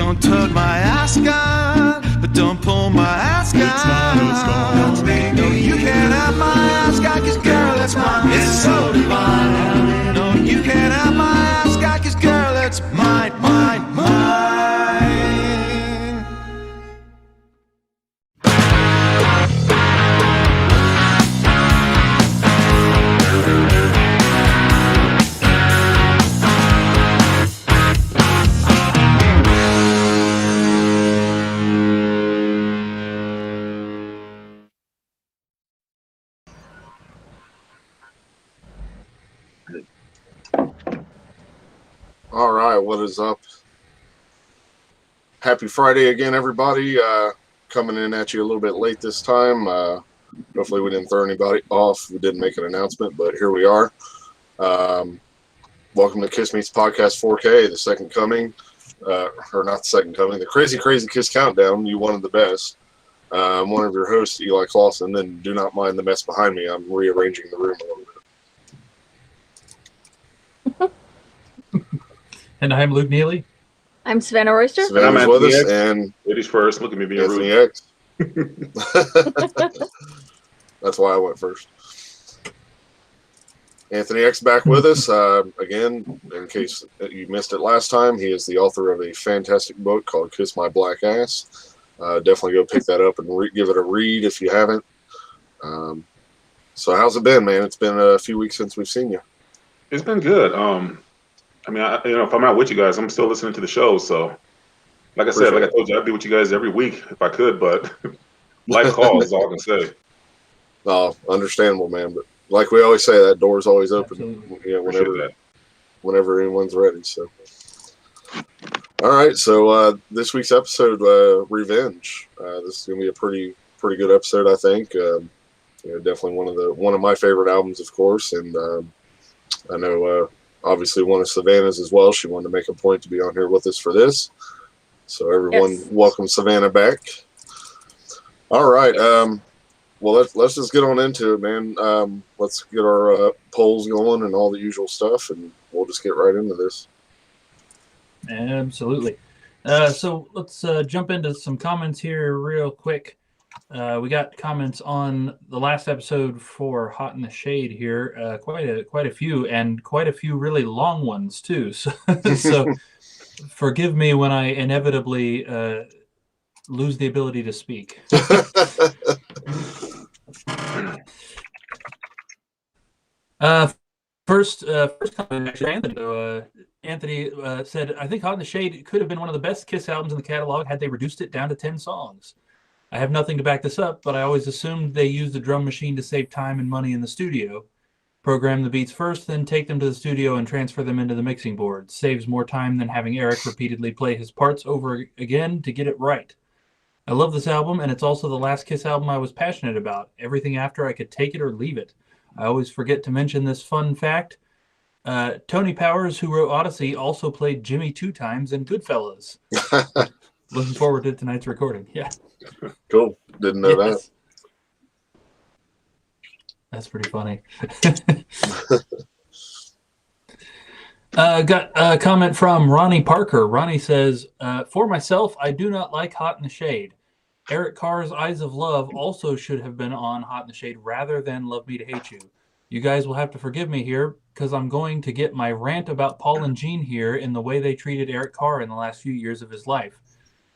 Don't tug my ascot, but don't pull my ascot. It's not a scar. No, you can't have my ascot, 'cause girl, that's mine. It's so divine. No, you can't have my ascot, 'cause girl, that's mine, mine, mine. All right, what is up? Happy Friday again, everybody. Coming in at you a little bit late this time. Hopefully we didn't throw anybody off. We didn't make an announcement, but here we are. Welcome to Kiss Meets Podcast 4K, the second coming. Or not the second coming, the Crazy Kiss Countdown. You wanted the best. I'm one of your hosts, Eli Clausen, and do not mind the mess behind me. I'm rearranging the room a little bit. And I'm Luke Neely. I'm Savannah Royster. Savannah's I'm with us, Anthony X. and Ladies first. Look at me being Anthony rude. X. That's why I went first. Anthony X back with us. Again, in case you missed it last time, he is the author of a fantastic book called Kiss My Black Ass. Definitely go pick that up and give it a read if you haven't. So how's it been, man? It's been a few weeks since we've seen you. It's been good. I mean, if I'm not with you guys, I'm still listening to the show. So, like I said, like I told you, I'd be with you guys every week if I could, but life calls is all I can say. Oh, understandable, man. But like we always say, that door's always open. Absolutely. You know, Appreciate that. whenever anyone's ready. So, all right. So this week's episode, Revenge. This is gonna be a pretty good episode, I think. Definitely one of my favorite albums, of course, and I know obviously one of Savannah's as well. She wanted to make a point to be on here with us for this. So everyone, Yes. welcome Savannah back. All right. Well, let's just get on into it, man. Let's get our polls going and all the usual stuff, and we'll just get right into this. Absolutely. So let's jump into some comments here real quick. We got comments on the last episode for Hot in the Shade here. Quite a few, and quite a few really long ones too. So, so forgive me when I inevitably lose the ability to speak. First comment, actually, Anthony said, I think Hot in the Shade could have been one of the best Kiss albums in the catalog had they reduced it down to 10 songs. I have nothing to back this up, but I always assumed they used the drum machine to save time and money in the studio. Program the beats first, then take them to the studio and transfer them into the mixing board. Saves more time than having Eric repeatedly play his parts over again to get it right. I love this album, and it's also the last Kiss album I was passionate about. Everything after, I could take it or leave it. I always forget to mention this fun fact. Tony Powers, who wrote Odyssey, also played Jimmy 2 times in Goodfellas. Looking forward to tonight's recording. Yeah. Cool. Didn't know Yes. That's pretty funny. Got a comment from Ronnie Parker. Ronnie says, for myself, I do not like Hot in the Shade. Eric Carr's Eyes of Love also should have been on Hot in the Shade rather than Love Me to Hate You. You guys will have to forgive me here because I'm going to get my rant about Paul and Gene here in the way they treated Eric Carr in the last few years of his life.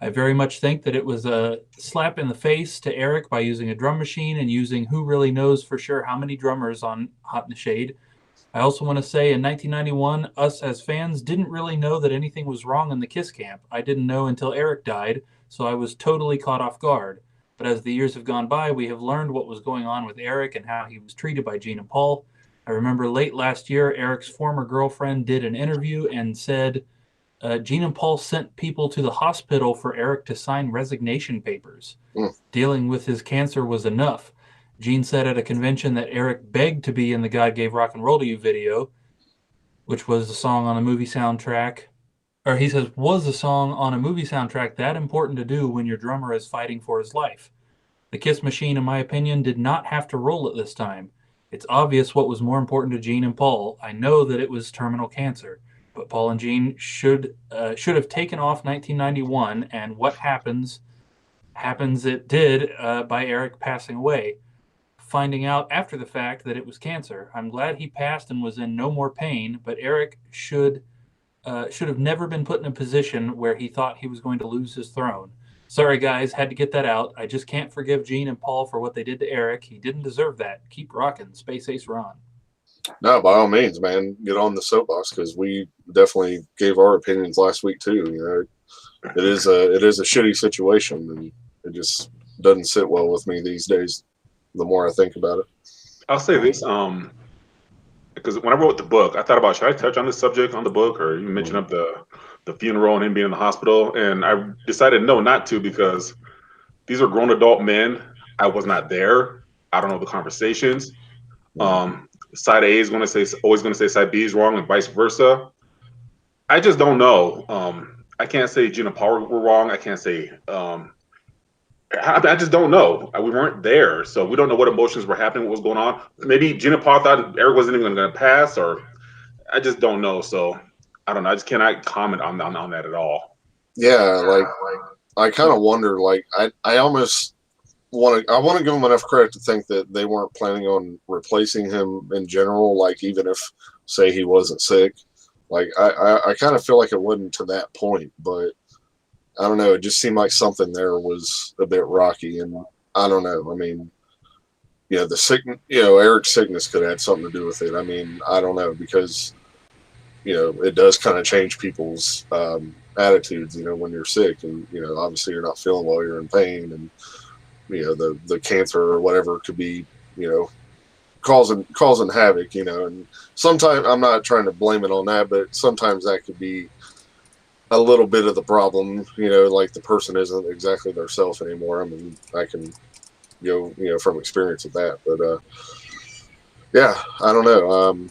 I very much think that it was a slap in the face to Eric by using a drum machine and using who really knows for sure how many drummers on Hot in the Shade. I also want to say in 1991, us as fans didn't really know that anything was wrong in the Kiss camp. I didn't know until Eric died, so I was totally caught off guard. But as the years have gone by, we have learned what was going on with Eric and how he was treated by Gene and Paul. I remember late last year, Eric's former girlfriend did an interview and said, Gene and Paul sent people to the hospital for Eric to sign resignation papers. Dealing with his cancer was enough. Gene said at a convention that Eric begged to be in the God Gave Rock and Roll to You video, which was a song on a movie soundtrack. Or he says, was a song on a movie soundtrack that important to do when your drummer is fighting for his life? The Kiss machine, in my opinion, did not have to roll at this time. It's obvious what was more important to Gene and Paul. I know that it was terminal cancer. but Paul and Gene should have taken off 1991, and what happens it did by Eric passing away. Finding out after the fact that it was cancer. I'm glad he passed and was in no more pain, but Eric should have never been put in a position where he thought he was going to lose his throne. Sorry, guys, had to get that out. I just can't forgive Gene and Paul for what they did to Eric. He didn't deserve that. Keep rocking, Space Ace Ron. No, by all means, man, get on the soapbox, because we definitely gave our opinions last week too. You know, it is a shitty situation, and it just doesn't sit well with me these days. The more I think about it, I'll say this, because when I wrote the book, I thought about, should I touch on this subject on the book, or you mentioned up the funeral and him being in the hospital, and I decided no, not to, because these are grown adult men. I was not there. I don't know the conversations. Side A is always going to say side B is wrong, and vice versa. I just don't know. I can't say Gene and Paul were wrong. I can't say. I just don't know. We weren't there, so we don't know what emotions were happening, what was going on. Maybe Gene and Paul thought Eric wasn't even going to pass, or I just don't know. So I don't know. I just cannot comment on that at all. Yeah, like I kind of wonder. Like I almost want to give them enough credit to think that they weren't planning on replacing him in general. Like, even if, say, he wasn't sick, like I kind of feel like it wasn't to that point, but I don't know. It just seemed like something there was a bit rocky, and I don't know. I mean, Eric's sickness could have had something to do with it. I mean, I don't know, because, it does kind of change people's attitudes, when you're sick, and, obviously you're not feeling well, you're in pain, and, the cancer or whatever could be, causing havoc, and sometimes, I'm not trying to blame it on that, but sometimes that could be a little bit of the problem, like the person isn't exactly their self anymore. I mean, I can go, from experience with that, but, yeah, I don't know.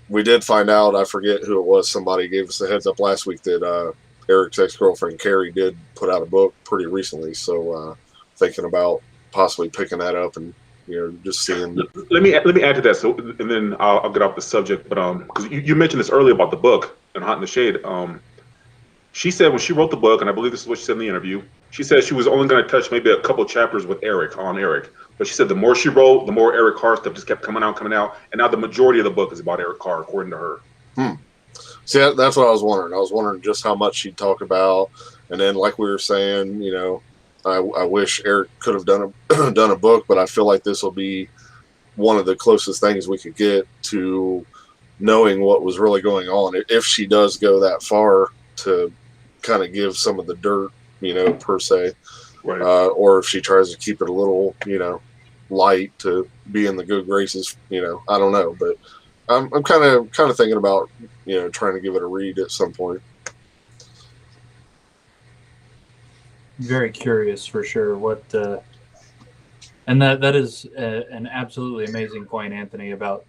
We did find out, I forget who it was, somebody gave us a heads up last week that, Eric's ex-girlfriend, Carrie, did put out a book pretty recently. So, thinking about possibly picking that up and, just seeing. Let me add to that. So, and then I'll get off the subject, but, because you mentioned this earlier about the book and Hot in the Shade. She said when she wrote the book, and I believe this is what she said in the interview, she said she was only going to touch maybe a couple chapters with Eric. But she said the more she wrote, the more Eric Carr stuff just kept coming out. And now the majority of the book is about Eric Carr, according to her. See, that's what I was wondering. I was wondering just how much she'd talk about. And then, like we were saying, I wish Eric could have done a book, but I feel like this will be one of the closest things we could get to knowing what was really going on, if she does go that far to kind of give some of the dirt, per se, Right. Or if she tries to keep it a little, light to be in the good graces, I don't know, but I'm kind of thinking about, trying to give it a read at some point. Very curious for sure. And that is an absolutely amazing point, Anthony, about,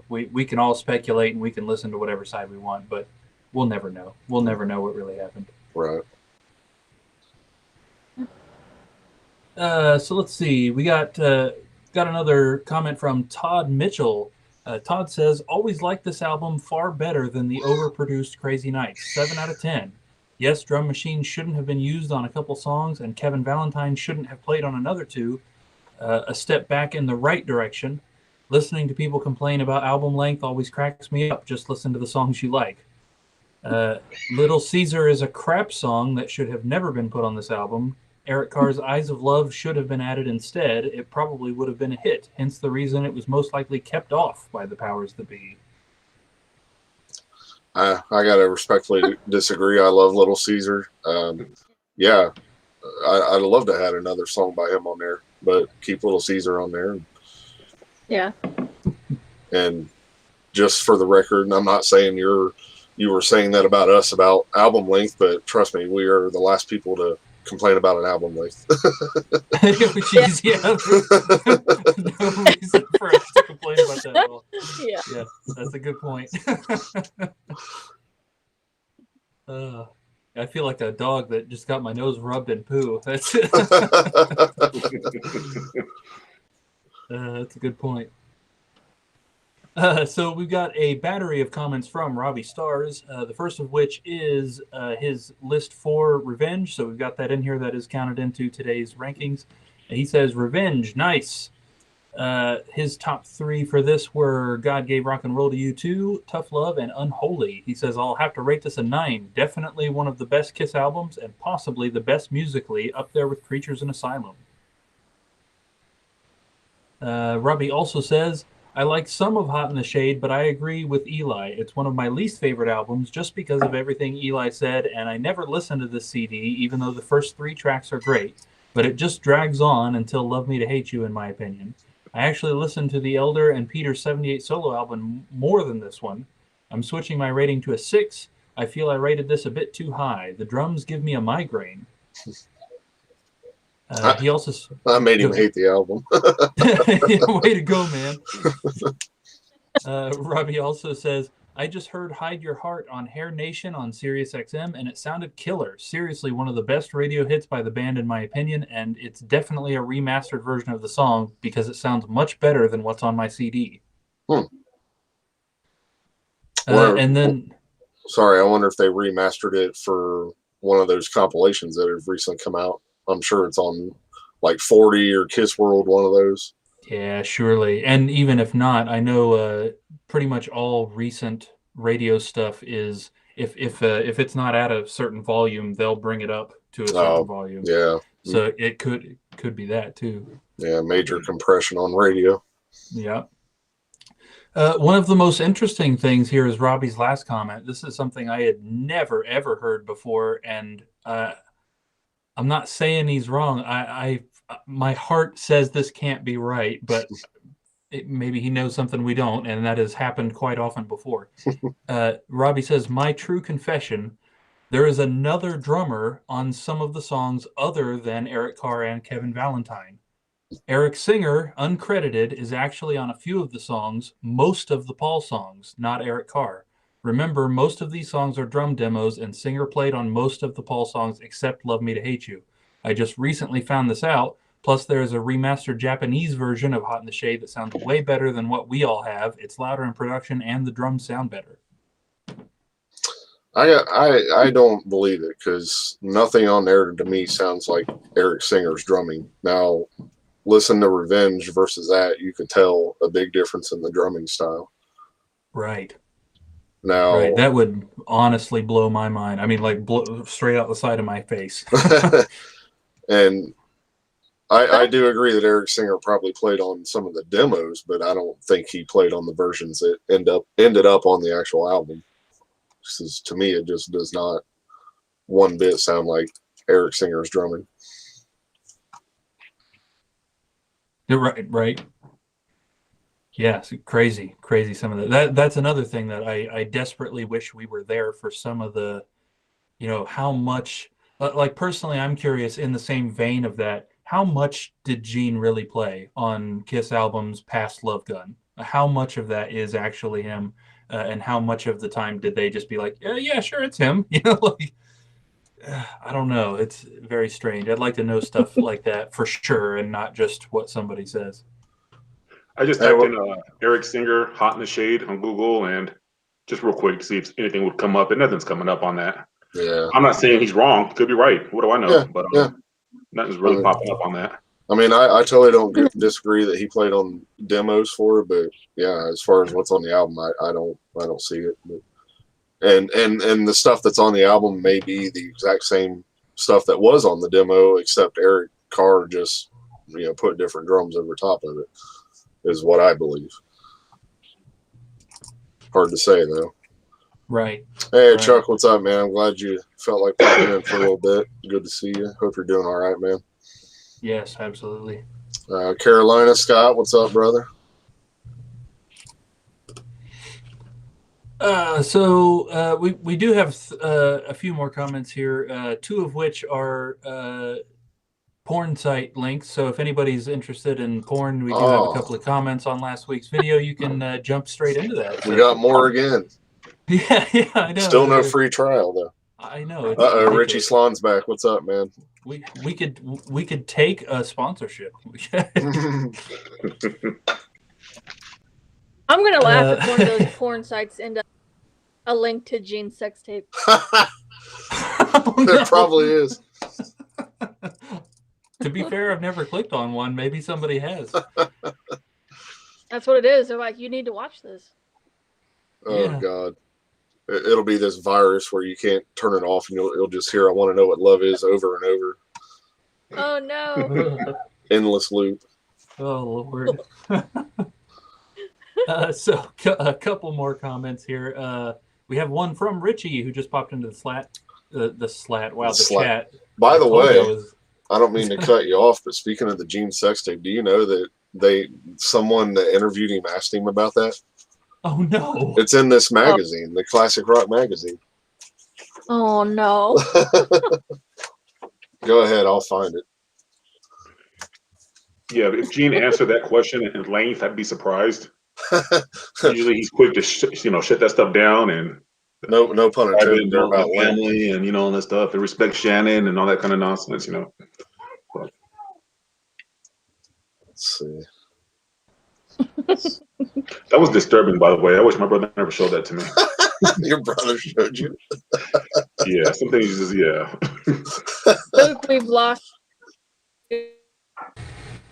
we can all speculate and we can listen to whatever side we want, but we'll never know. We'll never know what really happened. Right. So let's see. We got another comment from Todd Mitchell. Todd says, always liked this album far better than the overproduced Crazy Nights. 7 out of 10. Yes, drum machines shouldn't have been used on a couple songs, and Kevin Valentine shouldn't have played on another two. A step back in the right direction. Listening to people complain about album length always cracks me up. Just listen to the songs you like. Little Caesar is a crap song that should have never been put on this album. Eric Carr's Eyes of Love should have been added instead. It probably would have been a hit, hence the reason it was most likely kept off by the powers that be. I gotta respectfully disagree. I love Little Caesar. Yeah, I'd love to have another song by him on there, but keep Little Caesar on there. Yeah. And just for the record, and I'm not saying you were saying that about us about album length, but trust me, we are the last people to complain about an album length. Jeez, yeah. No reason for us to complain about that at all. Yeah, that's a good point. I feel like a dog that just got my nose rubbed in poo. That's that's a good point. So we've got a battery of comments from Robbie Stars. The first of which is his list for Revenge. So we've got that in here. That is counted into today's rankings. And he says Revenge, nice. His top 3 for this were God Gave Rock and Roll to You Too, Tough Love, and Unholy. He says, I'll have to rate this a 9. Definitely one of the best Kiss albums and possibly the best musically, up there with Creatures in Asylum. Robbie also says, I like some of Hot in the Shade, but I agree with Eli. It's one of my least favorite albums just because of everything Eli said, and I never listened to this CD, even though the first 3 tracks are great. But it just drags on until Love Me to Hate You, in my opinion. I actually listened to the Elder and Peter 78 solo album more than this one. I'm switching my rating to a 6. I feel I rated this a bit too high. The drums give me a migraine. He also... I made him hate the album. Way to go, man. Robbie also says, I just heard Hide Your Heart on Hair Nation on Sirius XM, and it sounded killer. Seriously, one of the best radio hits by the band, in my opinion, and it's definitely a remastered version of the song because it sounds much better than what's on my CD. And then... Sorry, I wonder if they remastered it for one of those compilations that have recently come out. I'm sure it's on like 40 or Kiss World, one of those. Yeah, surely. And even if not, I know pretty much all recent radio stuff is if it's not at a certain volume, they'll bring it up to a certain volume. Yeah. So it could be that too. Yeah, major compression on radio. Yeah. One of the most interesting things here is Robbie's last comment. This is something I had never ever heard before, and I'm not saying he's wrong. My heart says this can't be right, but maybe he knows something we don't, and that has happened quite often before. Robbie says, my true confession, there is another drummer on some of the songs other than Eric Carr and Kevin Valentine. Eric Singer, uncredited, is actually on a few of the songs, most of the Paul songs, not Eric Carr. Remember, most of these songs are drum demos, and Singer played on most of the Paul songs except Love Me to Hate You. I just recently found this out, plus there's a remastered Japanese version of Hot in the Shade that sounds way better than what we all have. It's louder in production, and the drums sound better. I don't believe it, because nothing on there to me sounds like Eric Singer's drumming. Now, listen to Revenge versus that, you could tell a big difference in the drumming style. Right. Now, right. That would honestly blow my mind. I mean, like, blow straight out the side of my face. And I do agree that Eric Singer probably played on some of the demos, but I don't think he played on the versions that ended up on the actual album. Because to me, it just does not one bit sound like Eric Singer's drumming. Right. Yeah, it's crazy some of that. That's another thing that I desperately wish we were there for some of the, how much, like personally, I'm curious in the same vein of that, how much did Gene really play on Kiss albums past Love Gun? How much of that is actually him? And how much of the time did they just be like, yeah, sure, it's him? I don't know. It's very strange. I'd like to know stuff like that for sure and not just what somebody says. I just typed in Eric Singer, Hot in the Shade on Google, and just real quick to see if anything would come up, and nothing's coming up on that. Yeah. I'm not saying he's wrong. Could be right. What do I know? Yeah, but yeah. Nothing's really popping up on that. I mean, I totally don't disagree that he played on demos for it, but yeah, as far as what's on the album, I don't see it. But, and the stuff that's on the album may be the exact same stuff that was on the demo, except Eric Carr just put different drums over top of it, is what I believe. Hard to say though. Right. Hey right. Chuck, what's up, man? I'm glad you felt like popping in for a little bit. Good to see you. Hope you're doing all right, man. Yes, absolutely. Carolina Scott, what's up, brother? So we do have a few more comments here, two of which are porn site links. So if anybody's interested in porn, we do have a couple of comments on last week's video. You can jump straight into that. We got more again. Yeah, I know. Still no free trial though. I know. Richie Slon's back. What's up, man? We could take a sponsorship. I'm I'm gonna laugh if one of those porn sites end up a link to Gene's sex tape. Oh, no. There probably is. To be fair, I've never clicked on one. Maybe somebody has. That's what it is. They're like, you need to watch this. Oh Yeah. God. It'll be this virus where you can't turn it off and you'll just hear "I want to know what love is" over and over. Oh no. Endless loop. Oh Lord. So a couple more comments here. We have one from Richie who just popped into the slat. The slat. Wow, the Slat. chat. By the I told you I way, was- I don't mean to cut you off, but speaking of the Gene sex tape, do you know that someone that interviewed him asked him about that? oh no. It's in this magazine, the Classic Rock magazine. Oh no. Go ahead, I'll find it. Yeah, if Gene answered that question in length, I'd be surprised. Usually he's quick to shut that stuff down and No pun dive intended in there about about Lynn. family and all that stuff and respect Shannon and all that kind of nonsense. Let's see. That was disturbing, by the way. I wish my brother never showed that to me. Your brother showed you. Yeah, some things just Luke, we've lost.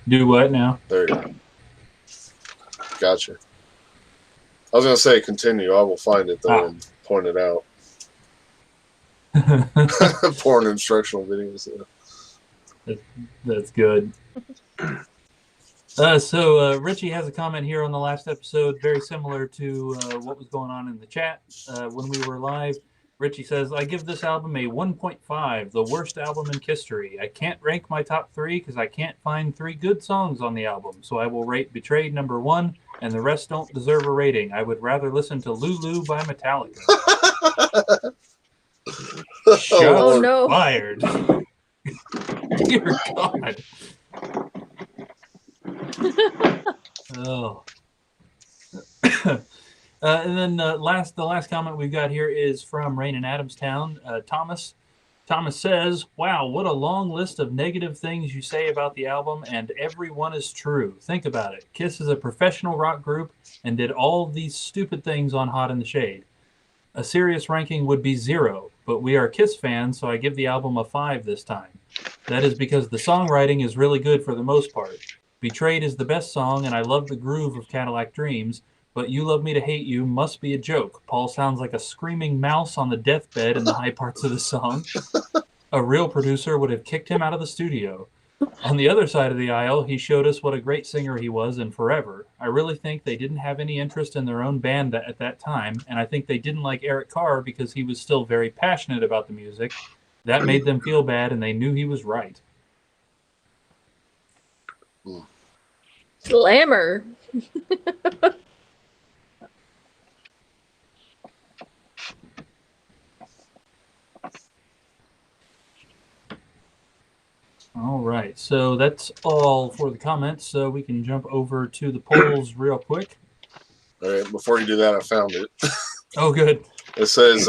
Do what now? There you go. Gotcha. I was gonna say continue. I will find it though and point it out. Porn instructional videos. Yeah. That's good. So Richie has a comment here on the last episode, very similar to what was going on in the chat when we were live. Richie says, I give this album a 1.5, the worst album in history. I can't rank my top 3 because I can't find 3 good songs on the album, so I will rate Betrayed number 1, and the rest don't deserve a rating. I would rather listen to Lulu by Metallica. Shots Oh, no. fired. Dear God. Oh. And then the last comment we've got here is from Rain in Adamstown. Thomas says, wow, what a long list of negative things you say about the album, and every one is true. Think about it. Kiss is a professional rock group and did all these stupid things on Hot in the Shade. A serious ranking would be 0, but we are Kiss fans, so I give the album a 5 this time. That is because the songwriting is really good for the most part. Betrayed is the best song, and I love the groove of Cadillac Dreams, but You Love Me to Hate You must be a joke. Paul sounds like a screaming mouse on the deathbed in the high parts of the song. A real producer would have kicked him out of the studio. On the other side of the aisle, he showed us what a great singer he was in Forever. I really think they didn't have any interest in their own band at that time, and I think they didn't like Eric Carr because he was still very passionate about the music. That made them feel bad, and they knew he was right. Slammer. All right, so that's all for the comments. So we can jump over to the polls real quick. All right, before you do that, I found it. Oh, good. It says,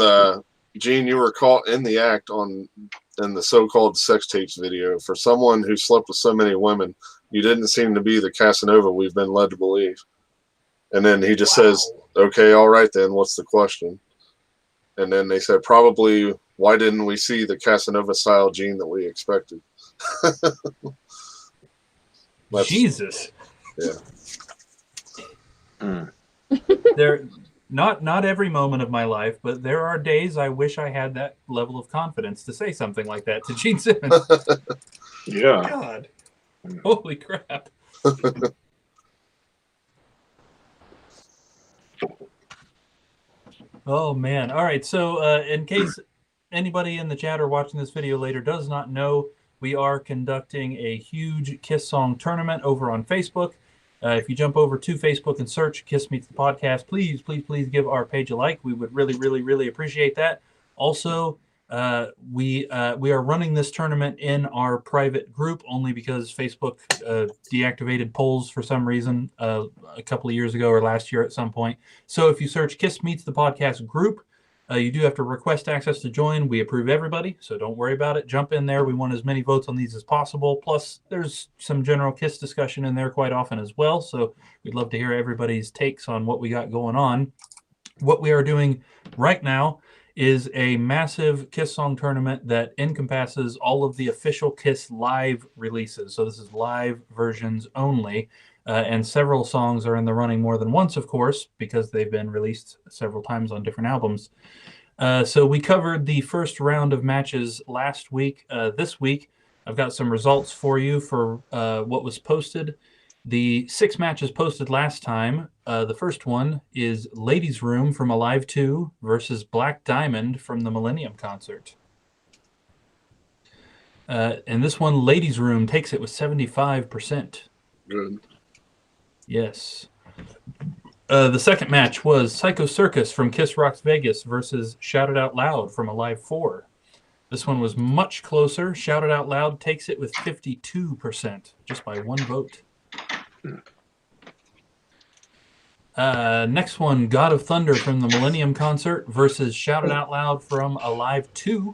Gene, you were caught in the act in the so-called sex tapes video. For someone who slept with so many women, you didn't seem to be the Casanova we've been led to believe. And then he just says, okay, all right then, what's the question? And then they said, probably, why didn't we see the Casanova-style Gene that we expected? Jesus. Yeah. There, not every moment of my life, but there are days I wish I had that level of confidence to say something like that to Gene Simmons. Yeah. God, holy crap! Oh man! All right, so in case anybody in the chat or watching this video later does not know, we are conducting a huge Kiss song tournament over on Facebook. If you jump over to Facebook and search Kiss Meets the Podcast, please give our page a like. We would really appreciate that. Also, we are running this tournament in our private group only because Facebook deactivated polls for some reason a couple of years ago or last year at some point. So if you search Kiss Meets the Podcast group, You do have to request access to join. We approve everybody, so don't worry about it. Jump in there. We want as many votes on these as possible. Plus, there's some general KISS discussion in there quite often as well, so we'd love to hear everybody's takes on what we got going on. What we are doing right now is a massive KISS song tournament that encompasses all of the official KISS live releases. So this is live versions only. And several songs are in the running more than once, of course, because they've been released several times on different albums. So we covered the first round of matches last week. This week, I've got some results for you for what was posted. The 6 matches posted last time. The first one is Ladies Room from Alive 2 versus Black Diamond from the Millennium Concert. And this one, Ladies Room, takes it with 75%. Good. Yes. The second match was Psycho Circus from Kiss Rocks Vegas versus Shout It Out Loud from Alive 4. This one was much closer. Shout It Out Loud takes it with 52%, just by 1 vote. Next one, God of Thunder from the Millennium Concert versus Shout It Out Loud from Alive 2.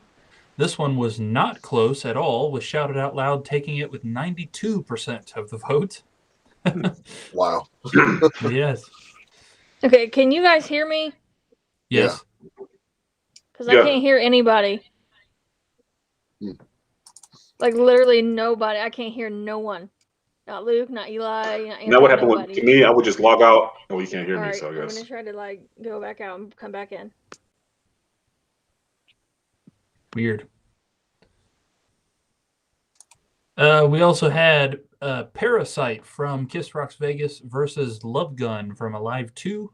This one was not close at all, with Shout It Out Loud taking it with 92% of the vote. Wow. Yes. Okay, can you guys hear me? Yes. Because Yeah. I can't hear anybody. Hmm. Like literally nobody. I can't hear no one. Not Luke, not Eli, not Now what happened nobody. to me? I would just log out. Oh, you can't hear All me, right, so I I'm guess. gonna try to like go back out and come back in. Weird. We also had Parasite from Kiss Rocks Vegas versus Love Gun from Alive 2.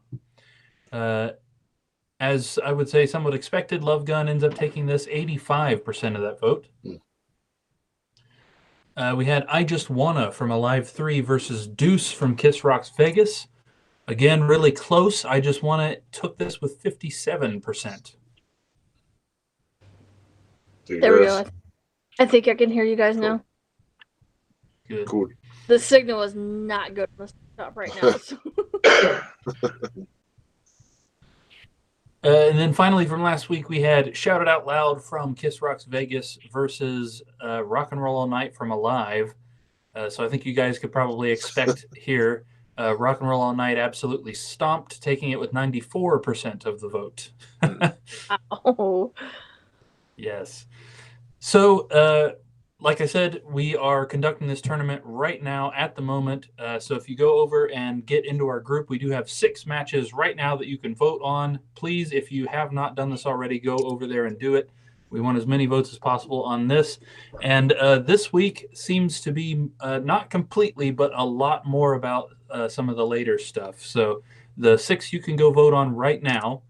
As I would say, somewhat expected, Love Gun ends up taking this 85% of that vote. We had I Just Wanna from Alive 3 versus Deuce from Kiss Rocks Vegas. Again, really close. I Just Wanna took this with 57%. There we go. I think I can hear you guys now. Good. Cool. The signal is not good on the stop right now. So. And then finally from last week, we had Shout It Out Loud from Kiss Rocks Vegas versus Rock and Roll All Night from Alive. So I think you guys could probably expect here, Rock and Roll All Night absolutely stomped, taking it with 94% of the vote. Oh. Yes. So, like I said, we are conducting this tournament right now at the moment. So if you go over and get into our group, we do have 6 matches right now that you can vote on. Please, if you have not done this already, go over there and do it. We want as many votes as possible on this. And this week seems to be not completely, but a lot more about some of the later stuff. So the 6 you can go vote on right now.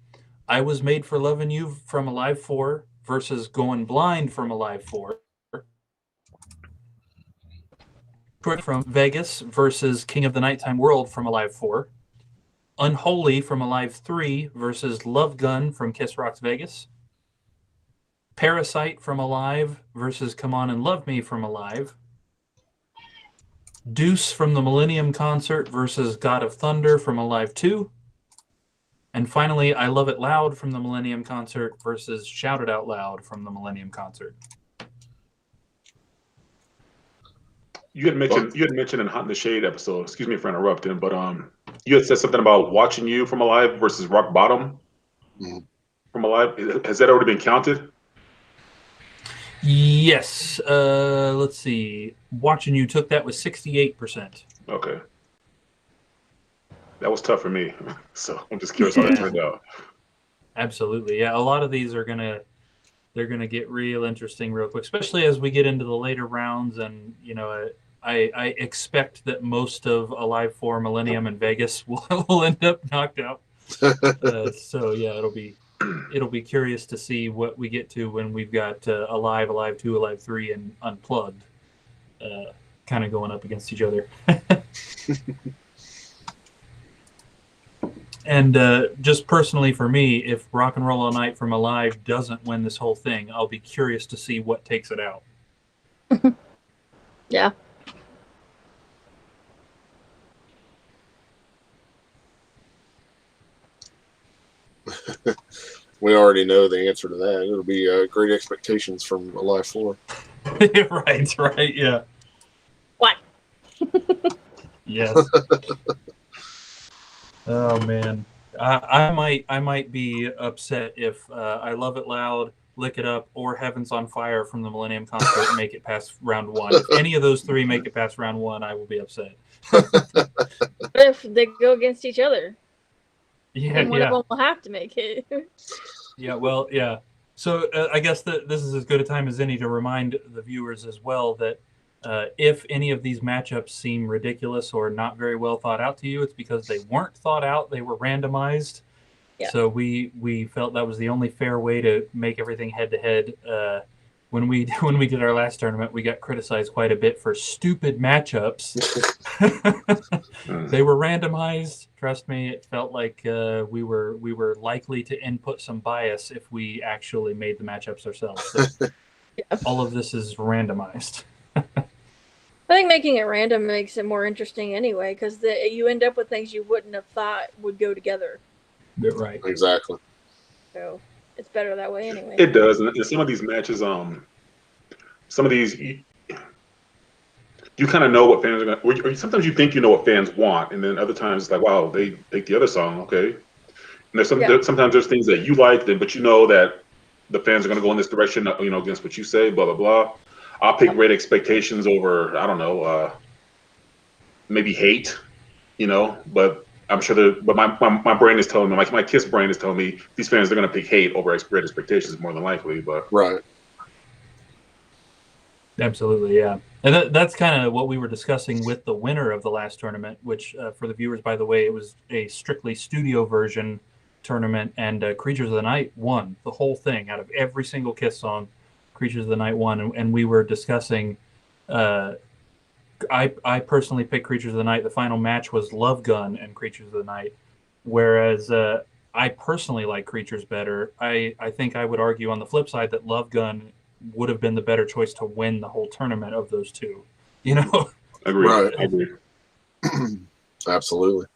I Was Made for Loving You from Alive 4 versus Going Blind from Alive 4. From Vegas versus King of the Nighttime World from Alive 4. Unholy from Alive 3 versus Love Gun from Kiss Rocks Vegas. Parasite from Alive versus Come On and Love Me from Alive. Deuce from the Millennium Concert versus God of Thunder from Alive 2. And finally, I Love It Loud from the Millennium Concert versus Shout It Out Loud from the Millennium Concert. You had mentioned in Hot in the Shade episode. Excuse me for interrupting, but you had said something about Watching You from Alive versus Rock Bottom from Alive. Has that already been counted? Yes. Let's see. Watching You took that with 68%. Okay. That was tough for me, so I'm just curious how that turned out. Absolutely. Yeah, a lot of these are they're gonna get real interesting real quick, especially as we get into the later rounds. And I expect that most of Alive 4, Millennium, and Vegas will end up knocked out. So yeah, it'll be curious to see what we get to when we've got Alive, Alive 2, Alive 3, and Unplugged kind of going up against each other. And just personally for me, if Rock and Roll All Night from Alive doesn't win this whole thing, I'll be curious to see what takes it out. Yeah. we already know the answer to that. It'll be Great Expectations from Alive 4. right, yeah. What? Yes. Oh man, I might be upset if I Love It Loud, Lick It Up, or Heaven's on Fire from the Millennium Concert make it past round one. If any of those three make it past round one, I will be upset. What if they go against each other? Yeah, Then one yeah. of them will have to make it. Yeah, well, yeah. So I guess that this is as good a time as any to remind the viewers as well that if any of these matchups seem ridiculous or not very well thought out to you, it's because they weren't thought out. They were randomized. Yeah. So we felt that was the only fair way to make everything head to head. When we did our last tournament, we got criticized quite a bit for stupid matchups. They were randomized. Trust me, it felt like we were likely to input some bias if we actually made the matchups ourselves. So all of this is randomized. I think making it random makes it more interesting anyway, because you end up with things you wouldn't have thought would go together. Right. Exactly. So it's better that way anyway. It does, and some of these matches, some of these, you kind of know what fans are going to, or sometimes you think you know what fans want, and then other times it's like, wow, they picked the other song, okay. And sometimes there's things that you like, but you know that the fans are going to go in this direction, against what you say, blah, blah, blah. I'll pick Great Expectations over, I don't know, maybe Hate, but I'm sure but my brain is telling me, my Kiss brain is telling me these fans are going to pick Hate over Great Expectations more than likely, but. Right. Absolutely, yeah. And that's kind of what we were discussing with the winner of the last tournament, which for the viewers, by the way, it was a strictly studio version tournament, and Creatures of the Night won the whole thing. Out of every single Kiss song, Creatures of the Night won, and we were discussing, I personally picked Creatures of the Night. The final match was Love Gun and Creatures of the Night, whereas I personally like Creatures better. I think I would argue on the flip side that Love Gun would have been the better choice to win the whole tournament of those two. Agreed. Right. I agree. Absolutely.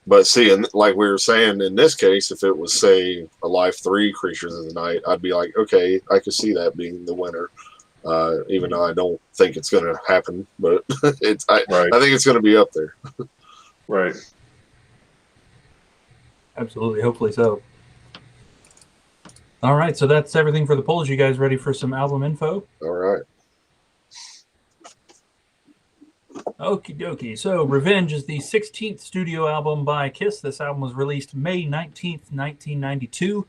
But see, and like we were saying, in this case, if it was, say, Alive 3 Creatures of the Night, I'd be like, okay, I could see that being the winner. Even though I don't think it's going to happen, but I think it's going to be up there. Right. Absolutely. Hopefully so. All right. So that's everything for the polls. You guys ready for some album info? All right. Okie dokie. So Revenge is the 16th studio album by Kiss. This album was released May 19th, 1992.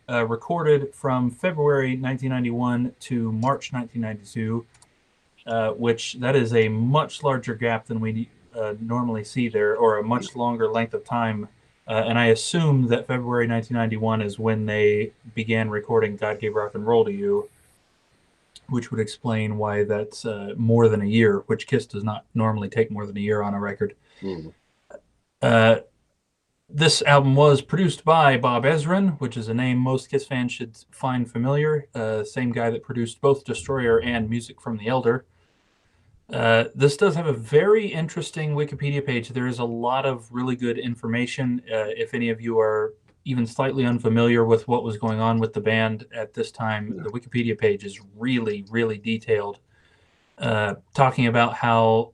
Recorded from February 1991 to March 1992, which that is a much larger gap than we normally see there, or a much longer length of time. And I assume that February 1991 is when they began recording God Gave Rock and Roll to You, which would explain why that's more than a year, which Kiss does not normally take more than a year on a record. This album was produced by Bob Ezrin, which is a name most Kiss fans should find familiar. Same guy that produced both Destroyer and Music from the Elder. This does have a very interesting Wikipedia page. There is a lot of really good information. If any of you are even slightly unfamiliar with what was going on with the band at this time, the Wikipedia page is really, really detailed. Talking about how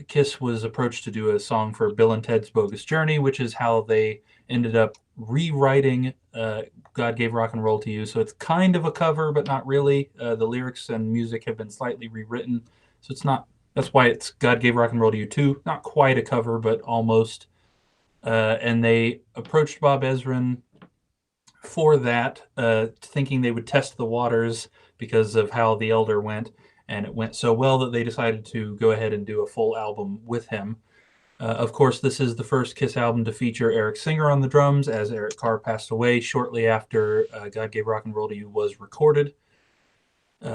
Kiss was approached to do a song for Bill and Ted's Bogus Journey, which is how they ended up rewriting God Gave Rock and Roll to You. So it's kind of a cover, but not really. The lyrics and music have been slightly rewritten. So it's not, that's why it's God Gave Rock and Roll to You 2. Not quite a cover, but almost. And they approached Bob Ezrin for that, thinking they would test the waters because of how The Elder went. And it went so well that they decided to go ahead and do a full album with him. Of course, this is the first Kiss album to feature Eric Singer on the drums, as Eric Carr passed away shortly after God Gave Rock and Roll to You was recorded. We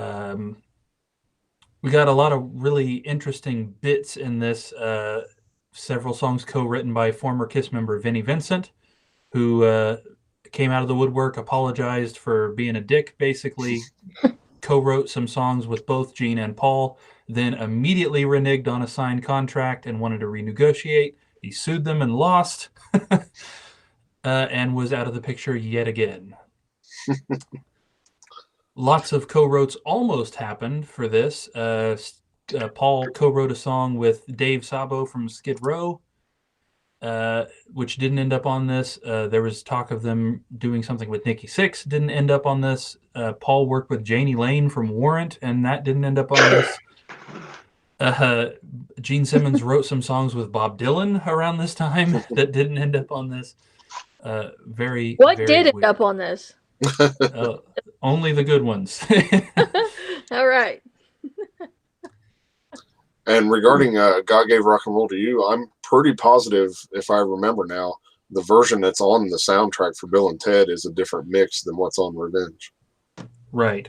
got a lot of really interesting bits in this. Several songs co-written by former Kiss member Vinnie Vincent, who came out of the woodwork, apologized for being a dick, basically co-wrote some songs with both Gene and Paul, then immediately reneged on a signed contract and wanted to renegotiate. He sued them and lost. and was out of the picture yet again. Lots of co-wrotes almost happened for this. Paul co-wrote a song with Dave Sabo from Skid Row, which didn't end up on this. There was talk of them doing something with Nikki Sixx, didn't end up on this. Paul worked with Janie Lane from Warrant, and that didn't end up on this. Gene Simmons wrote some songs with Bob Dylan around this time that didn't end up on this. What Very did end weird. up on this? Only the good ones. All right. And regarding God Gave Rock and Roll to You, I'm pretty positive, if I remember now, the version that's on the soundtrack for Bill and Ted is a different mix than what's on Revenge. Right.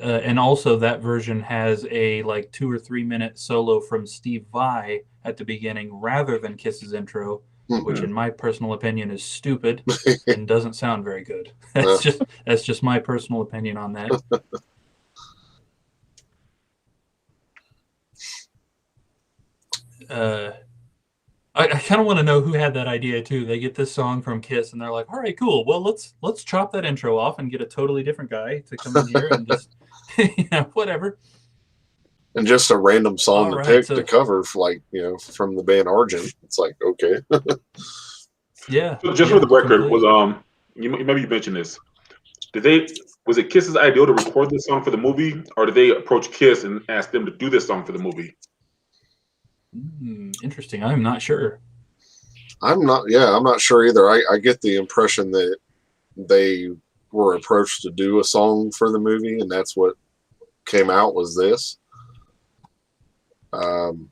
And also that version has a like 2 or 3 minute solo from Steve Vai at the beginning rather than Kiss's intro, which in my personal opinion is stupid and doesn't sound very good. That's just my personal opinion on that. I kind of want to know who had that idea too. They get this song from Kiss and they're like, all right, cool. Well, let's chop that intro off and get a totally different guy to come in here and just, whatever. And just a random song All to right, pick to cover, from the band Argent. It's like, okay. Yeah. So just for the record, was maybe you mentioned this. Was it Kiss's idea to record this song for the movie, or did they approach Kiss and ask them to do this song for the movie? Interesting. I'm not sure. I'm not sure either. I get the impression that they were approached to do a song for the movie, and that's what came out was this. I'm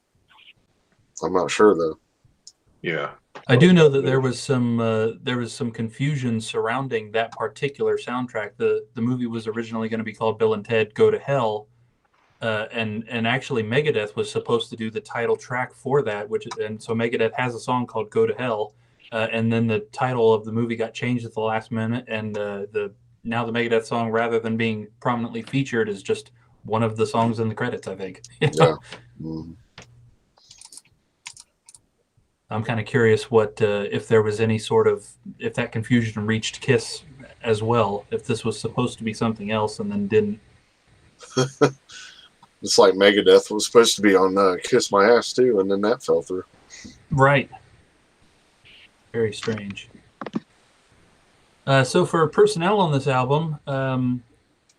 not sure though. Yeah. I do know that there was some confusion surrounding that particular soundtrack. The movie was originally going to be called Bill and Ted Go to Hell, and actually Megadeth was supposed to do the title track for that, and so Megadeth has a song called Go to Hell, and then the title of the movie got changed at the last minute, and now the Megadeth song, rather than being prominently featured, is just one of the songs in the credits, I think. Yeah. Mm-hmm. I'm kind of curious if there was any sort of, if that confusion reached Kiss as well, if this was supposed to be something else and then didn't. It's like Megadeth was supposed to be on Kiss My Ass too, and then that fell through. Right. Very strange. So for personnel on this album,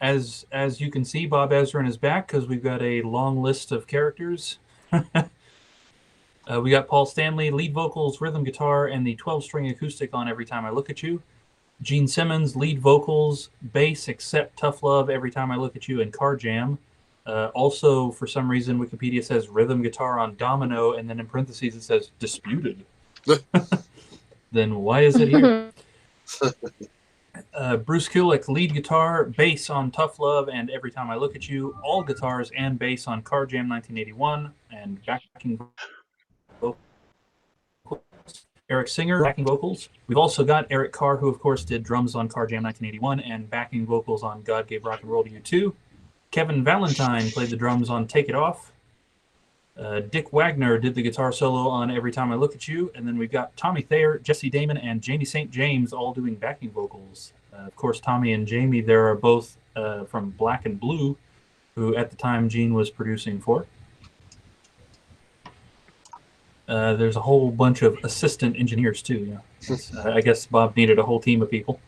as you can see, Bob Ezrin is back because we've got a long list of characters. We got Paul Stanley, lead vocals, rhythm guitar, and the 12-string acoustic on Every Time I Look at You. Gene Simmons, lead vocals, bass, except Tough Love, Every Time I Look at You, and Car Jam. Also, for some reason, Wikipedia says rhythm guitar on Domino, and then in parentheses it says disputed. Then why is it here? Bruce Kulick, lead guitar, bass on Tough Love and Every Time I Look at You, all guitars and bass on Car Jam 1981, and backing vocals. Eric Singer, backing vocals. We've also got Eric Carr, who of course did drums on Car Jam 1981 and backing vocals on God Gave Rock and Roll to You too. Kevin Valentine played the drums on Take It Off. Dick Wagner did the guitar solo on Every Time I Look at You. And then we've got Tommy Thayer, Jesse Damon, and Jamie St. James all doing backing vocals. Of course, Tommy and Jamie there are both from Black and Blue, who at the time Gene was producing for. There's a whole bunch of assistant engineers too. I guess Bob needed a whole team of people.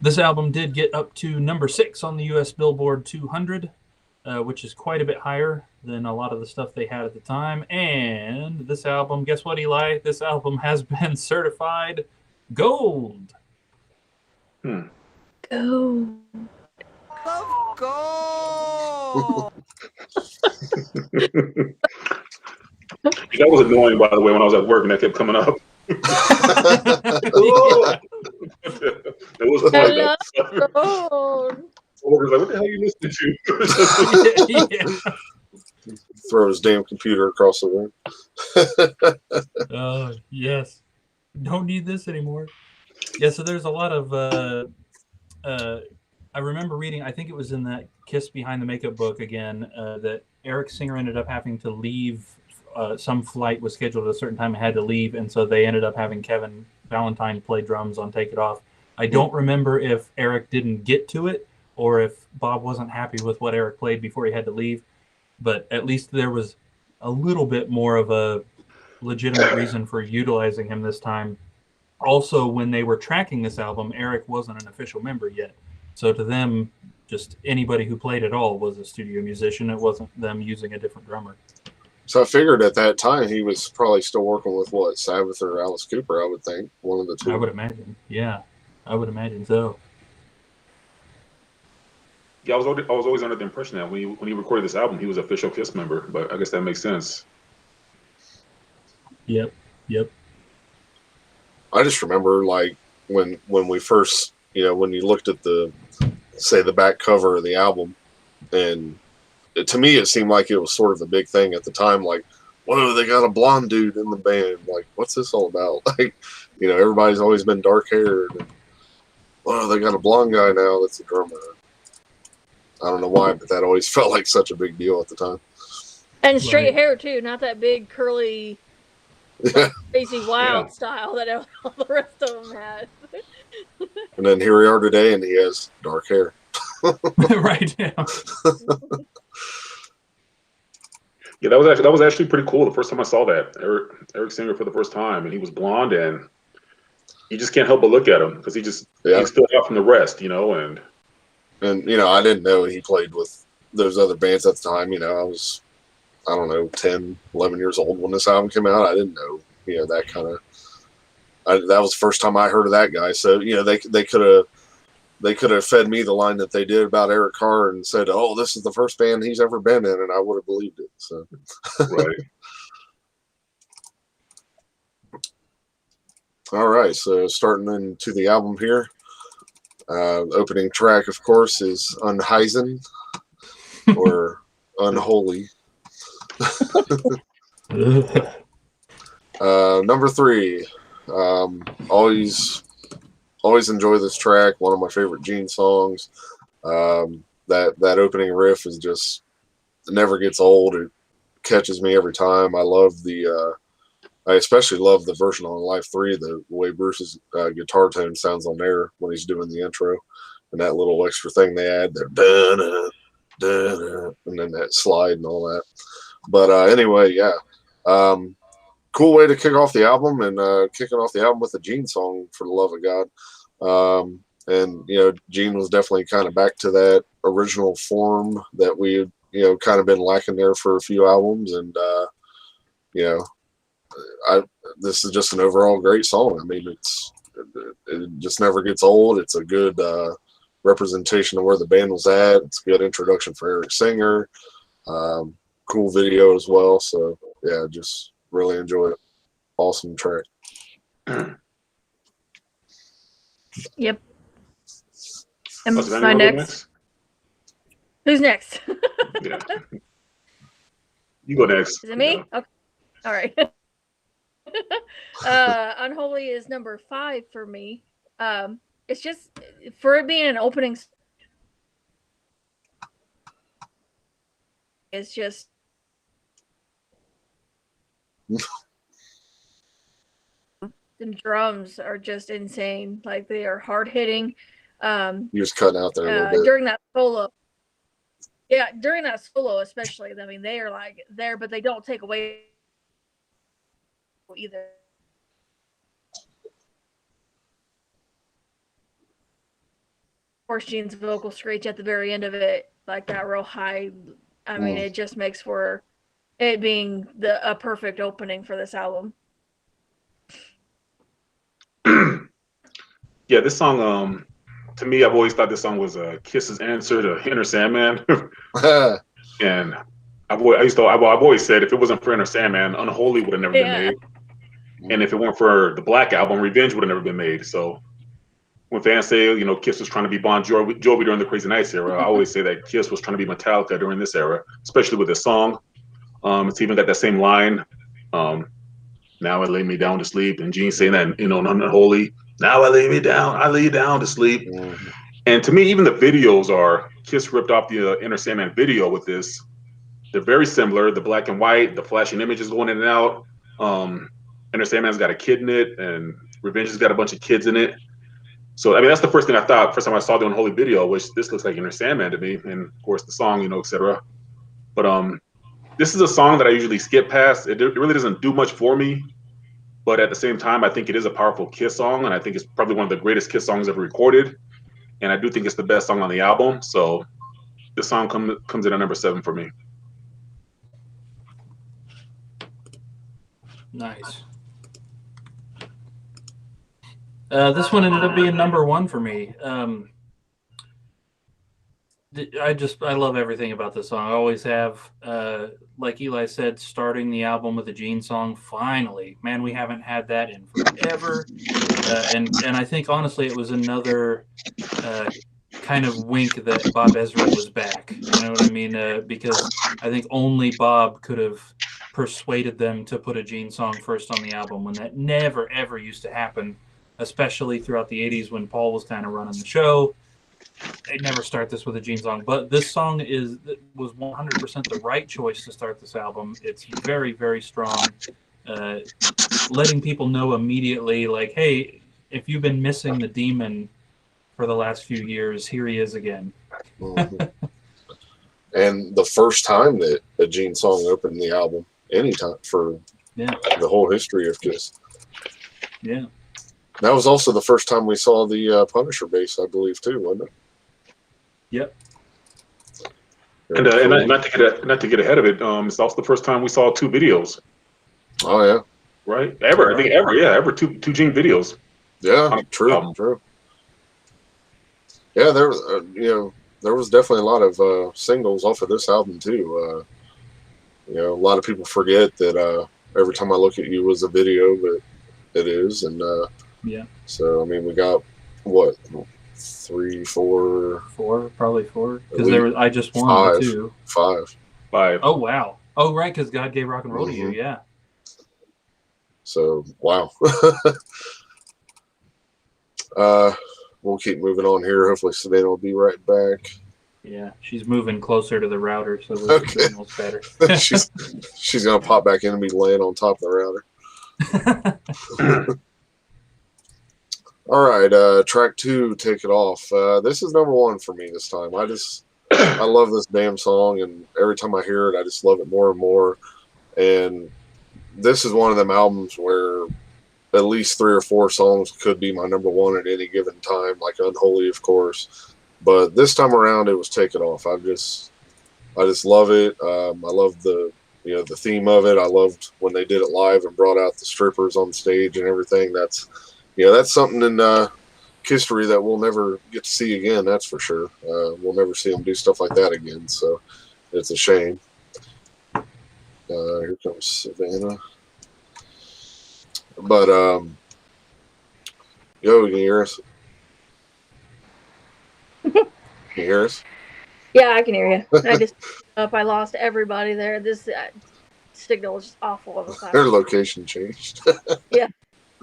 This album did get up to number 6 on the US Billboard 200, which is quite a bit higher than a lot of the stuff they had at the time. And this album, guess what, Eli? This album has been certified gold. Go. Go. That was annoying, by the way, when I was at work and that kept coming up. It was like that. Workers like, what the hell are you listening to? Throw his damn computer across the room. Oh, yes. Don't need this anymore. Yeah, so there's a lot of I remember reading, I think it was in that Kiss Behind the Makeup book again, that Eric Singer ended up having to leave some flight was scheduled at a certain time and had to leave, and so they ended up having Kevin Valentine play drums on Take It Off. I don't remember if Eric didn't get to it or if Bob wasn't happy with what Eric played before he had to leave, but at least there was a little bit more of a legitimate reason for utilizing him this time. Also, when they were tracking this album, Eric wasn't an official member yet. So to them, just anybody who played at all was a studio musician. It wasn't them using a different drummer. So I figured at that time he was probably still working with what, Sabbath or Alice Cooper, I would think. One of the two. I would imagine. Yeah, I would imagine so. Yeah, I was always under the impression that when he recorded this album, he was an official Kiss member, but I guess that makes sense. Yep. I just remember like when we first, when you looked at the back cover of the album, and to me it seemed like it was sort of a big thing at the time. Like, whoa, they got a blonde dude in the band. Like, what's this all about? Like, everybody's always been dark haired. Whoa, they got a blonde guy now that's a drummer. I don't know why, but that always felt like such a big deal at the time. And straight Right. hair too, not that big curly, Yeah. crazy wild style that all the rest of them had. And then here we are today, and he has dark hair. Right. Yeah. Yeah, that was actually pretty cool. The first time I saw that Eric Singer for the first time, and he was blonde, and you just can't help but look at him because he stood out from the rest, And I didn't know he played with those other bands at the time. I was, I don't know, 10, 11 years old when this album came out. I didn't know, that kind of. That was the first time I heard of that guy. So they could have fed me the line that they did about Eric Carr and said, "Oh, this is the first band he's ever been in," and I would have believed it. So. Right. All right, so starting into the album here. Opening track, of course, is Unheisen, or Unholy. Number 3. Always enjoy this track. One of my favorite Gene songs. That opening riff is just, it never gets old. It catches me every time. I especially love the version on Live 3, the way Bruce's guitar tone sounds on there when he's doing the intro, and that little extra thing they add there, and then that slide and all that. But anyway, yeah, cool way to kick off the album, and kicking off the album with a Gene song, For the Love of God. And Gene was definitely kind of back to that original form that we had kind of been lacking there for a few albums, and this is just an overall great song. I mean, it just never gets old. It's a good representation of where the band was at. It's a good introduction for Eric Singer. Cool video as well. So yeah, just really enjoy it. Awesome track. Yep. Am Does I anyone go next? Who's next? Yeah. You go next. Is it me? Yeah. Okay. All right. Unholy is number 5 for me. It's just, for it being an opening, it's just the drums are just insane. Like, they are hard hitting. You're just cutting out there a little bit. During that solo. Yeah, during that solo especially. I mean, they are like there, but they don't take away either. Of course, Gene's vocal screech at the very end of it, like that real high. I mean, it just makes for it being a perfect opening for this album. Yeah, this song, to me, I've always thought this song was Kiss's answer to Enter Sandman. And I've always said if it wasn't for Enter Sandman, Unholy would have never been made. And if it weren't for the Black Album, Revenge would have never been made. So when fans say, Kiss was trying to be Bon Jovi during the Crazy Nights era, I always say that Kiss was trying to be Metallica during this era, especially with this song. It's even got that same line, "Now I lay me down to sleep," and Gene saying that, Unholy, "Now I lay down to sleep." And to me, even the videos are, Kiss ripped off the Enter Sandman video with this, they're very similar. The black and white, the flashing images going in and out. Enter Sandman's got a kid in it, and Revenge has got a bunch of kids in it. So I mean, that's the first thing I thought. First time I saw the Unholy video, which this looks like Enter Sandman to me, and of course the song, etc. But this is a song that I usually skip past. It really doesn't do much for me, but at the same time, I think it is a powerful Kiss song, and I think it's probably one of the greatest Kiss songs ever recorded. And I do think it's the best song on the album. So this song comes in at number 7 for me. Nice. This one ended up being number 1 for me. I love everything about this song. I always have. Like Eli said, starting the album with a Gene song. Finally, man, we haven't had that in forever. And I think honestly, it was another kind of wink that Bob Ezrin was back. You know what I mean? Because I think only Bob could have persuaded them to put a Gene song first on the album, when that never ever used to happen, especially throughout the 80s when Paul was kind of running the show. They'd never start this with a Gene song, but this song was 100% the right choice to start this album. It's very, very strong, letting people know immediately, like, hey, if you've been missing the Demon for the last few years, here he is again. Mm-hmm. And the first time that a Gene song opened the album, anytime for the whole history of Kiss. Yeah. That was also the first time we saw the Punisher bass, I believe, too, wasn't it? Yep. And not to get ahead of it, it's also the first time we saw 2 videos. Oh yeah. Right? Ever. I think ever 2 Gene videos. Yeah, true. Yeah, there was definitely a lot of singles off of this album too. A lot of people forget that Every Time I Look at You was a video, but it is, and so I mean, we got what, 3, 4, probably 4, because there was I Just Won 2, 5. Oh wow! Oh right, because God Gave Rock and Roll to You, yeah. So wow. We'll keep moving on here. Hopefully Savannah will be right back. Yeah, she's moving closer to the router, so the signal's better. she's gonna pop back in and be laying on top of the router. All right, track 2, Take It Off. This is number 1 for me this time. I love this damn song, and every time I hear it, I just love it more and more. And this is one of them albums where at least 3 or 4 songs could be my number 1 at any given time, like Unholy, of course. But this time around, it was Take It Off. I just love it. I love the theme of it. I loved when they did it live and brought out the strippers on stage and everything. That's something in history that we'll never get to see again. That's for sure. We'll never see them do stuff like that again. So it's a shame. Here comes Savannah. But yo, can you hear us? Can you hear us? Yeah, I can hear you. I just if I lost everybody there. This signal was just awful all the time. Their location changed. Yeah,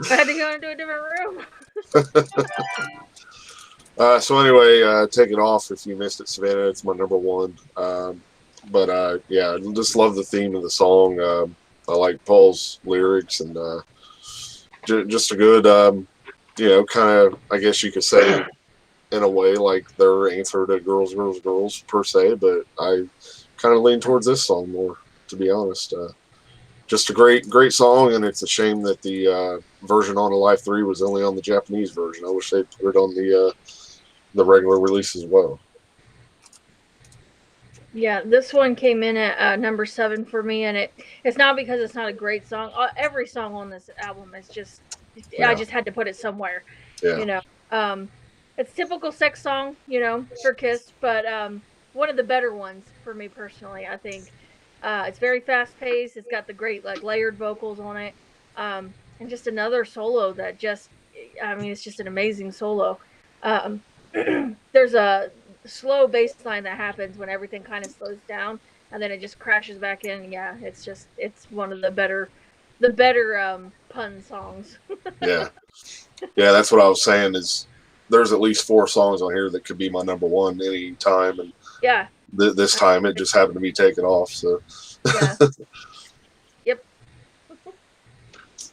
I had to go into a different room. So anyway, Take It Off. If you missed it, Savannah, it's my number 1. But I just love the theme of the song. I like Paul's lyrics, and just a good, kind of, I guess you could say, in a way, like their answer to Girls, Girls, Girls, per se. But I kind of lean towards this song more, to be honest. Just a great song, and it's a shame that the version on Alive 3 was only on the Japanese version. I wish they'd put it on the regular release as well. Yeah, this one came in at number 7 for me, and it's not because it's not a great song. Every song on this album is just, I just had to put it somewhere. Yeah. It's typical sex song, for Kiss, but one of the better ones for me personally, I think. It's very fast paced. It's got the great layered vocals on it, and just another solo that it's just an amazing solo. There's a slow bass line that happens when everything kind of slows down, and then it just crashes back in. Yeah, it's one of the better pun songs. Yeah, that's what I was saying. Is there's at least 4 songs on here that could be my number 1 any time, and yeah, This time it just happened to be taken off. So Yeah. Yep.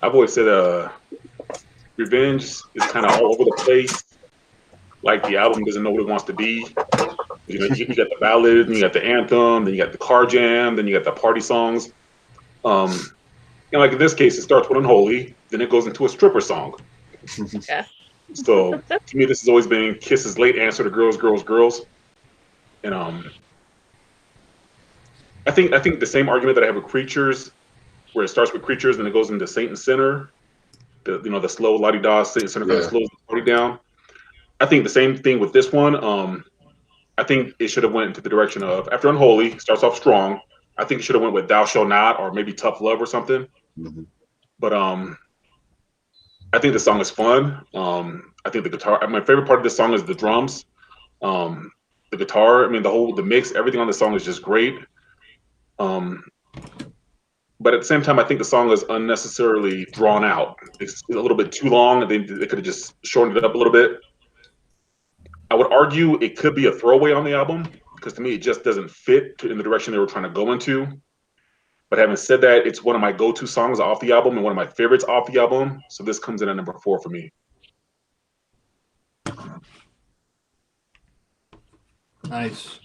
I've always said Revenge is kind of all over the place. Like the album doesn't know what it wants to be. You know, you got the ballad, and you got the anthem, then you got the car jam, then you got the party songs. And like in this case, it starts with Unholy, then it goes into a stripper song. Yeah. So to me, this has always been Kiss's late answer to Girls, Girls, Girls. And I think the same argument that I have with Creatures, where it starts with Creatures, then it goes into Saint and Sinner, the slow la-di-da, Saint and Sinner kind of slows the party down. I think the same thing with this one. I think it should have went into the direction of, after Unholy starts off strong, I think it should have went with Thou Shall Not or maybe Tough Love or something. Mm-hmm. But I think the song is fun. I think the guitar, my favorite part of this song is the drums. The guitar, I mean, the mix, everything on the song is just great. But at the same time, I think the song is unnecessarily drawn out. It's a little bit too long, and they could have just shortened it up a little bit. I would argue it could be a throwaway on the album, because to me, it just doesn't fit in the direction they were trying to go into. But having said that, it's one of my go-to songs off the album and one of my favorites off the album. So this comes in at number 4 for me. Nice.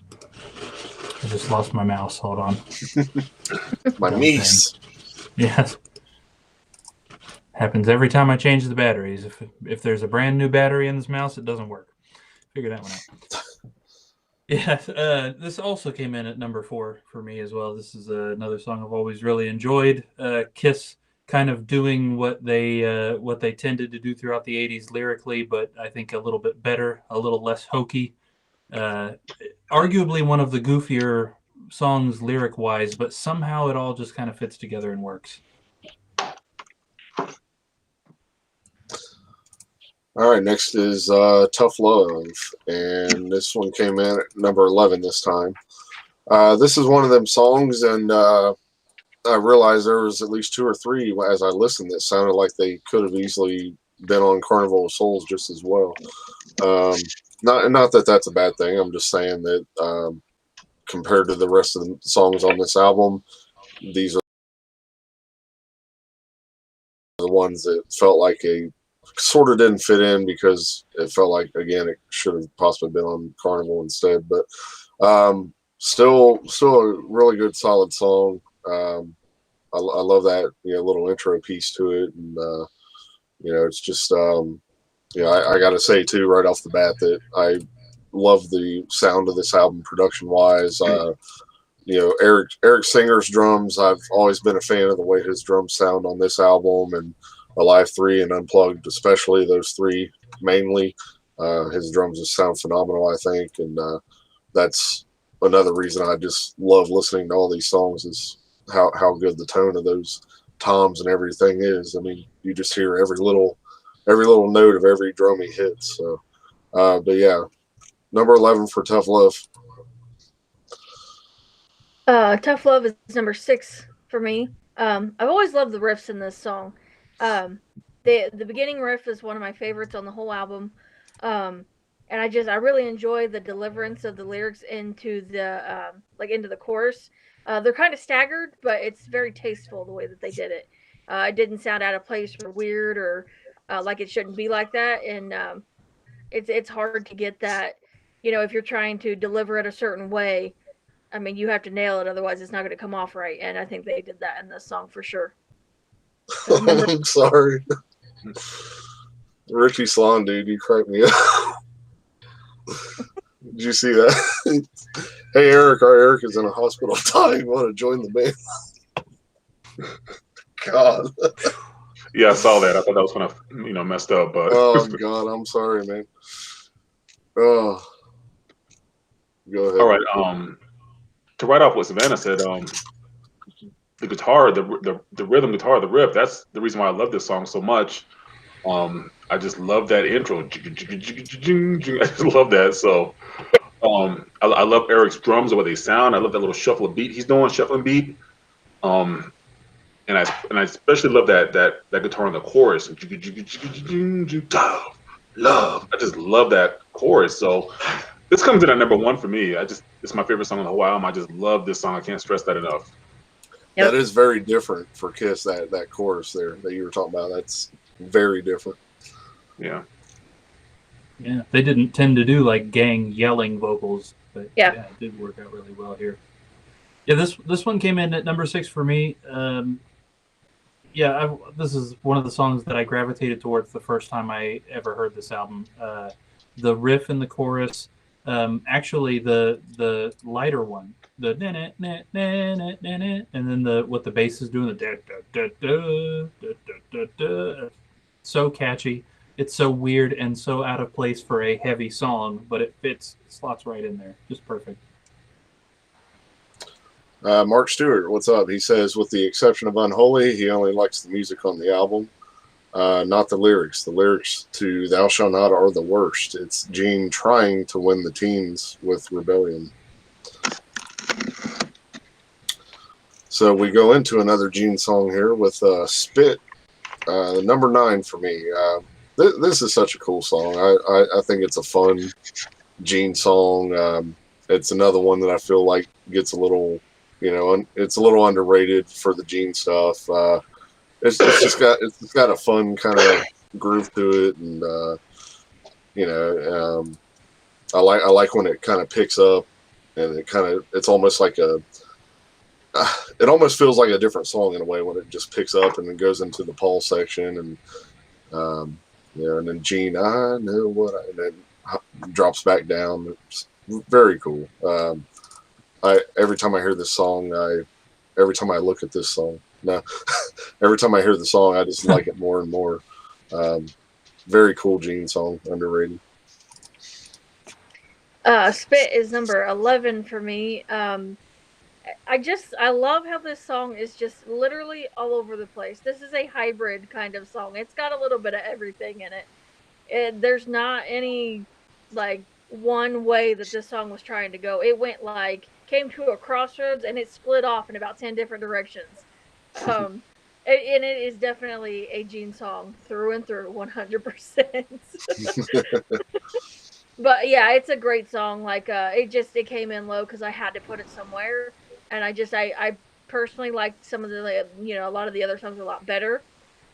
I just lost my mouse. Hold on. My niece. Yes. Happens every time I change the batteries. If there's a brand new battery in this mouse, it doesn't work. Figure that one out. Yeah, this also came in at number 4 for me as well. This is another song I've always really enjoyed. Kiss kind of doing what they tended to do throughout the 80s lyrically, but I think a little bit better, a little less hokey. Arguably one of the goofier songs lyric-wise, but somehow it all just kind of fits together and works. All right, next is Tough Love, and this one came in at number 11 this time. This is one of them songs, and I realized there was at least 2 or 3 as I listened that sounded like they could have easily been on Carnival of Souls just as well. Not that that's a bad thing. I'm just saying that compared to the rest of the songs on this album, these are the ones that felt like a sort of didn't fit in because it felt like, again, it should have possibly been on Carnival instead. But still a really good, solid song. I love that little intro piece to it, and it's just I got to say too right off the bat that I love the sound of this album production wise. Eric Singer's drums, I've always been a fan of the way his drums sound on this album, and Alive 3 and Unplugged, especially those 3 mainly. His drums just sound phenomenal, I think, and that's another reason I just love listening to all these songs is how good the tone of those toms and everything is. I mean, you just hear every little note of every drum he hits. So, but yeah, number 11 for Tough Love. Tough Love is number 6 for me. I've always loved the riffs in this song. The beginning riff is one of my favorites on the whole album. And I really enjoy the deliverance of the lyrics into the into the chorus. They're kind of staggered, but it's very tasteful the way that they did it. It didn't sound out of place or weird or like it shouldn't be like that. And it's hard to get that, if you're trying to deliver it a certain way. I mean, you have to nail it, otherwise it's not going to come off right. And I think they did that in this song for sure. I'm sorry. Richie Swan, dude, you cracked me up. Did you see that? Hey, Eric, our Eric is in a hospital dying. Want to join the band? God. Yeah, I saw that. I thought that was kind of, messed up, but. Oh, God, I'm sorry, man. Oh. Go ahead. All right. To write off what Savannah said, the guitar, the rhythm guitar, the riff, that's the reason why I love this song so much. I just love that intro. I just love that. So I love Eric's drums, the way they sound. I love that little shuffling beat he's doing, shuffling beat. And I especially love that guitar in the chorus. Love. I just love that chorus. So This comes in at number 1 for me. It's my favorite song on the whole album. I just love this song. I can't stress that enough. Yep. That is very different for Kiss. That chorus there that you were talking about. That's very different. Yeah. Yeah, they didn't tend to do like gang yelling vocals, but Yeah. it did work out really well here. Yeah, this one came in at number 6 for me. This is one of the songs that I gravitated towards the first time I ever heard this album. The riff in the chorus, actually the lighter one, the na na na na na na na, and then what the bass is doing, the da da da da da da da. So catchy. It's so weird and so out of place for a heavy song, but it slots right in there, just perfect. Mark Stewart, what's up? He says, with the exception of Unholy, he only likes the music on the album, not the lyrics. The lyrics to Thou Shalt Not are the worst. It's Gene trying to win the teens with Rebellion. So we go into another Gene song here with Spit, number 9 for me. This is such a cool song. I think it's a fun Gene song. It's another one that I feel like gets a little... it's a little underrated for the Gene stuff. It's got a fun kind of groove to it, and I like when it kind of picks up, and it's almost like it almost feels like a different song in a way when it just picks up and then goes into the Paul section, and and then Gene, I know what, and then drops back down. It's very cool. Every time I hear this song, every time I look at this song, every time I hear the song, I just like it more and more. Very cool Gene song, underrated. Spit is number 11 for me. I love how this song is just literally all over the place. This is a hybrid kind of song. It's got a little bit of everything in it. There's not any like one way that this song was trying to go. It went came to a crossroads and it split off in about 10 different directions. And it is definitely a Gene song through and through, 100%. But yeah, it's a great song. It came in low because I had to put it somewhere, and I personally liked some of the a lot of the other songs a lot better.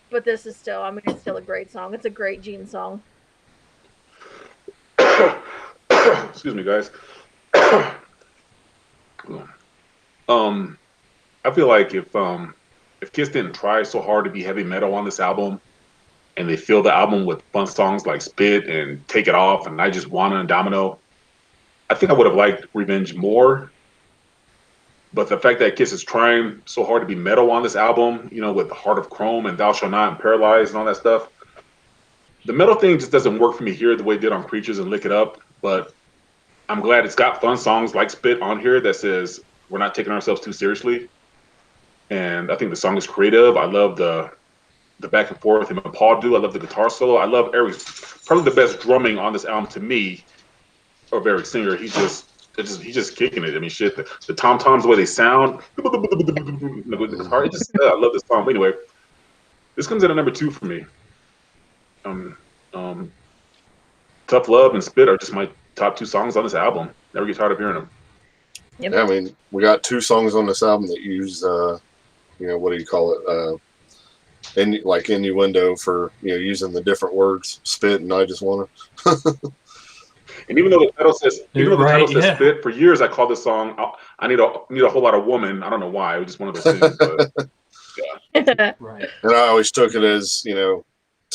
But this is still, it's still a great song. It's a great Gene song. Excuse me, guys. I feel like if Kiss didn't try so hard to be heavy metal on this album, and they filled the album with fun songs like Spit and Take It Off and I Just Wanna and Domino, I think I would have liked Revenge more. But the fact that Kiss is trying so hard to be metal on this album, with Heart of Chrome and Thou Shalt Not and Paralyzed and all that stuff, the metal thing just doesn't work for me here the way it did on Creatures and Lick It Up. But I'm glad it's got fun songs like Spit on here that says we're not taking ourselves too seriously. And I think the song is creative. I love the back and forth him and Paul do. I love the guitar solo. I love Eric's probably the best drumming on this album to me of Eric Singer. He's just kicking it. I mean, shit, the tom toms, the way they sound, with the guitar. I love this song. But anyway, this comes in at number 2 for me. Tough Love and Spit are just my top 2 songs on this album. Never get tired of hearing them. Yep. Yeah, we got 2 songs on this album that use, what do you call it? Innuendo for, using the different words, Spit and I Just Wanna. And even though the title says, Spit, for years I called this song, I need a whole lot of woman. I don't know why. It was just one of those things. But, yeah. Right. And I always took it as, to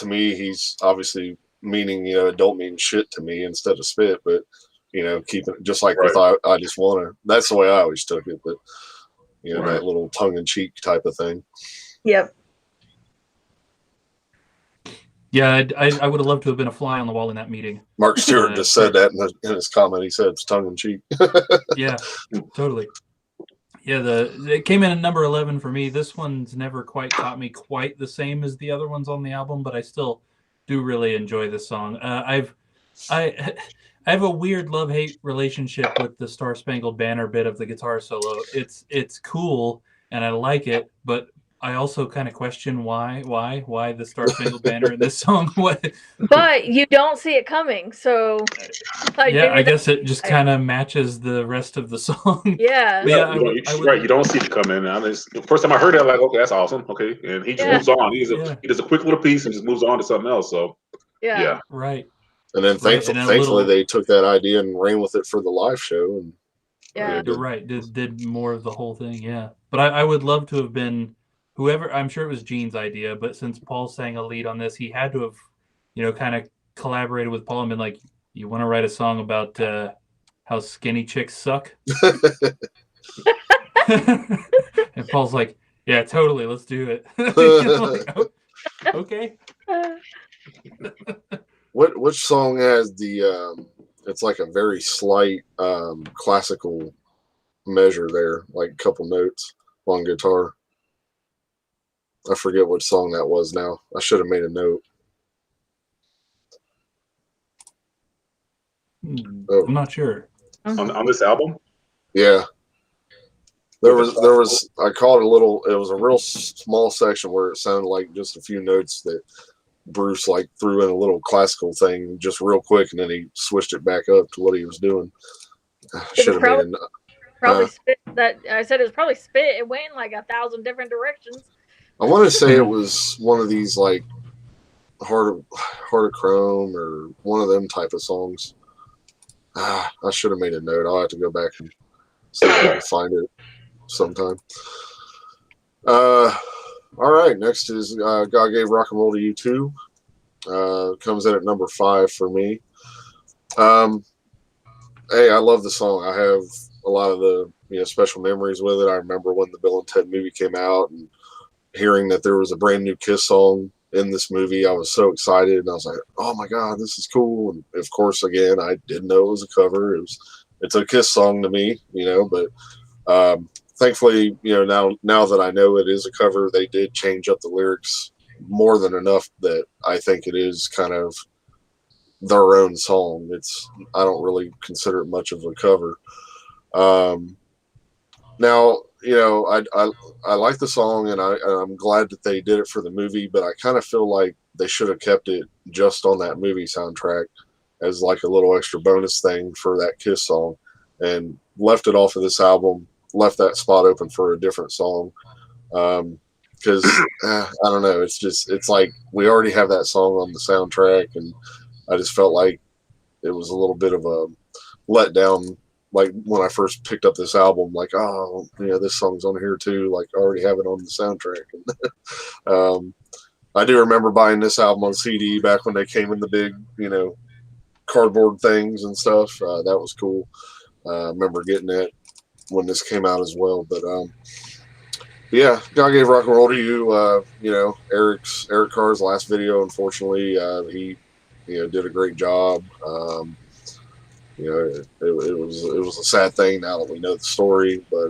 me, he's obviously meaning, it don't mean shit to me instead of spit, but, keeping it just like with I Just Wanna. That's the way I always took it, but, that little tongue-in-cheek type of thing. Yep. Yeah, I would have loved to have been a fly on the wall in that meeting. Mark Stewart just said that in his comment. He said it's tongue-in-cheek. Yeah, totally. Yeah, it came in at number 11 for me. This one's never quite caught me quite the same as the other ones on the album, but I still do really enjoy this song. I have a weird love-hate relationship with the Star Spangled Banner bit of the guitar solo. It's cool and I like it, but I also kind of question why the Star Spangled Banner in this song. What? But you don't see it coming, so like, Yeah, maybe I that's guess it just why. kind of matches the rest of the song. Yeah. But yeah, You don't see it coming. The first time I heard it, I'm like, okay, that's awesome. Okay, and he just Yeah. moves on. Yeah. He does a quick little piece and just moves on to something else. So Yeah. Right. And then Right, and a thankfully little- they took that idea and ran with it for the live show. And Yeah. You're right. Did more of the whole thing, yeah. But I would love to have been whoever. I'm sure it was Gene's idea, but since Paul sang a lead on this, he had to have, kind of collaborated with Paul and been like, "You want to write a song about how skinny chicks suck?" And Paul's like, "Yeah, totally. Let's do it." Like, okay. Which song has the it's like a very slight classical measure there, like a couple notes on guitar. I forget what song that was now. I should have made a note. Oh. I'm not sure. on this album, Yeah. There was I caught it was a real small section where it sounded like just a few notes that Bruce like threw in a little classical thing just real quick, and then he switched it back up to what he was doing. Should have made a Probably spit that I said it was probably spit. It went in like 1,000 different directions. I want to say it was one of these like Heart of Chrome or one of them type of songs. I should have made a note. I'll have to go back and see if I can find it sometime. All right, next is God Gave Rock and Roll to You Too. Comes in at number 5 for me. Hey, I love the song. I have a lot of the special memories with it. I remember when the Bill and Ted movie came out and hearing that there was a brand new Kiss song in this movie. I was so excited, and I was like, "Oh my god, this is cool!" And of course, again, I didn't know it was a cover. It's a Kiss song to me, but thankfully, now that I know it is a cover, they did change up the lyrics more than enough that I think it is kind of their own song. I don't really consider it much of a cover. Now, I like the song, and I'm glad that they did it for the movie, but I kind of feel like they should have kept it just on that movie soundtrack as like a little extra bonus thing for that Kiss song, and left it off of this album, left that spot open for a different song. Because I don't know, it's like we already have that song on the soundtrack, and I just felt like it was a little bit of a letdown. Like when I first picked up this album, like, oh, this song's on here too. Like I already have it on the soundtrack. I do remember buying this album on CD back when they came in the big, cardboard things and stuff. That was cool. I remember getting it when this came out as well. But yeah, God Gave Rock and Roll to You. Eric Carr's last video, unfortunately, he did a great job. It was a sad thing now that we know the story, but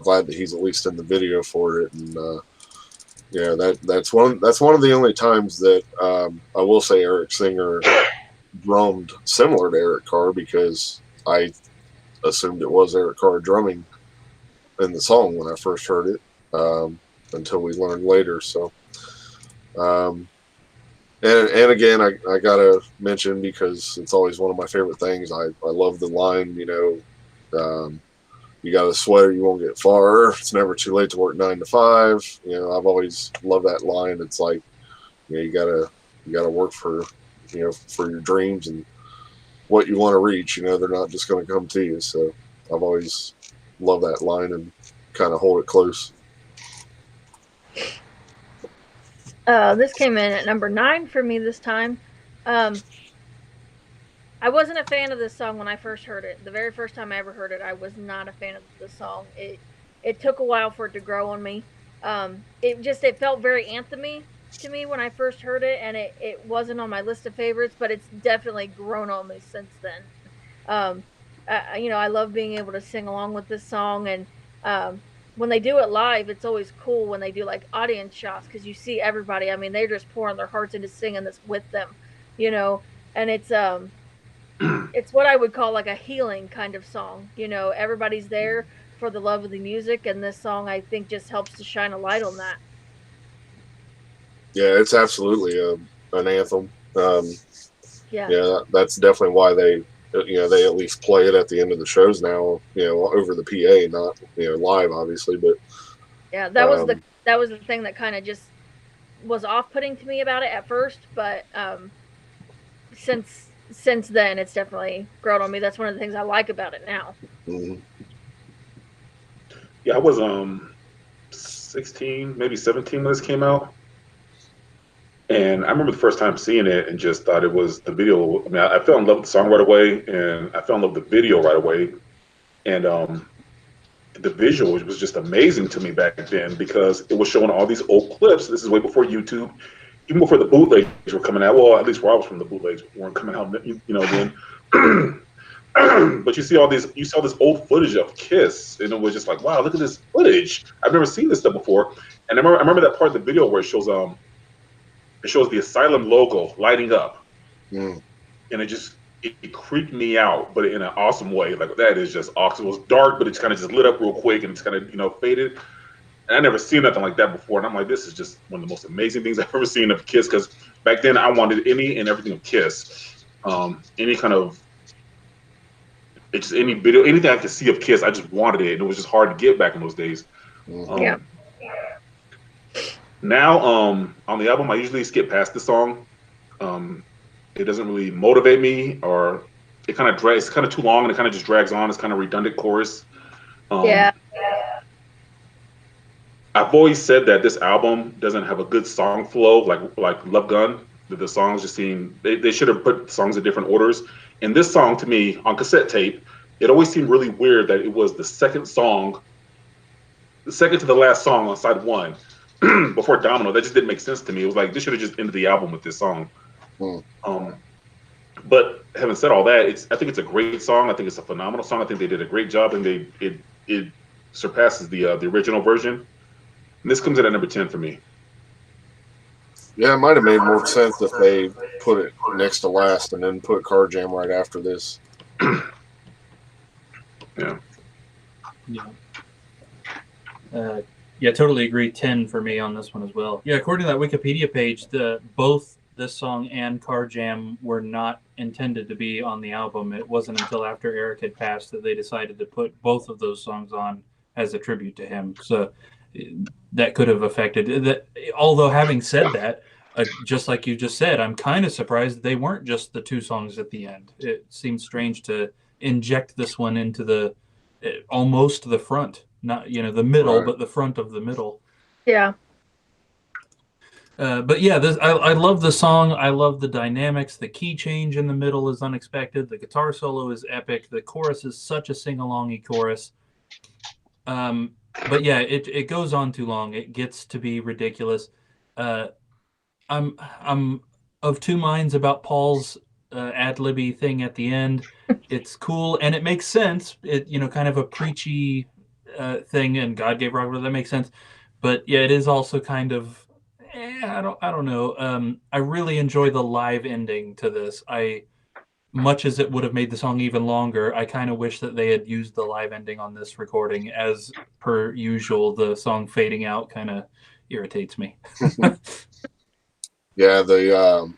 glad that he's at least in the video for it. And that's one of the only times that I will say Eric Singer drummed similar to Eric Carr, because I assumed it was Eric Carr drumming in the song when I first heard it, until we learned later. So and again, I gotta mention, because it's always one of my favorite things, I love the line, you got a sweater, you won't get far. It's never too late to work 9 to 5. I've always loved that line. It's like, you gotta work for your dreams and what you want to reach. They're not just going to come to you. So I've always loved that line and kind of hold it close. This came in at number 9 for me this time. I wasn't a fan of this song when I first heard it. The very first time I ever heard it, I was not a fan of the song. It took a while for it to grow on me. It felt very anthem-y to me when I first heard it, and it wasn't on my list of favorites, but it's definitely grown on me since then. I love being able to sing along with this song, and when they do it live, it's always cool when they do like audience shots, because you see everybody. I mean, they're just pouring their hearts into singing this with them, and it's what I would call like a healing kind of song. Everybody's there for the love of the music, and this song I think just helps to shine a light on that. Yeah, it's absolutely an anthem. Yeah. Yeah, that's definitely why they at least play it at the end of the shows now. Over the PA, not live, obviously, but Yeah, that was um, the thing that kind of just was off-putting to me about it at first, but since then it's definitely grown on me. That's one of the things I like about it now. mhm. Yeah, I was 16, maybe 17 when this came out. And I remember the first time seeing it and just thought it was the video. I mean, I fell in love with the song right away, and I fell in love with the video right away. And the visual was just amazing to me back then because it was showing all these old clips. This is way before YouTube, even before the bootlegs were coming out. Well, at least where I was from, the bootlegs weren't coming out, then. But you saw this old footage of Kiss, and it was just like, wow, look at this footage. I've never seen this stuff before. And I remember that part of the video where it shows the Asylum logo lighting up, Mm. and it creeped me out, but in an awesome way. Like, that is just awesome. It was dark, but it's kind of just lit up real quick, and it's kind of faded. And I never seen nothing like that before, and I'm like, this is just one of the most amazing things I've ever seen of Kiss. Because back then, I wanted any and everything of Kiss, any kind of any video, anything I could see of Kiss, I just wanted it, and it was just hard to get back in those days. Mhm. Yeah. Now, on the album, I usually skip past the song. It doesn't really motivate me, or it kind of drags. It's kind of too long, and it kind of just drags on. It's kind of redundant chorus. Yeah. I've always said that this album doesn't have a good song flow, like Love Gun. That the songs just seem they should have put songs in different orders. And this song, to me, on cassette tape, it always seemed really weird that it was the second to the last song on side one before Domino. That just didn't make sense to me. It was like this should have just ended the album with this song. Hmm. But having said all that, I think it's a great song. I think it's a phenomenal song. I think they did a great job, and it surpasses the original version. And this comes in at number 10 for me. Yeah, it might have made more sense if they put it next to last and then put Car Jam right after this. Yeah. Yeah, totally agree. 10 for me on this one as well. Yeah, according to that Wikipedia page, both this song and Car Jam were not intended to be on the album. It wasn't until after Eric had passed that they decided to put both of those songs on as a tribute to him. So that could have affected that. Although having said that, just like you just said, I'm kind of surprised they weren't just the two songs at the end. It seems strange to inject this one into the almost the front, not the middle, Right. but the front of the middle. Yeah. But yeah, I love the song. I love the dynamics. The key change in the middle is unexpected. The guitar solo is epic. The chorus is such a sing-alongy chorus. But yeah, it goes on too long. It gets to be ridiculous. I'm of two minds about Paul's ad-libby thing at the end. It's cool and it makes sense. It kind of a preachy thing, and God gave rock, that makes sense. But yeah, it is also kind of I don't know. I really enjoy the live ending to this. Much as it would have made the song even longer, I kind of wish that they had used the live ending on this recording. As per usual, the song fading out kind of irritates me. Yeah, the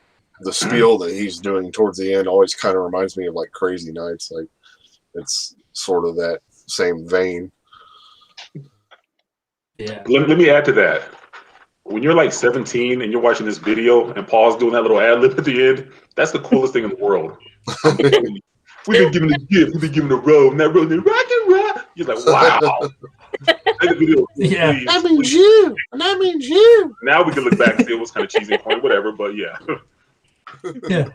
spiel that he's doing towards the end always kind of reminds me of like Crazy Nights. Like it's sort of that same vein. Yeah. Let me add to that. When you're like 17 and you're watching this video and Paul's doing that little ad lib at the end, that's the coolest thing in the world. We've been given a gift, we've been given a road, and that road is rock and roll. You're like, wow. Play the video, Yeah. please. That means you, and that means you. Now we can look back and see it was kind of cheesy and funny, whatever, but yeah. Yeah.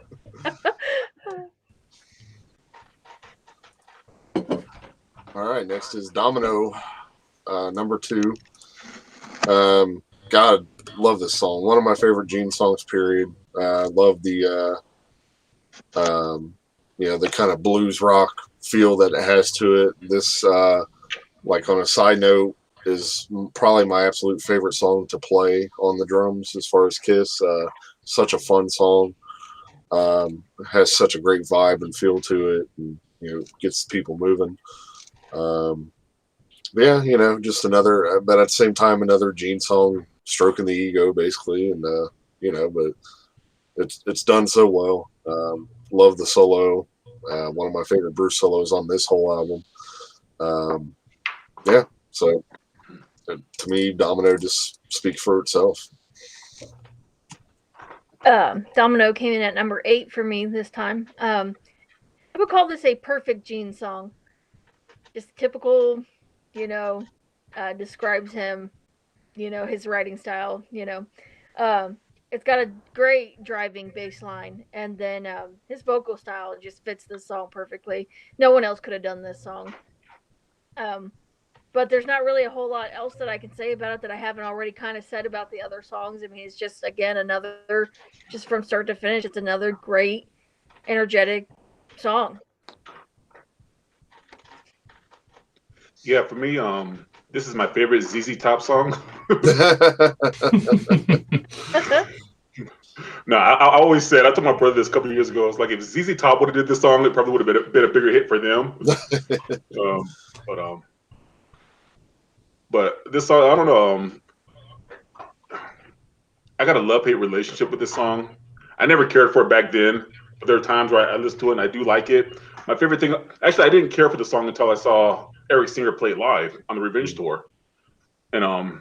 All right, next is Domino, number 2. God, love this song. One of my favorite Gene songs, period. Love the the kind of blues rock feel that it has to it. This, like on a side note, is probably my absolute favorite song to play on the drums as far as Kiss. Such a fun song. Has such a great vibe and feel to it, and gets people moving. yeah, just another, but at the same time, another Gene song stroking the ego, basically, and but it's done so well. Love the solo. One of my favorite Bruce solos on this whole album. Yeah, so to me, Domino just speaks for itself. Domino came in at number 8 for me this time. I would call this a perfect Gene song. Just typical, describes him, his writing style, it's got a great driving bass line, and then his vocal style just fits this song perfectly. No one else could have done this song. But there's not really a whole lot else that I can say about it that I haven't already kind of said about the other songs. I mean, it's just, again, another, just from start to finish, it's another great, energetic song. Yeah, for me, this is my favorite ZZ Top song. No, I always said, I told my brother this a couple of years ago, it's like if ZZ Top would have did this song, it probably would have been a bigger hit for them. But this song, I don't know. I got a love-hate relationship with this song. I never cared for it back then, but there are times where I listen to it and I do like it. My favorite thing, actually, I didn't care for the song until I saw Eric Singer play it live on the Revenge tour, and I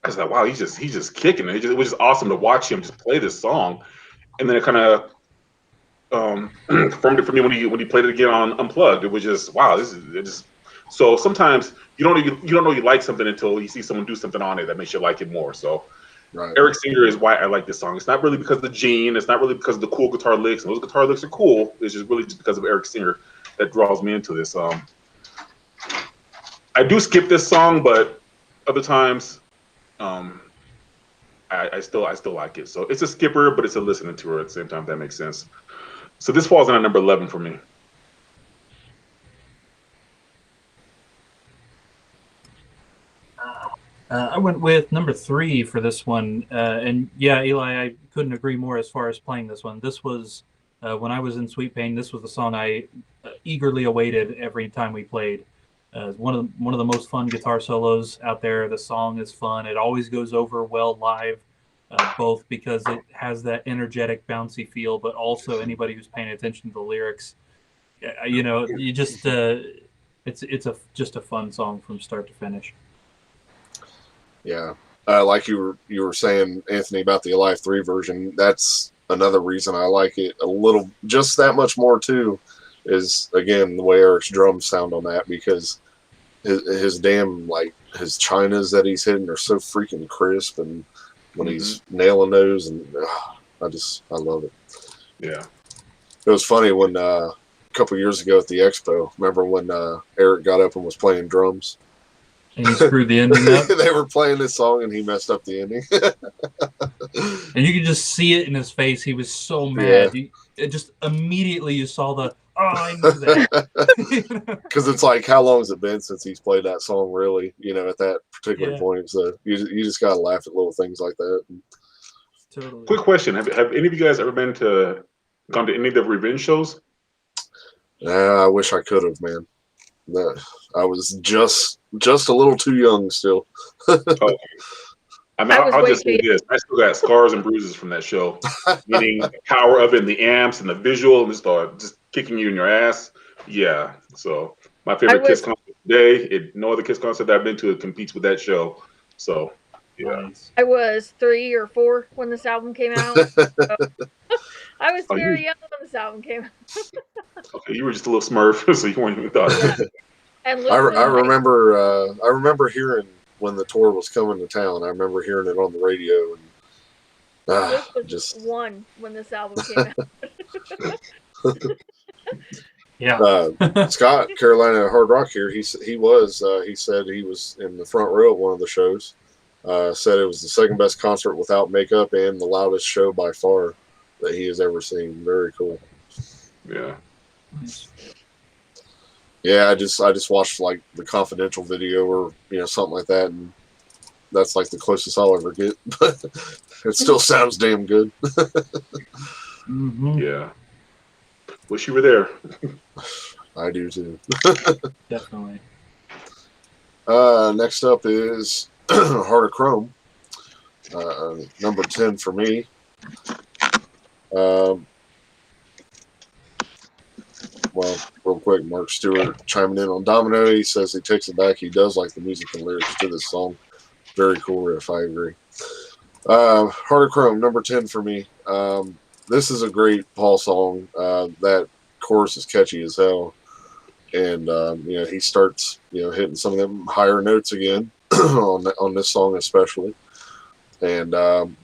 was like, wow, he's just kicking it. It was just awesome to watch him just play this song, and then it kind of confirmed it for me when he played it again on Unplugged. It was just, wow, so sometimes you don't know you like something until you see someone do something on it that makes you like it more. So Right. Eric Singer is why I like this song. It's not really because of the Gene. It's not really because of the cool guitar licks. And those guitar licks are cool. It's just really just because of Eric Singer that draws me into this. I do skip this song, but other times, I still like it. So it's a skipper, but it's a listening to her at the same time. If that makes sense. So this falls in at number 11 for me. I went with number 3 for this one, and yeah, Eli, I couldn't agree more as far as playing this one. This was when I was in Sweet Pain. This was the song I eagerly awaited every time we played. One of the most fun guitar solos out there. The song is fun. It always goes over well live, both because it has that energetic, bouncy feel, but also anybody who's paying attention to the lyrics, you just it's just a fun song from start to finish. Yeah, like you were saying, Anthony, about the Alive 3 version. That's another reason I like it a little, just that much more too. Is again the way Eric's drums sound on that, because his damn his chinas that he's hitting are so freaking crisp, and when he's nailing those, and I love it. Yeah, it was funny when a couple years ago at the expo. Remember when Eric got up and was playing drums? And he screwed the ending up. They were playing this song and he messed up the ending. And you could just see it in his face. He was so mad. Yeah. It just immediately you saw the, I knew that. Because it's like, how long has it been since he's played that song, really, at that particular point? So you just got to laugh at little things like that. Totally. Quick question. Have any of you guys ever gone to any of the Revenge shows? I wish I could have, man. I was just a little too young still. Okay. I'll just say this. I still got scars and bruises from that show. Meaning the power of it, and the amps and the visual, and just kicking you in your ass. Yeah. So my favorite Kiss concert today, no other Kiss concert that I've been to competes with that show. So yeah. I was 3 or 4 when this album came out. I was very young when this album came out. Okay, you were just a little smurf, so you weren't even thought of it. And I remember hearing when the tour was coming to town. I remember hearing it on the radio, and Luke was just 1 when this album came out. Yeah. Scott, Carolina Hard Rock here. He said he was in the front row of one of the shows. Said it was the second best concert without makeup and the loudest show by far that he has ever seen. Very cool. Yeah. Yeah, I just watched the Confidential video or something like that, and that's the closest I'll ever get. But it still sounds damn good. Yeah. Wish you were there. I do too. Definitely. Next up is Heart of Chrome, number 10 for me. Well, real quick, Mark Stewart chiming in on Domino. He says he takes it back. He does like the music and lyrics to this song. Very cool riff. I agree. Heart of Chrome, number 10 for me. This is a great Paul song. That chorus is catchy as hell. And, he starts, hitting some of them higher notes again on this song especially. And,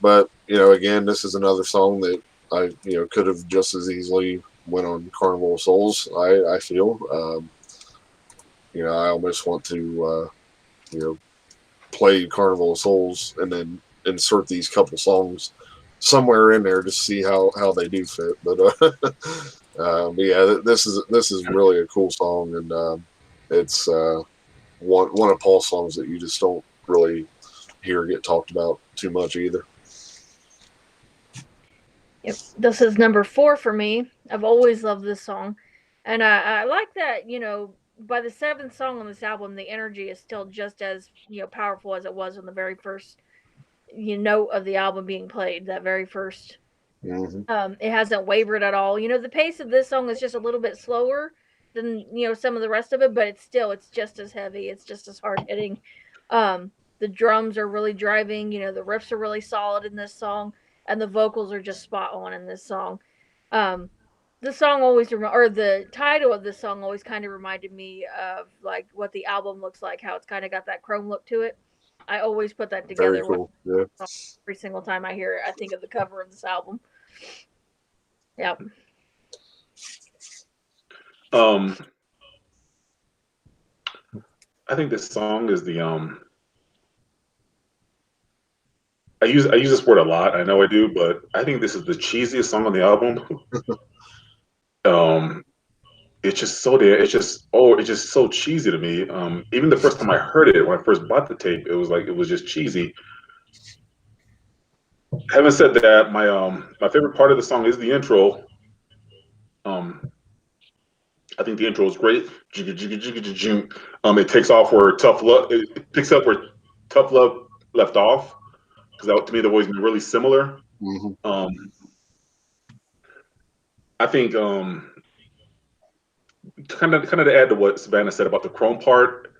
but, again, this is another song that I, could have just as easily went on Carnival of Souls, I feel. I almost want to, play Carnival of Souls and then insert these couple songs somewhere in there to see how they do fit. But yeah, this is really a cool song, and it's one of Paul's songs that you just don't really hear get talked about too much either. Yep. This is number 4 for me. I've always loved this song. And I like that, by the 7th song on this album, the energy is still just as, powerful as it was on the very first, note of the album being played, that very first. Mm-hmm. It hasn't wavered at all. The pace of this song is just a little bit slower than, some of the rest of it, but it's just as heavy. It's just as hard hitting. The drums are really driving, the riffs are really solid in this song. And the vocals are just spot on in this song. The song always, the title of this song always kind of reminded me of like what the album looks like, how it's kind of got that chrome look to it. I always put that together. Very cool. Yeah. Every single time I hear it, I think of the cover of this album. Yep. I think this song is the I use this word a lot. I know I do, but I think this is the cheesiest song on the album. It's just so cheesy to me. Even the first time I heard it, when I first bought the tape, it was just cheesy. Having said that, my favorite part of the song is the intro. I think the intro is great. It takes off where it picks up where Tough Love left off. Because to me, they've always been really similar. Mm-hmm. I think kind of to add to what Savannah said about the chrome part,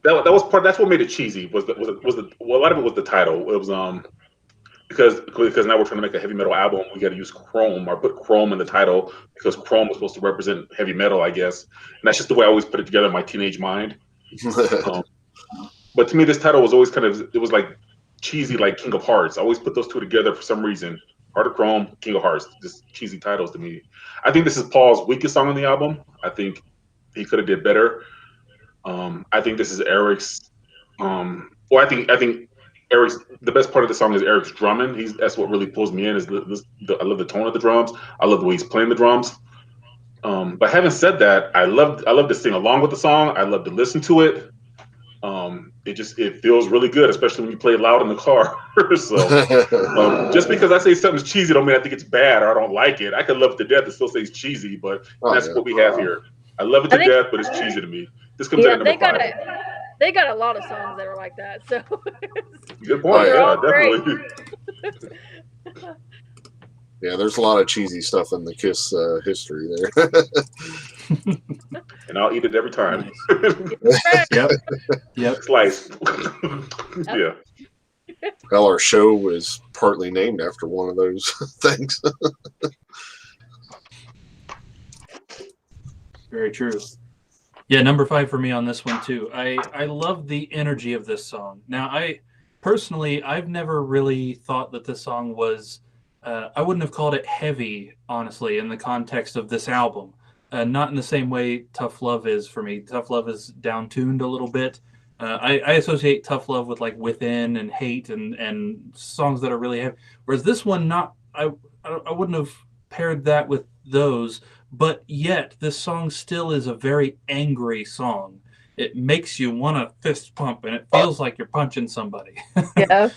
that's what made it cheesy. A lot of it was the title. It was because now we're trying to make a heavy metal album, we got to use chrome or put chrome in the title because chrome was supposed to represent heavy metal, I guess. And that's just the way I always put it together in my teenage mind. But to me, this title was always it was like cheesy, like King of Hearts. I always put those two together for some reason. Heart of Chrome, King of Hearts, just cheesy titles to me. I think this is Paul's weakest song on the album. I think he could have did better. I think this is Eric's. I think Eric's. The best part of the song is Eric's drumming. That's what really pulls me in. I love the tone of the drums. I love the way he's playing the drums. But having said that, I love to sing along with the song. I love to listen to it. It feels really good, especially when you play it loud in the car. So just because I say something's cheesy don't mean I think it's bad or I don't like it. I could love it to death and still say it's cheesy, but that's what we have here. I love it to death, but it's cheesy to me. This comes in at number 5. They got a lot of songs that are like that. So good point. Yeah, definitely. Yeah, there's a lot of cheesy stuff in the Kiss history there. And I'll eat it every time. Yep. Slice. Yeah. Well, our show is partly named after one of those things. Very true. Yeah, number 5 for me on this one too. I love the energy of this song. Now, I've never really thought that this song was. I wouldn't have called it heavy, honestly, in the context of this album. Not in the same way Tough Love is for me. Tough Love is down-tuned a little bit. I associate Tough Love with like Within and Hate and songs that are really heavy. Whereas this one, I wouldn't have paired that with those. But yet, this song still is a very angry song. It makes you want to fist pump, and it feels like you're punching somebody. Yeah.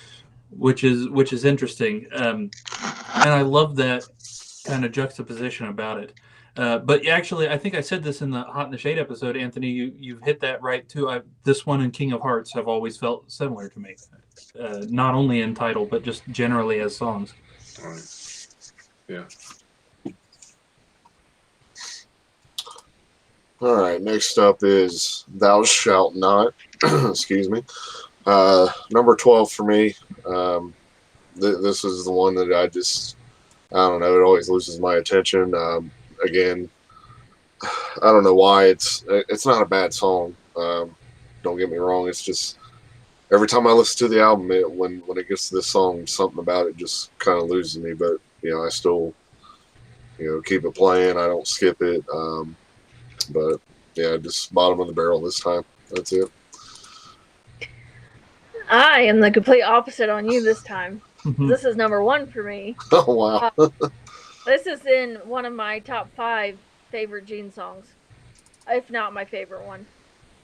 which is interesting. And I love that kind of juxtaposition about it. But actually, I think I said this in the Hot in the Shade episode, Anthony. You've hit that right too. This one and King of Hearts have always felt similar to me, not only in title but just generally as songs. All right. Yeah. All right, next up is Thou Shalt Not. Excuse me. Number 12 for me. This is the one that I don't know, it always loses my attention. Again, I don't know why. It's not a bad song. Don't get me wrong. It's just every time I listen to the album, when it gets to this song, something about it just kind of loses me. But I still keep it playing. I don't skip it. But yeah, just bottom of the barrel this time. That's it. I am the complete opposite on you this time. This is number 1 for me. Oh wow. This is in one of my top 5 favorite Gene songs, if not my favorite one.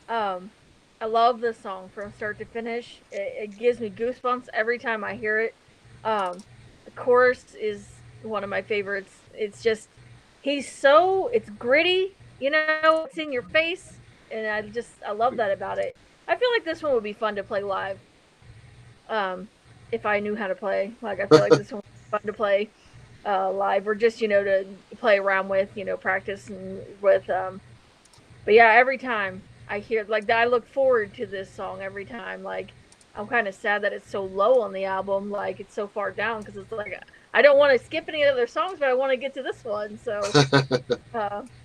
I love this song from start to finish. It gives me goosebumps every time I hear it. The chorus is one of my favorites. It's just, it's gritty, it's in your face, and I love that about it. I feel like this one would be fun to play live. If I knew how to play. Like, I feel like this one would be fun to play live, or just, to play around with, practice and with. But yeah, every time I hear, like, I look forward to this song every time. Like, I'm kind of sad that it's so low on the album. Like, it's so far down, because it's like, I don't want to skip any other songs, but I want to get to this one. So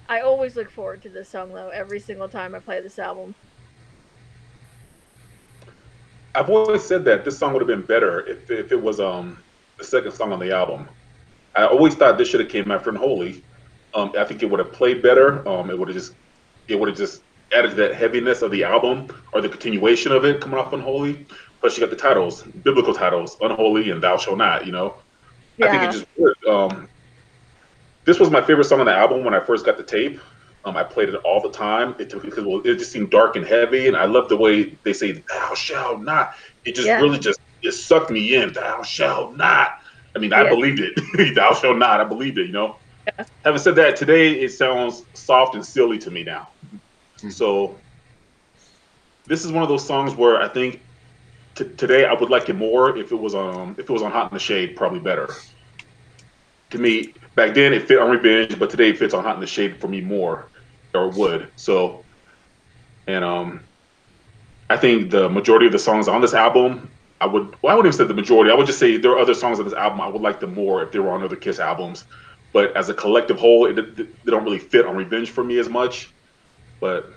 I always look forward to this song, though, every single time I play this album. I've always said that this song would have been better if it was the second song on the album. I always thought this should have came after Unholy. I think it would have played better. It would have just added to that heaviness of the album, or the continuation of it coming off Unholy. Plus, you got the titles, biblical titles, Unholy and Thou Shalt Not. Yeah. I think it just worked. This was my favorite song on the album when I first got the tape. I played it all the time. It just seemed dark and heavy, and I love the way they say "Thou shalt not." It just really it sucked me in. Thou shalt not. I mean, I believed it. Thou shalt not. I believed it. Yeah. Having said that, today it sounds soft and silly to me now. So this is one of those songs where I think today I would like it more if it was on Hot in the Shade, probably better. To me, back then it fit on Revenge, but today it fits on Hot in the Shade for me more, or would. So, and I think the majority of the songs on this album, I wouldn't even say the majority. I would just say there are other songs on this album I would like them more if they were on other Kiss albums. But as a collective whole, they don't really fit on Revenge for me as much. But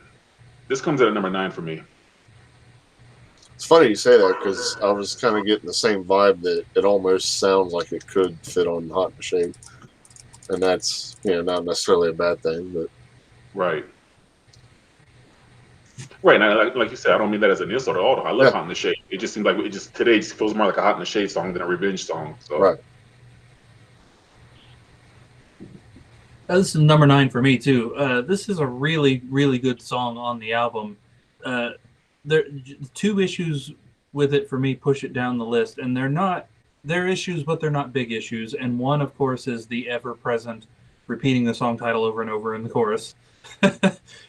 this comes at a number 9 for me. It's funny you say that, because I was kind of getting the same vibe that it almost sounds like it could fit on Hot in the Shade. And that's, not necessarily a bad thing, but. Right. Right. And like you said, I don't mean that as an insult at all. I love Hot in the Shade. It just seems like today it just feels more like a Hot in the Shade song than a Revenge song. So. Right. This is number 9 for me too. This is a really, really good song on the album. There 2 issues with it for me push it down the list, and they're issues, but they're not big issues. And one, of course, is the ever-present repeating the song title over and over in the chorus.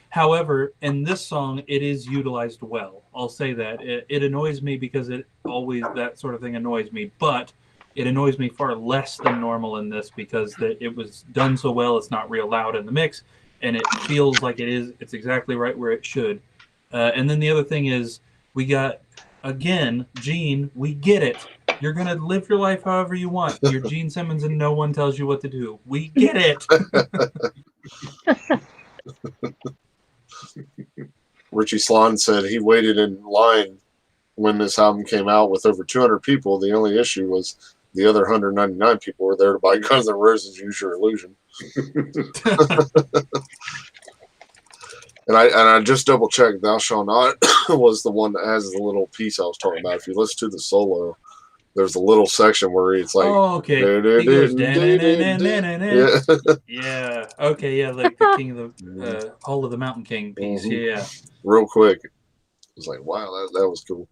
However, in this song, it is utilized well. I'll say that. It annoys me because that sort of thing annoys me, but it annoys me far less than normal in this, because it was done so well. It's not real loud in the mix, and it feels like it's exactly right where it should. And then the other thing is, we got, again, Gene, we get it. You're going to live your life however you want. You're Gene Simmons and no one tells you what to do. We get it. Richie Slon said he waited in line when this album came out with over 200 people. The only issue was the other 199 people were there to buy Guns N' Roses' Use Your Illusion. And I just double checked. Thou Shalt Not was the one that has the little piece I was talking about. If you listen to the solo, there's a little section where it's like, oh, okay. He goes, yeah. Okay, yeah, like the King of the Hall of the Mountain King piece. Yeah. Real quick. It was like, wow, that was cool.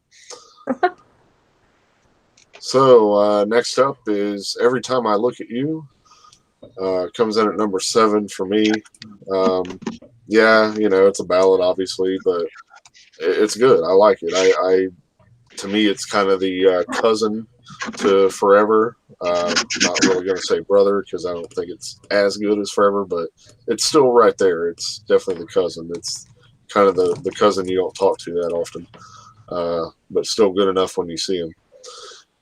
So next up is Every Time I Look at You. Comes in at number 7 for me. Yeah, it's a ballad, obviously, but it's good. I like it. I to me, it's kind of the cousin to Forever. Not really going to say brother because I don't think it's as good as Forever, but it's still right there. It's definitely the cousin. It's kind of the cousin you don't talk to that often, but still good enough when you see him.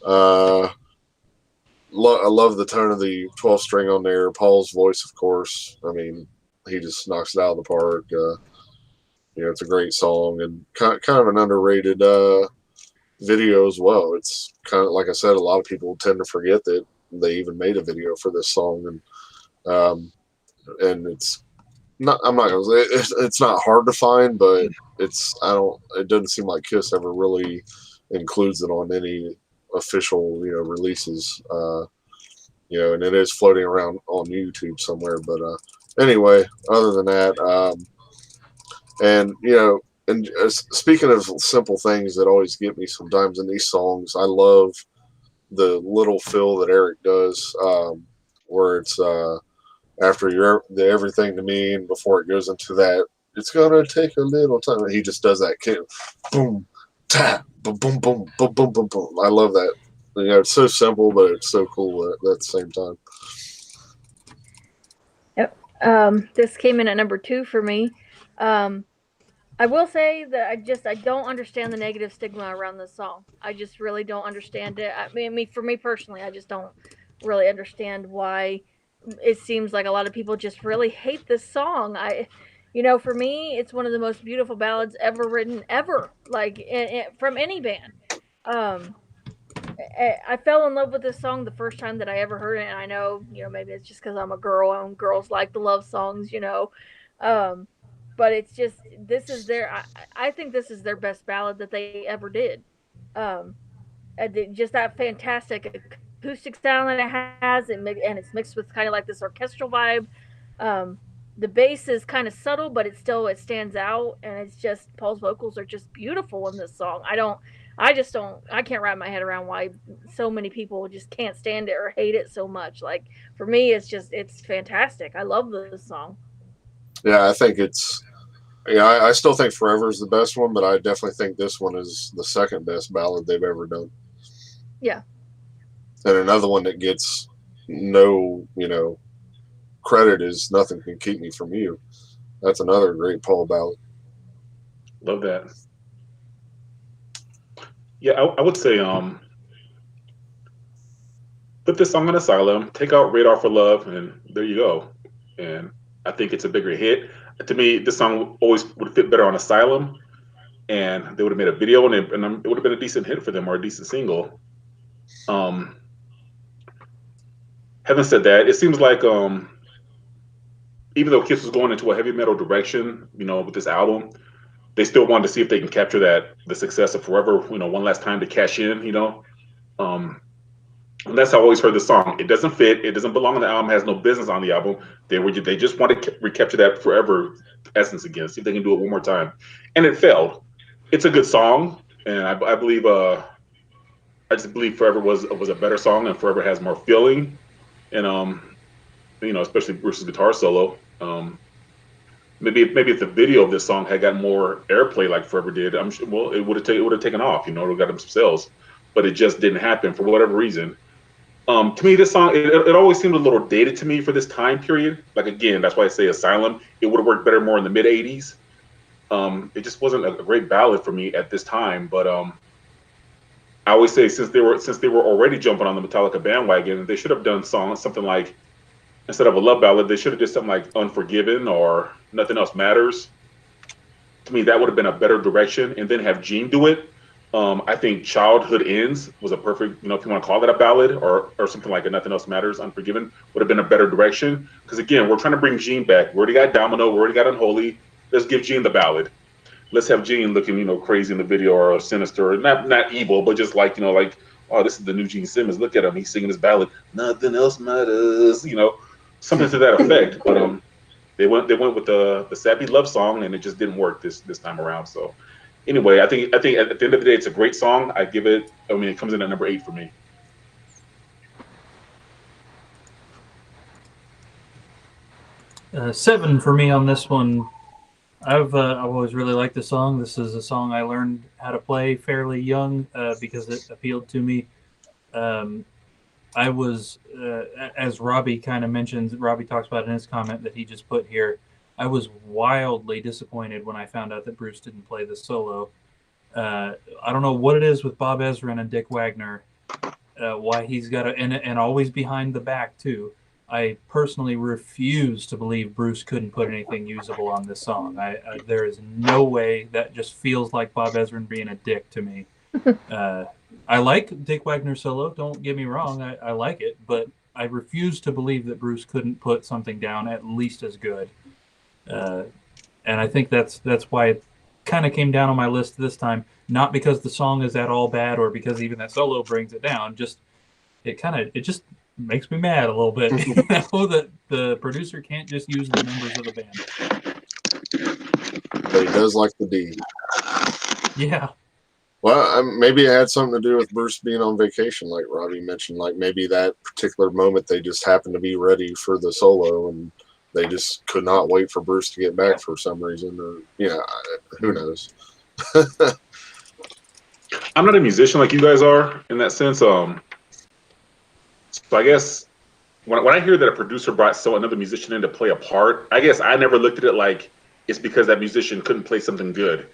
I love the tone of the 12 string on there. Paul's voice, of course. I mean, he just knocks it out of the park. It's a great song and kind of an underrated video as well. It's kind of like I said, a lot of people tend to forget that they even made a video for this song, and it's not. I'm not gonna say it's not hard to find, but it doesn't seem like Kiss ever really includes it on any official releases. And it is floating around on YouTube somewhere. But anyway, other than that, and speaking of simple things that always get me sometimes in these songs, I love the little fill that Eric does, where it's after the everything to me, and before it goes into that, it's gonna take a little time. He just does that boom, tap, boom, boom, boom, boom, boom, boom, boom. I love that. It's so simple, but it's so cool at the same time. Yep. This came in at number 2 for me. I will say that I don't understand the negative stigma around this song. I just really don't understand it. I mean, for me personally, I just don't really understand why it seems like a lot of people just really hate this song. For me, it's one of the most beautiful ballads ever written, ever, like from any band. I fell in love with this song the first time that I ever heard it, and I know, maybe it's just because I'm a girl and girls like the love songs, but it's just, I think this is their best ballad that they ever did. Just that fantastic acoustic sound that it has, and it's mixed with kind of like this orchestral vibe. The bass is kind of subtle, but it stands out, and it's just, Paul's vocals are just beautiful in this song. I can't wrap my head around why so many people just can't stand it or hate it so much. Like, for me, it's fantastic. I love this song. Yeah, I think I still think Forever is the best one, but I definitely think this one is the second best ballad they've ever done. Yeah. And another one that gets no, credit is Nothing Can Keep Me From You. That's another great Paul ballad. Love that. Yeah, I would say put this song on Asylum, take out Radar for Love, and there you go. And I think it's a bigger hit. To me, this song always would fit better on Asylum, and they would have made a video, and it would have been a decent hit for them, or a decent single. Having said that, it seems like even though Kiss was going into a heavy metal direction, with this album, they still wanted to see if they can capture the success of Forever, one last time to cash in, and that's how I always heard the song. It doesn't fit. It doesn't belong on the album. Has no business on the album. They just want to recapture that Forever essence again. See if they can do it one more time, and it failed. It's a good song, and I believe I just believe Forever was a better song, and Forever has more feeling, and especially Bruce's guitar solo. Maybe if the video of this song had got more airplay like Forever did, I'm sure. Well, it would have taken off. It would have got them some sales, but it just didn't happen for whatever reason. To me, this song it always seemed a little dated to me for this time period. Like, again, that's why I say Asylum. It would have worked better more in the mid '80s. It just wasn't a great ballad for me at this time. But I always say since they were already jumping on the Metallica bandwagon, they should have done something like, instead of a love ballad, they should have done something like Unforgiven or Nothing Else Matters. To me, that would have been a better direction, and then have Gene do it. I think Childhood Ends was a perfect, if you want to call it a ballad, or something like a Nothing Else Matters, Unforgiven, would have been a better direction. Because again, we're trying to bring Gene back. We already got Domino, we already got Unholy. Let's give Gene the ballad. Let's have Gene looking, crazy in the video, or sinister, not evil, but just like, oh, this is the new Gene Simmons. Look at him, he's singing his ballad. Nothing else matters, something to that effect. But they went with the sappy love song, and it just didn't work this time around. So. Anyway, I think at the end of the day, it's a great song. It comes in at number 8 for me. 7 for me on this one. I've always really liked the song. This is a song I learned how to play fairly young because it appealed to me. I was, as Robbie kind of mentions, Robbie talks about in his comment that he just put here, I was wildly disappointed when I found out that Bruce didn't play the solo. I don't know what it is with Bob Ezrin and Dick Wagner, why he's got to, and always behind the back too. I personally refuse to believe Bruce couldn't put anything usable on this song. There is no way. That just feels like Bob Ezrin being a dick to me. I like Dick Wagner solo. Don't get me wrong. I like it, but I refuse to believe that Bruce couldn't put something down at least as good. And I think that's why it kind of came down on my list this time. Not because the song is at all bad or because even that solo brings it down. Just it just makes me mad a little bit. You know, that the producer can't just use the members of the band. But he does like the D. Yeah. Well, maybe it had something to do with Bruce being on vacation, like Robbie mentioned. Like maybe that particular moment they just happened to be ready for the solo, and they just could not wait for Bruce to get back for some reason, or who knows. I'm not a musician like you guys are in that sense. So I guess when I hear that a producer brought another musician in to play a part, I guess I never looked at it like it's because that musician couldn't play something good.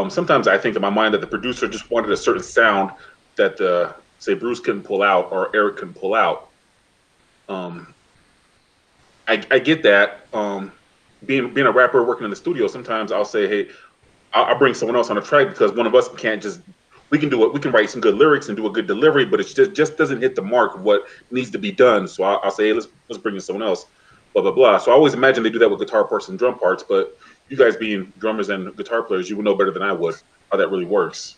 Sometimes I think in my mind that the producer just wanted a certain sound that say Bruce couldn't pull out or Eric couldn't pull out. I get that. Being a rapper working in the studio, sometimes I'll say, hey, I'll bring someone else on a track because one of us can't just. We can do it. We can write some good lyrics and do a good delivery, but it just doesn't hit the mark of what needs to be done. So I'll say, hey, let's bring in someone else. Blah blah blah. So I always imagine they do that with guitar parts and drum parts, but you guys being drummers and guitar players, you would know better than I would how that really works.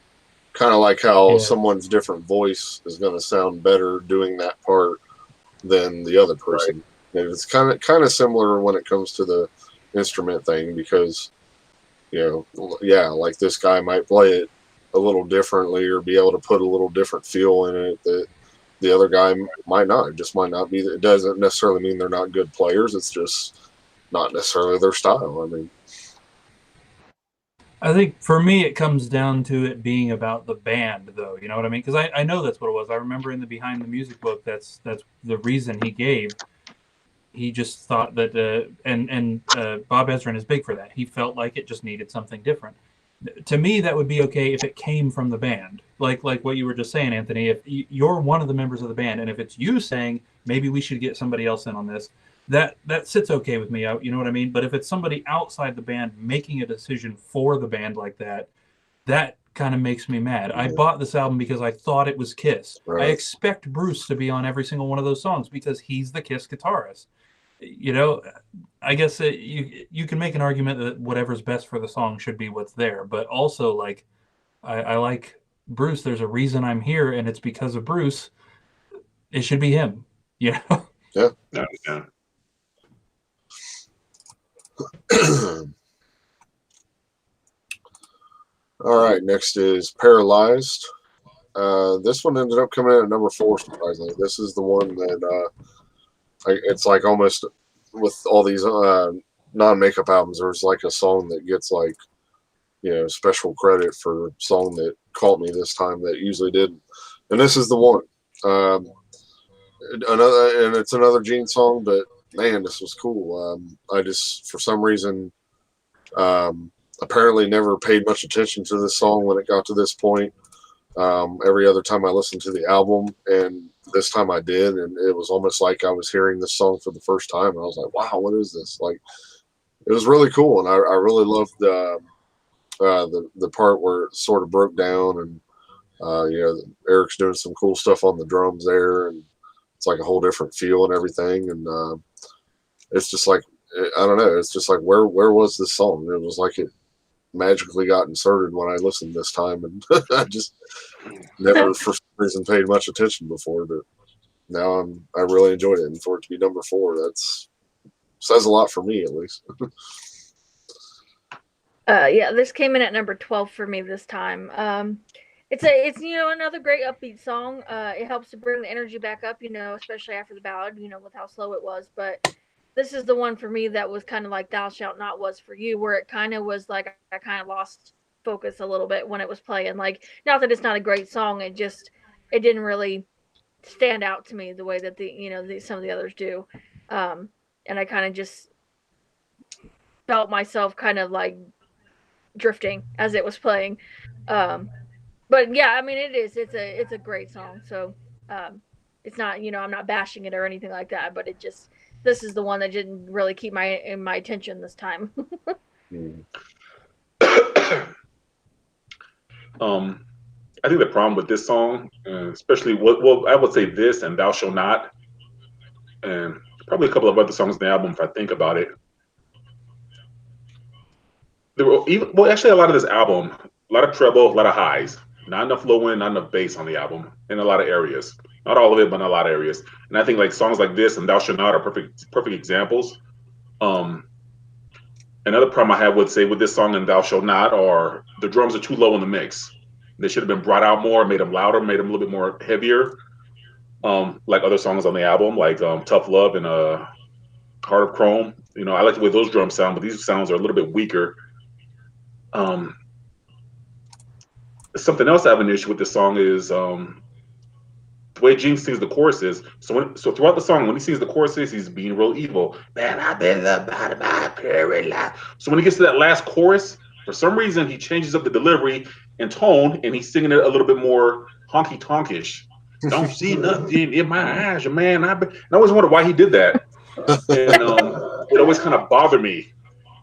Kind of like how someone's different voice is going to sound better doing that part than the other person. Right. It's kind of similar when it comes to the instrument thing because, like this guy might play it a little differently or be able to put a little different feel in it that the other guy might not. It just might not be. It doesn't necessarily mean they're not good players. It's just not necessarily their style. I mean, I think for me, it comes down to it being about the band, though. You know what I mean? Because I know that's what it was. I remember in the Behind the Music book, that's the reason he gave. He just thought that, Bob Ezrin is big for that. He felt like it just needed something different. To me, that would be okay if it came from the band, like what you were just saying, Anthony. If you're one of the members of the band, and if it's you saying maybe we should get somebody else in on this, that sits okay with me. You know what I mean? But if it's somebody outside the band making a decision for the band like that, that kind of makes me mad. I bought this album because I thought it was Kiss. Right. I expect Bruce to be on every single one of those songs because he's the Kiss guitarist. I guess you can make an argument that whatever's best for the song should be what's there, but also like I like Bruce. There's a reason I'm here, and it's because of Bruce. It should be him. Yeah. Yeah. All right, next is Paralyzed. This one ended up coming in at number 4, surprisingly. This is the one that it's like almost with all these non-makeup albums, there's like a song that gets like, special credit for a song that caught me this time that usually didn't. And this is the one. And it's another Gene song, but man, this was cool. I just, for some reason, apparently never paid much attention to this song when it got to this point. Every other time I listened to the album, and this time I did, and it was almost like I was hearing this song for the first time. And I was like, wow, what is this? Like, it was really cool. And I really loved the part where it sort of broke down, and Eric's doing some cool stuff on the drums there, and it's like a whole different feel and everything. And it's just like, I don't know, it's just like, where was this song? It was like it magically got inserted when I listened this time, and I just never for some reason paid much attention before, but now I really enjoyed it, and for it to be number 4, that's says a lot for me, at least. This came in at number 12 for me this time. It's another great upbeat song. It helps to bring the energy back up, especially after the ballad, with how slow it was. But this is the one for me that was kind of like Thou Shalt Not was for you, where it kind of was like I kind of lost focus a little bit when it was playing. Like, not that it's not a great song, it didn't really stand out to me the way that some of the others do. And I kind of just felt myself kind of like drifting as it was playing. But yeah, I mean, it's a great song. So it's not, I'm not bashing it or anything like that, but this is the one that didn't really keep my attention this time. I think the problem with this song, especially well, I would say this and Thou Shalt Not, and probably a couple of other songs in the album if I think about it. There were actually a lot of this album, a lot of treble, a lot of highs, not enough low end, not enough bass on the album in a lot of areas. Not all of it, but in a lot of areas. And I think like songs like this and Thou Shalt Not are perfect examples. Another problem I have would say with this song and Thou Shalt Not are the drums are too low in the mix. They should have been brought out more, made them louder, made them a little bit more heavier. Like other songs on the album, like Tough Love and Heart of Chrome. I like the way those drums sound, but these sounds are a little bit weaker. Something else I have an issue with this song is the way Gene sings the choruses. So throughout the song, when he sings the choruses, he's being real evil. Man, I've been the bottom of my very life. So when he gets to that last chorus, for some reason, he changes up the delivery and tone, and he's singing it a little bit more honky-tonkish. Don't see nothing in my eyes, man. I always wondered why he did that. And it always kind of bothered me.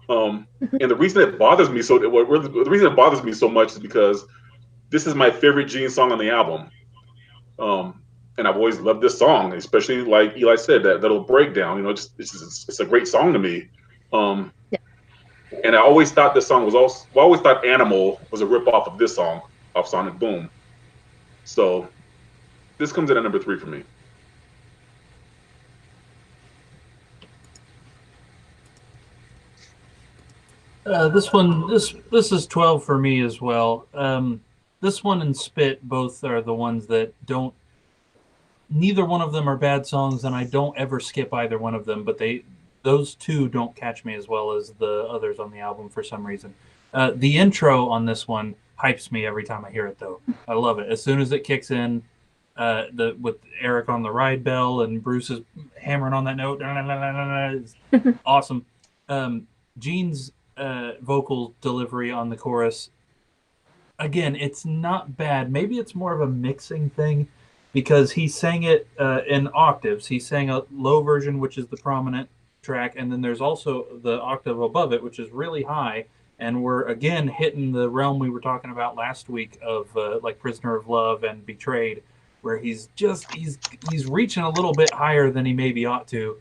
And the reason it bothers me so much is because this is my favorite Gene song on the album. And I've always loved this song, especially like Eli said, that little breakdown. It's a great song to me. Yeah. And I always thought this song always thought Animal was a ripoff of this song, off Sonic Boom. So this comes in at number 3 for me. This is 12 for me as well. This one and Spit both are the ones that don't. Neither one of them are bad songs, and I don't ever skip either one of them. But those two don't catch me as well as the others on the album for some reason. The intro on this one hypes me every time I hear it, though. I love it. As soon as it kicks in, with Eric on the ride bell and Bruce is hammering on that note, it's awesome. Gene's vocal delivery on the chorus, again, it's not bad. Maybe it's more of a mixing thing because he sang it in octaves. He sang a low version, which is the prominent track, and then there's also the octave above it, which is really high. And we're again hitting the realm we were talking about last week of like Prisoner of Love and Betrayed, where he's reaching a little bit higher than he maybe ought to.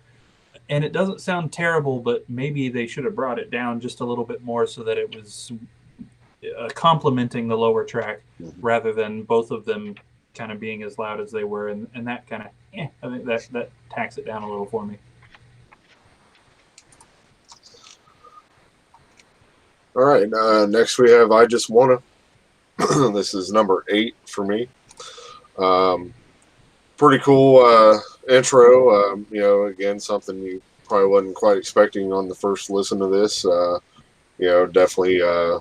And it doesn't sound terrible, but maybe they should have brought it down just a little bit more so that it was complementing the lower track rather than both of them kind of being as loud as they were. And that kind of, I think that tacks it down a little for me. All right. Next we have I Just Wanna. This is number 8 for me. Pretty cool intro. Again, something you probably wasn't quite expecting on the first listen to this. Definitely. I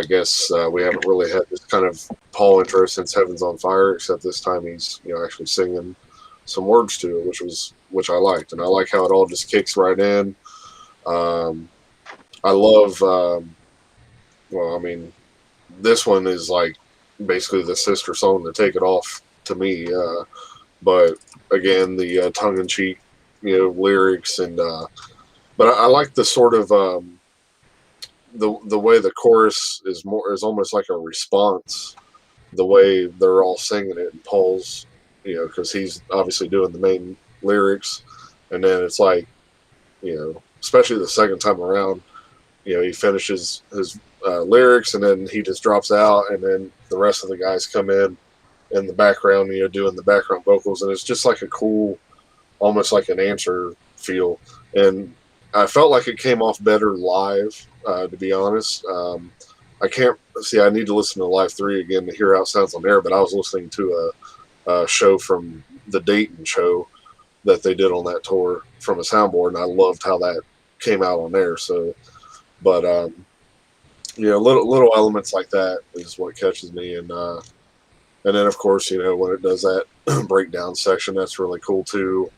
guess we haven't really had this kind of Paul intro since Heaven's on Fire, except this time he's actually singing some words to it, which I liked, and I like how it all just kicks right in. I love. This one is like basically the sister song to Take It Off to me. But again, the tongue-in-cheek, lyrics and. But I like the sort of the way the chorus is almost like a response. The way they're all singing it, and Paul's, because he's obviously doing the main lyrics, and then it's like, especially the second time around, he finishes his lyrics, and then he just drops out, and then the rest of the guys come in the background, doing the background vocals, and it's just like a cool, almost like an answer feel. And I felt like it came off better live, to be honest. I can't see. I need to listen to Live 3 again to hear how it sounds on air. But I was listening to a show from the Dayton show that they did on that tour from a soundboard, and I loved how that came out on there. So, but little elements like that is what catches me, and then of course when it does that breakdown section, that's really cool too.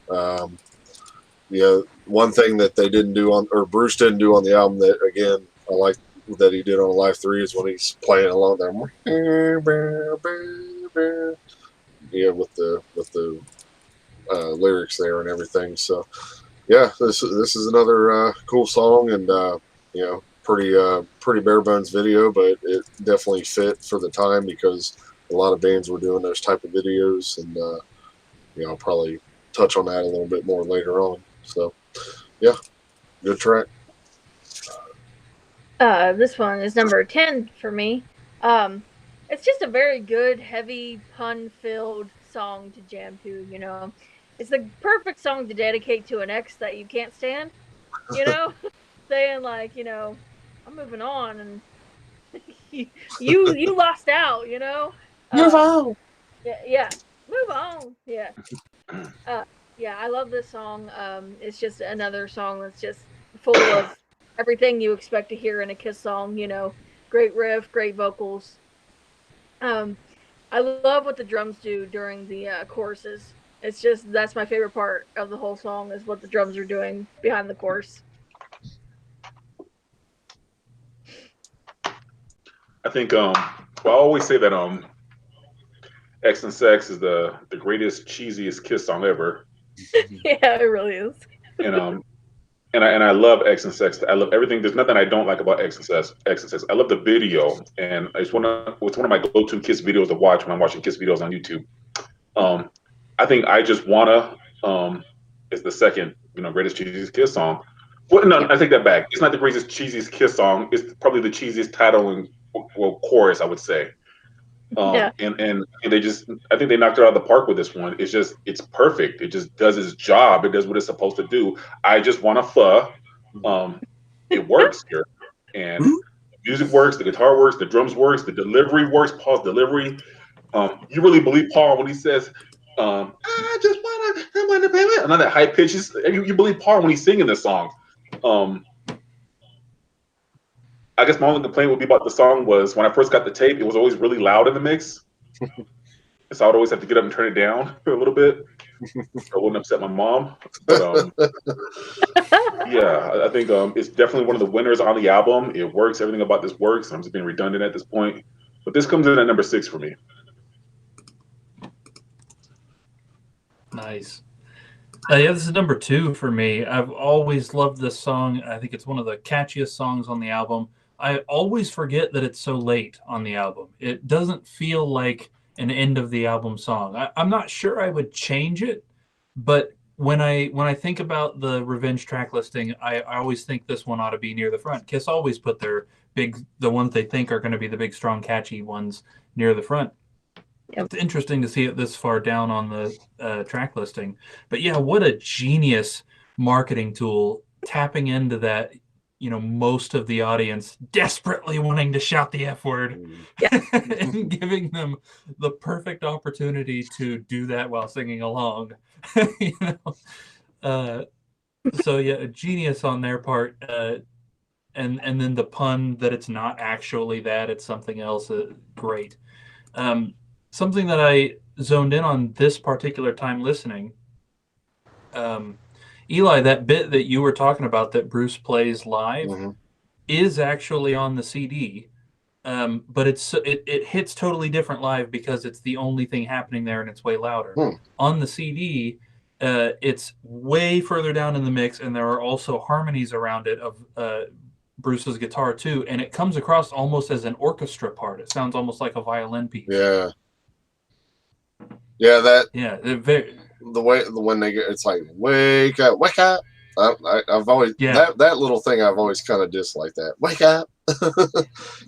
One thing that they didn't do or Bruce didn't do on the album that again I like that he did on Live 3 is when he's playing along there, with the lyrics there and everything. So yeah, this is another cool song, and pretty bare bones video, but it definitely fit for the time because a lot of bands were doing those type of videos, and I'll probably touch on that a little bit more later on. So yeah, good track. This one is number 10 for me. It's just a very good, heavy, pun-filled song to jam to, It's the perfect song to dedicate to an ex that you can't stand, saying like, I'm moving on, and you lost out, Move on. Yeah, move on. Yeah. Yeah, I love this song. It's just another song that's just full of everything you expect to hear in a Kiss song, great riff, great vocals. I love what the drums do during the choruses. It's just, that's my favorite part of the whole song is what the drums are doing behind the chorus. I think I always say that X and Sex is the greatest, cheesiest Kiss song ever. Yeah, it really is. And I love X and Sex. I love everything. There's nothing I don't like about X and Sex. I love the video, and it's one of my go-to Kiss videos to watch when I'm watching Kiss videos on YouTube. I think I Just Wanna is the second, greatest cheesiest Kiss song. Well, no, I take that back. It's not the greatest cheesiest Kiss song. It's probably the cheesiest title and chorus, I would say. Yeah. And they just, I think they knocked it out of the park with this one. It's perfect. It just does its job. It does what it's supposed to do. I Just Wanna Fuh. It works here, and the music works, the guitar works, the drums works, the delivery works. Paul's delivery. You really believe Paul when he says, "I just wanna baby," and all that high pitches. You believe Paul when he's singing this song. I guess my only complaint would be about the song was when I first got the tape, it was always really loud in the mix. So I would always have to get up and turn it down a little bit. So I wouldn't upset my mom. But yeah, I think it's definitely one of the winners on the album. It works. Everything about this works. I'm just being redundant at this point. But this comes in at number 6 for me. Nice. Yeah, this is number 2 for me. I've always loved this song. I think it's one of the catchiest songs on the album. I always forget that it's so late on the album. It doesn't feel like an end of the album song. I'm not sure I would change it, but when I think about the Revenge track listing, I always think this one ought to be near the front. Kiss always put the ones they think are going to be the big, strong, catchy ones near the front. Yep. It's interesting to see it this far down on the track listing. But yeah, what a genius marketing tool, tapping into that, most of the audience desperately wanting to shout the F word, and giving them the perfect opportunity to do that while singing along. So yeah, a genius on their part. And then the pun that it's not actually that, it's something else. Great. Something that I zoned in on this particular time listening, Eli, that bit that you were talking about that Bruce plays live is actually on the CD, but it hits totally different live because it's the only thing happening there and it's way louder. On the CD, it's way further down in the mix, and there are also harmonies around it of Bruce's guitar too, and it comes across almost as an orchestra part. It sounds almost like a violin piece. Yeah, when they get, it's like wake up. I've always that little thing I've always kind of disliked that. Wake up.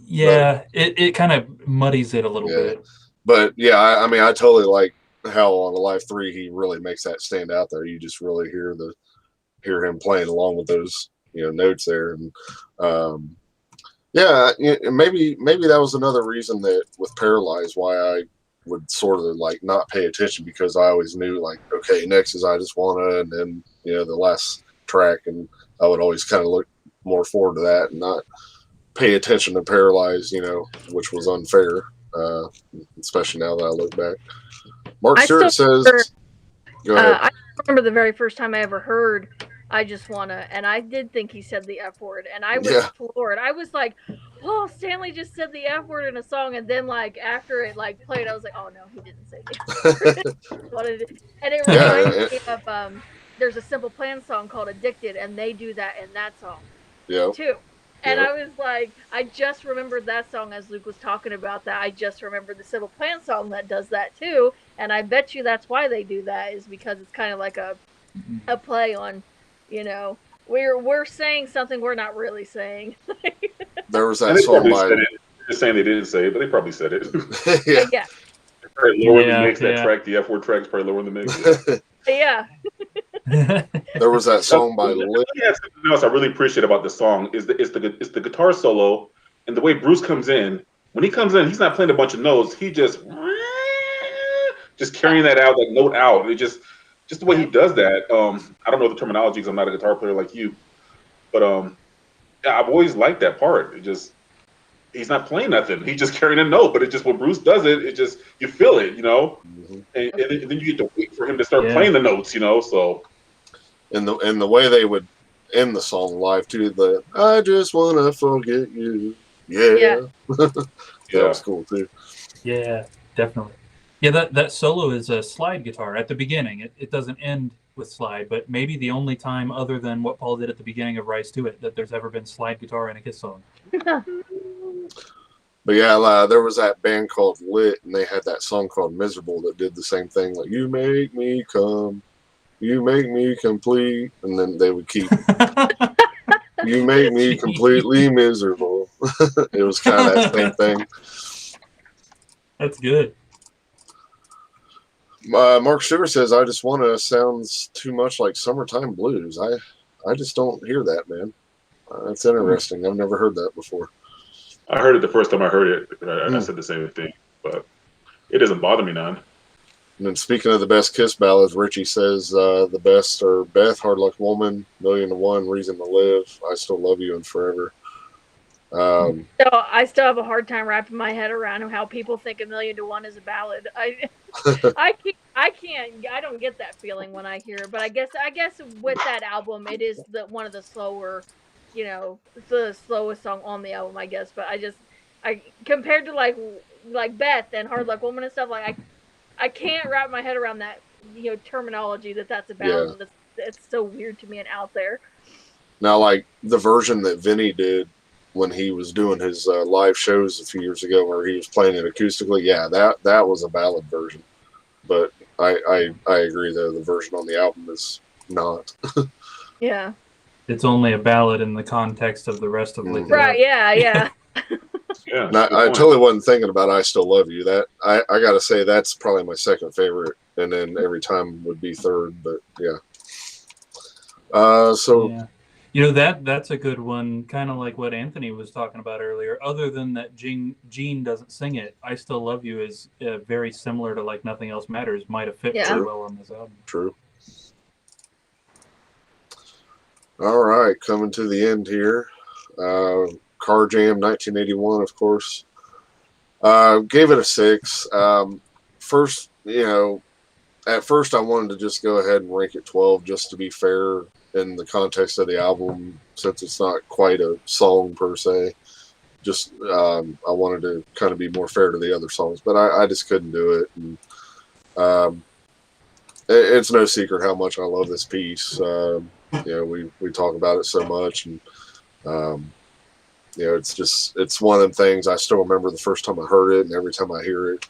Yeah, it kind of muddies it a little bit. But yeah, I mean, I totally like how on the Live 3 he really makes that stand out there. You just really hear him playing along with those notes there, and maybe that was another reason that with Paralyzed why I would sort of like not pay attention because I always knew like, okay, next is I Just Wanna, and then the last track, and I would always kind of look more forward to that and not pay attention to Paralyzed, which was unfair, especially now that I look back. Mark Stewart says, go ahead. I remember the very first time I ever heard I Just Wanna, and I did think he said the F word, and I was floored. I was like, oh, Stanley just said the F word in a song, and then like after it like played, I was like, oh no, he didn't say the F word. And it reminds me of there's a Simple Plan song called Addicted, and they do that in that song too. And I was like, I just remembered that song as Luke was talking about that. I just remembered the Simple Plan song that does that too. And I bet you that's why they do that, is because it's kind of like a play on, we're saying something we're not really saying. There was that song by... Just saying they didn't say it, but they probably said it. Yeah. Probably lower in the mix, that track, the F word track is probably lower in the mix. Yeah. There was that song by Lit. Something else I really appreciate about the song is the guitar solo, and the way Bruce comes in. When he comes in, he's not playing a bunch of notes. He just carrying that out, that note out. It just the way he does that. I don't know the terminology because I'm not a guitar player like you, but I've always liked that part. He's not playing nothing. He's just carrying a note, but it just, when Bruce does it, you feel it, Mm-hmm. and then you get to wait for him to start playing the notes, so. And the way they would end the song live too, the I just wanna forget you. Yeah. That was cool too. Yeah, definitely. Yeah, that solo is a slide guitar at the beginning. It doesn't end with slide, but maybe the only time other than what Paul did at the beginning of Rise to It that there's ever been slide guitar in a Kiss song. But yeah, there was that band called Lit, and they had that song called Miserable that did the same thing. Like, you make me come, you make me complete, and then they would keep, you make me completely miserable. It was kind of that same thing. That's good. Mark Sugar says, I Just Wanna sounds too much like Summertime Blues. I just don't hear that, man. That's interesting. I've never heard that before. I heard it the first time I heard it, and I said the same thing, but it doesn't bother me none. And then speaking of the best Kiss ballads, Richie says the best are Beth, Hard Luck Woman, Million to One, Reason to Live, I Still Love You, and Forever. So I still have a hard time wrapping my head around how people think 1,000,000 to 1 is a ballad. I don't get that feeling when I hear it. But I guess with that album, it is one of the slower, the slowest song on the album, I guess. But I compared to like Beth and Hard Luck Woman and stuff, like I can't wrap my head around that terminology that's a ballad. Yeah. It's so weird to me and out there. Now, like the version that Vinny did when he was doing his live shows a few years ago, where he was playing it acoustically, that was a ballad version. But I agree though, the version on the album is not. Yeah. It's only a ballad in the context of the rest of the Right, yeah. Yeah. I totally wasn't thinking about I Still Love You. That I gotta say that's probably my second favorite, and then Every Time would be third, but yeah. That's a good one, kind of like what Anthony was talking about earlier. Other than that Gene doesn't sing it, I Still Love You is very similar to Like Nothing Else Matters. Might have fit very well on this album. True. All right, coming to the end here. Car Jam 1981, of course. Gave it a 6. First, at first I wanted to just go ahead and rank it 12 just to be fair in the context of the album, since it's not quite a song per se. Just I wanted to kind of be more fair to the other songs, but I just couldn't do it. And it's no secret how much I love this piece. We talk about it so much, and it's one of them things I still remember the first time I heard it, and every time I hear it,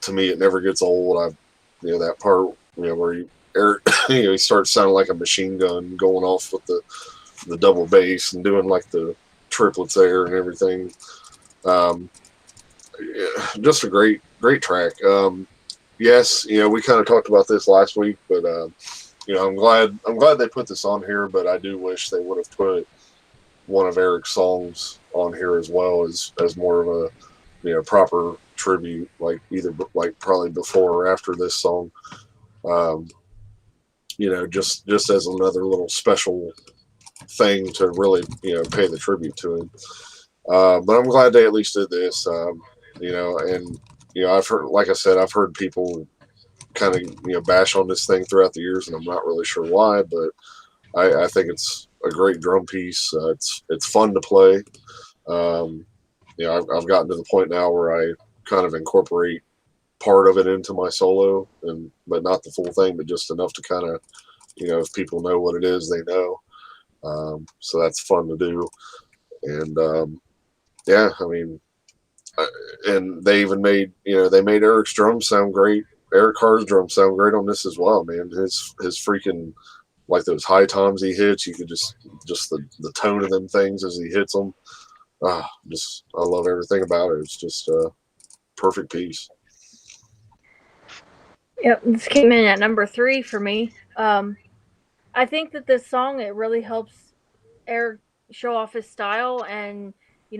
to me it never gets old. That part where Eric he starts sounding like a machine gun going off with the double bass and doing like the triplets there and everything. Just a great track. Yes, we kind of talked about this last week, but I'm glad they put this on here, but I do wish they would have put one of Eric's songs on here as well as more of a proper tribute, like either like probably before or after this song. Just as another little special thing to really pay the tribute to him. But I'm glad they at least did this. And I've heard, like I said, I've heard people kind of bash on this thing throughout the years, and I'm not really sure why, but I think it's a great drum piece. It's fun to play. I've gotten to the point now where I kind of incorporate part of it into my solo, but not the full thing, but just enough to kind of, if people know what it is, they know. So that's fun to do. And and they even made Eric's drums sound great. Eric Carr's drums sound great on this as well, man. His freaking, like those high toms he hits, you could just the tone of them things as he hits them. I love everything about it. It's just a perfect piece. Yep, this came in at number 3 for me. I think that this song, it really helps Eric show off his style and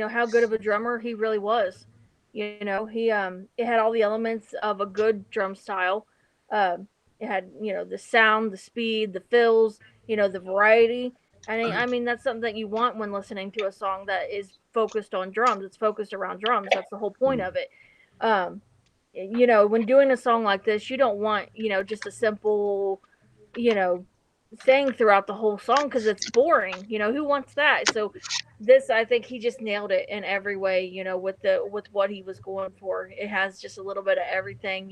how good of a drummer he really was. He it had all the elements of a good drum style. It had the sound, the speed, the fills, the variety. I mean that's something that you want when listening to a song that is focused on drums. It's focused around drums. That's the whole point of it. When doing a song like this, you don't want just a simple thing throughout the whole song, because it's boring. Who wants that? So this, I think he just nailed it in every way, with what he was going for. It has just a little bit of everything.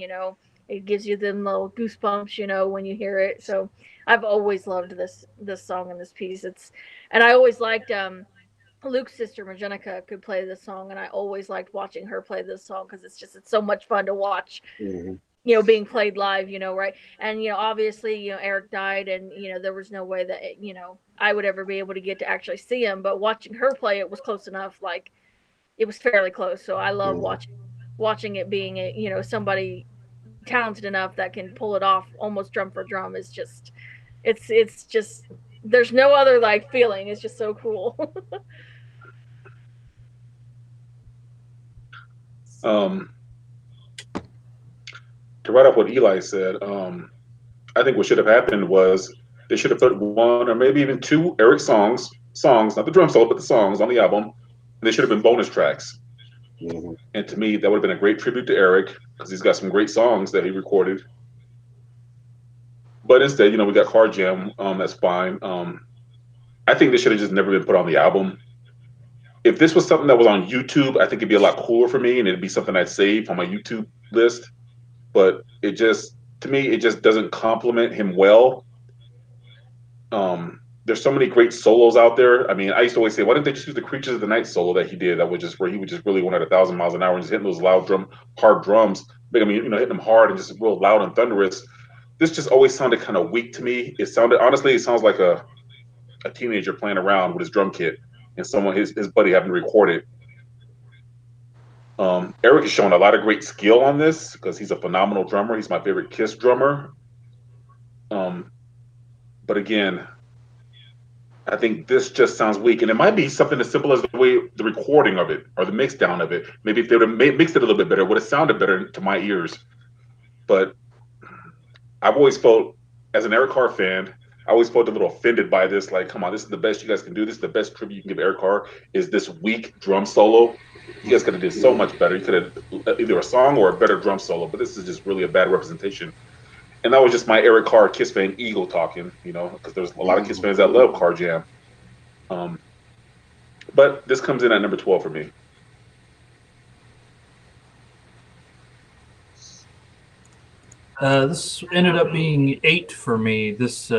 It gives you them little goosebumps when you hear it. So I've always loved this song and this piece. And I always liked Luke's sister Majenica could play this song, and I always liked watching her play this song because it's so much fun to watch. Mm-hmm. Being played live, right? And, obviously, Eric died, and, there was no way that, I would ever be able to get to actually see him. But watching her play, it was close enough. Like, it was fairly close. So I love watching it being, somebody talented enough that can pull it off almost drum for drum. Is just, it's just, there's no other, like, feeling. It's just so cool. To write up what Eli said, I think what should have happened was they should have put one or maybe even 2 Eric songs, not the drum solo, but the songs on the album. And they should have been bonus tracks. Mm-hmm. And to me, that would have been a great tribute to Eric, because he's got some great songs that he recorded. But instead, we got Car Jam. That's fine. I think this should have just never been put on the album. If this was something that was on YouTube, I think it'd be a lot cooler for me, and it'd be something I'd save on my YouTube list. But to me, it just doesn't compliment him well. There's so many great solos out there. I mean, I used to always say, why didn't they just use the Creatures of the Night solo that he did? That was just where he would just really went at 1,000 miles an hour and just hitting those loud hard drums. Hitting them hard and just real loud and thunderous. This just always sounded kind of weak to me. It sounds like a teenager playing around with his drum kit and his buddy having to record it. Eric has shown a lot of great skill on this because he's a phenomenal drummer. He's my favorite Kiss drummer. But again, I think this just sounds weak, and it might be something as simple as the recording of it or the mix down of it. Maybe if they would have mixed it a little bit better, it would have sounded better to my ears. But I've always felt, as an Eric Carr fan, I always felt a little offended by this. Like, come on, this is the best you guys can do. This is the best tribute you can give Eric Carr, is this weak drum solo. You guys could have did so much better. You could have either a song or a better drum solo, but this is just really a bad representation. And that was just my Eric Carr Kiss fan ego talking, because there's a lot of Kiss fans that love Car Jam. But this comes in at number 12 for me. This ended up being 8 for me. This,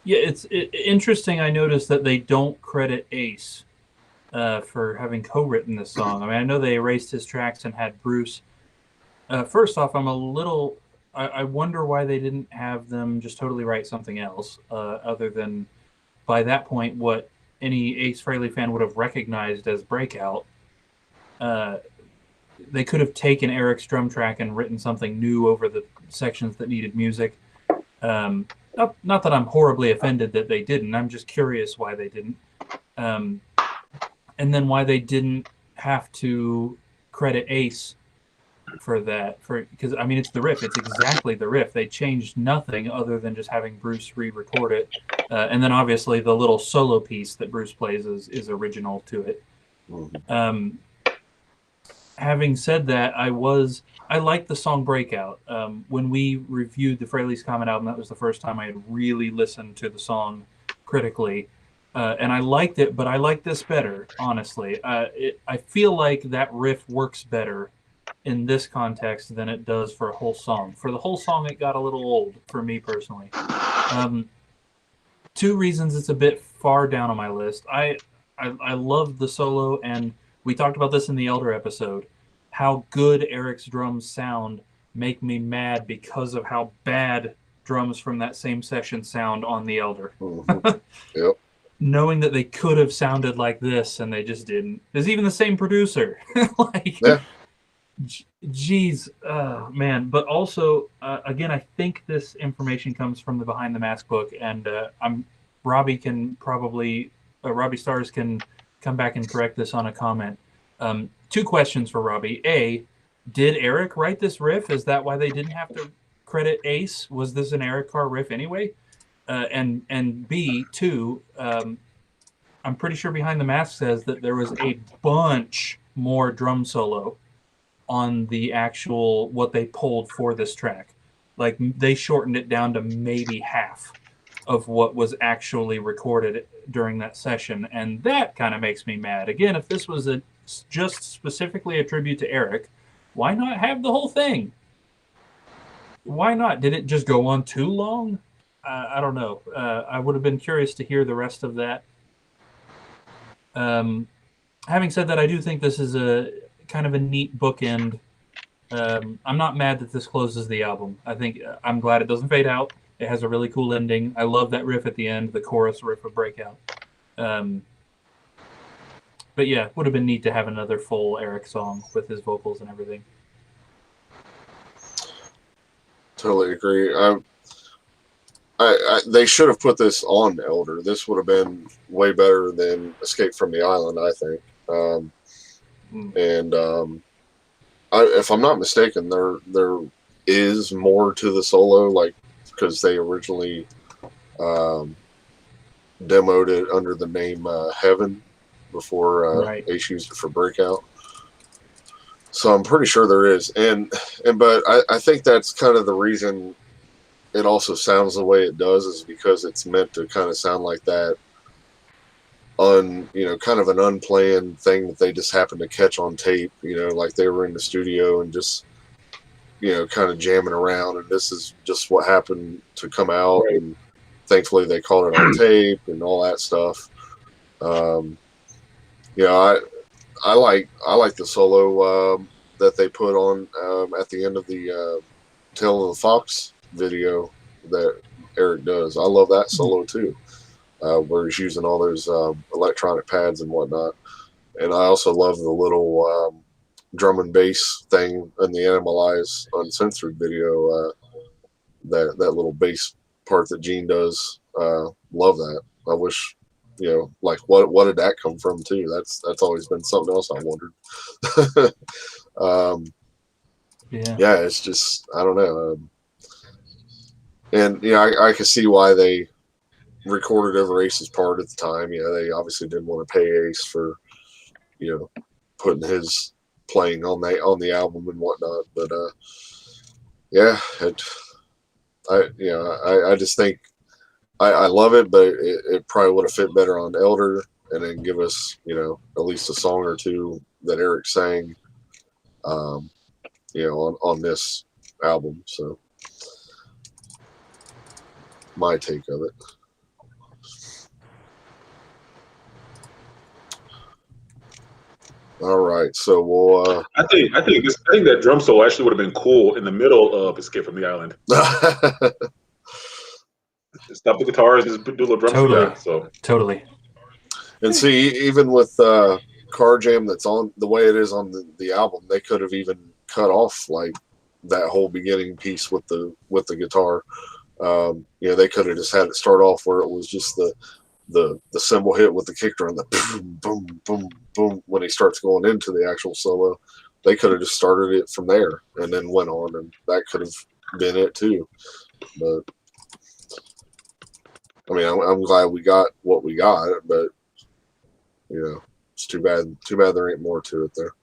it's interesting. I noticed that they don't credit Ace for having co-written this song. I mean, I know they erased his tracks and had Bruce. First off, I wonder why they didn't have them just totally write something else, other than by that point what any Ace Frehley fan would have recognized as Breakout. They could have taken Eric's drum track and written something new over the sections that needed music. Not that I'm horribly offended that they didn't. I'm just curious why they didn't. And then why they didn't have to credit Ace for that, because I mean it's the riff. It's exactly the riff. They changed nothing other than just having Bruce re-record it, and then obviously the little solo piece that Bruce plays is original to it. Mhm. Having said that, I liked the song Breakout. When we reviewed the Fraley's Comet album, that was the first time I had really listened to the song critically, and I liked it, but I like this better, honestly. I feel like that riff works better in this context than it does for a whole song. For the whole song, it got a little old for me personally. Two reasons it's a bit far down on my list. I love the solo, and we talked about this in the Elder episode. How good Eric's drums sound make me mad because of how bad drums from that same session sound on the Elder. Mhm. Yep. Knowing that they could have sounded like this and they just didn't. There's even the same producer. Like, Yeah. Geez, man. But also, again, I think this information comes from the Behind the Mask book, and Robbie Stars can come back and correct this on a comment. Two questions for Robbie. A, did Eric write this riff? Is that why they didn't have to credit Ace? Was this an Eric Carr riff anyway? And B, two, I'm pretty sure Behind the Mask says that there was a bunch more drum solo on the actual what they pulled for this track. Like they shortened it down to maybe half of what was actually recorded during that session, and that kind of makes me mad. Again, if this was just specifically a tribute to Eric, why not have the whole thing? Why not? Did it just go on too long? I don't know. I would have been curious to hear the rest of that. Having said that, I do think this is a kind of a neat bookend. I'm not mad that this closes the album. I think I'm glad it doesn't fade out. It has a really cool ending. I love that riff at the end, the chorus riff of Breakout. But yeah, would have been neat to have another full Eric song with his vocals and everything. Totally agree. They should have put this on Elder. This would have been way better than Escape from the Island, I think. If I'm not mistaken, there is more to the solo, like because they originally demoed it under the name Heaven before Right. Ace used it for Breakout. So I'm pretty sure there is, but I think that's kind of the reason it also sounds the way it does is because it's meant to kind of sound like that kind of an unplanned thing that they just happened to catch on tape, like they were in the studio and just, kind of jamming around, and this is just what happened to come out. Right. And thankfully they caught it on tape and all that stuff. I like the solo that they put on at the end of the Tale of the Fox video that Eric does. I love that solo too, where he's using all those electronic pads and whatnot. And I also love the little drum and bass thing in the Animalize Uncensored video. That little bass part that Gene does. Love that. I wish. Like what did that come from too? That's always been something else I wondered. Yeah, it's just I don't know. And I can see why they recorded over Ace's part at the time. They obviously didn't want to pay Ace for putting his playing on the album and whatnot. But I just think. I love it, but it probably would have fit better on Elder, and then give us, at least a song or two that Eric sang, on this album. So, my take of it. All right, so we'll. I think that drum solo actually would have been cool in the middle of Escape from the Island. Stop the guitars, just do a little drum Totally. solo. So Totally. And see, even with Car Jam that's on the way it is on the album, they could have even cut off like that whole beginning piece with the guitar. They could have just had it start off where it was just the cymbal hit with the kick drum, the boom, boom, boom, boom, when he starts going into the actual solo. they could have just started it from there and then went on, and that could have been it too. But I mean, I'm glad we got what we got, but it's too bad. Too bad there ain't more to it there.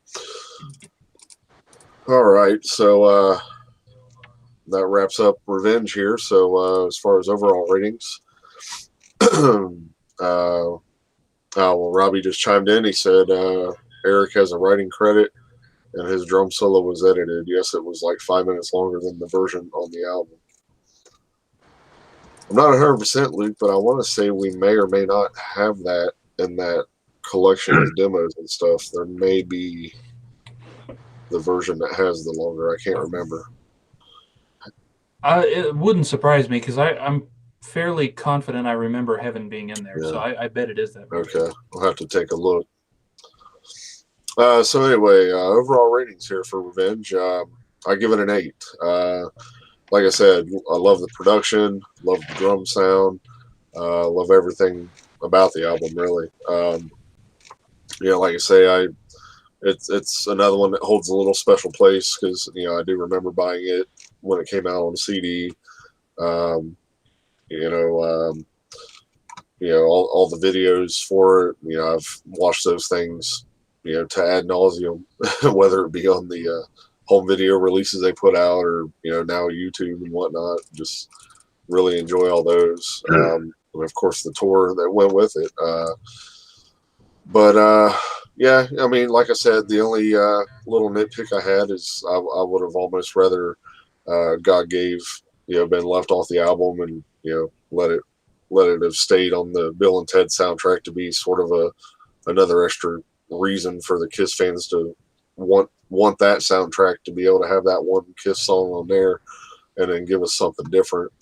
All right, so that wraps up Revenge here. So as far as overall ratings, well, Robbie just chimed in. He said Eric has a writing credit, and his drum solo was edited. Yes, it was like 5 minutes longer than the version on the album. I'm not 100% Luke, but I want to say we may or may not have that in that collection of demos and stuff. There may be the version that has the longer. I can't remember. It wouldn't surprise me because I'm fairly confident I remember Heaven being in there. Yeah. So I bet it is that version. Okay, I'll have to take a look. So anyway, overall ratings here for Revenge. I give it an 8. Like I said, I love the production, love the drum sound, love everything about the album, really. Like I say, it's another one that holds a little special place because I do remember buying it when it came out on CD. All the videos for it. I've watched those things, to ad nauseum, whether it be on the home video releases they put out or now YouTube and whatnot. Just really enjoy all those. And of course the tour that went with it. Yeah, I mean, like I said, the only little nitpick I had is I would have almost rather God Gave been left off the album and let it have stayed on the Bill and Ted soundtrack to be sort of another extra reason for the Kiss fans to want that soundtrack to be able to have that one Kiss song on there and then give us something different.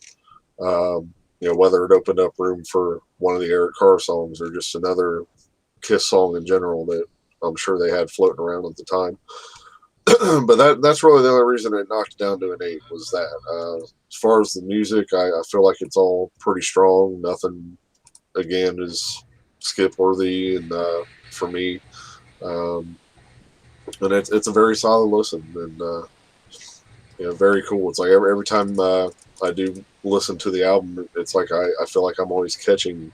Whether it opened up room for one of the Eric Carr songs or just another Kiss song in general that I'm sure they had floating around at the time. But that's really the only reason it knocked it down to an 8 was that. As far as the music, I feel like it's all pretty strong. Nothing, again, is skip worthy and for me. And it's a very solid listen and very cool. It's like every time I do listen to the album, it's like I feel like I'm always catching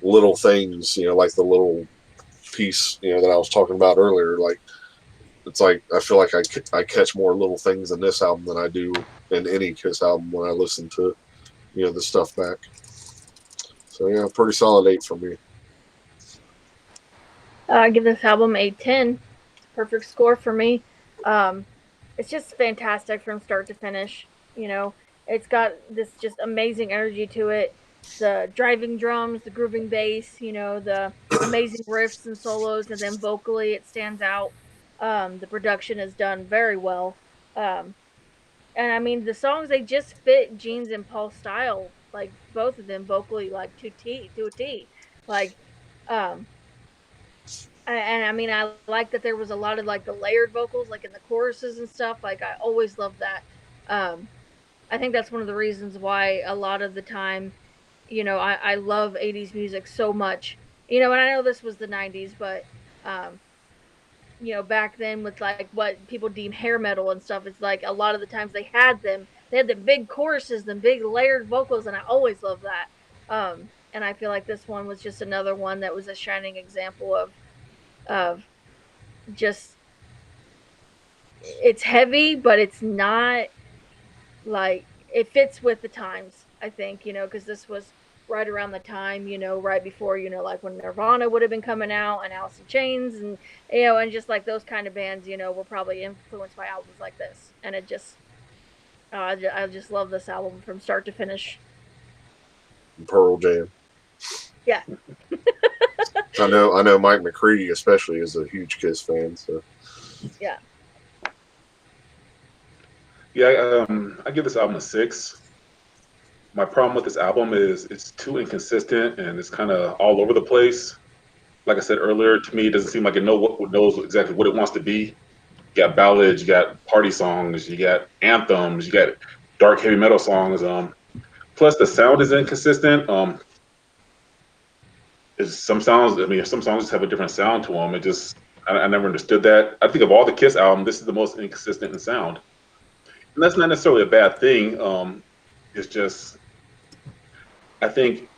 little things, like the little piece, that I was talking about earlier. Like it's like I feel like I catch more little things in this album than I do in any Kiss album when I listen to the stuff back. So yeah, pretty solid 8 for me. I give this album a 10. Perfect score for me. It's just fantastic from start to finish. It's got this just amazing energy to it. The driving drums, the grooving bass, the amazing riffs and solos, and then vocally it stands out. The production is done very well. And I mean, the songs, they just fit Gene's and Paul's style, like both of them vocally, like to a T. Like, and I mean, I like that there was a lot of like the layered vocals, like in the choruses and stuff. Like, I always loved that. I think that's one of the reasons why a lot of the time, I love 80s music so much. And I know this was the 90s, but, back then with like what people deem hair metal and stuff, it's like a lot of the times they had the big choruses, the big layered vocals, and I always loved that. And I feel like this one was just another one that was a shining example of just, it's heavy, but it's not like, it fits with the times, I think, because this was right around the time, right before, like when Nirvana would have been coming out and Alice in Chains and, and just like those kind of bands, were probably influenced by albums like this. And it just, I just love this album from start to finish. Pearl Jam. Yeah. I know Mike McCready especially is a huge Kiss fan, so. Yeah. Yeah, I give this album a 6. My problem with this album is it's too inconsistent and it's kind of all over the place. Like I said earlier, to me, it doesn't seem like it knows exactly what it wants to be. You got ballads, you got party songs, you got anthems, you got dark heavy metal songs. Plus, the sound is inconsistent. Some songs just have a different sound to them. I never understood that. I think of all the Kiss albums, this is the most inconsistent in sound, and that's not necessarily a bad thing. It's just I think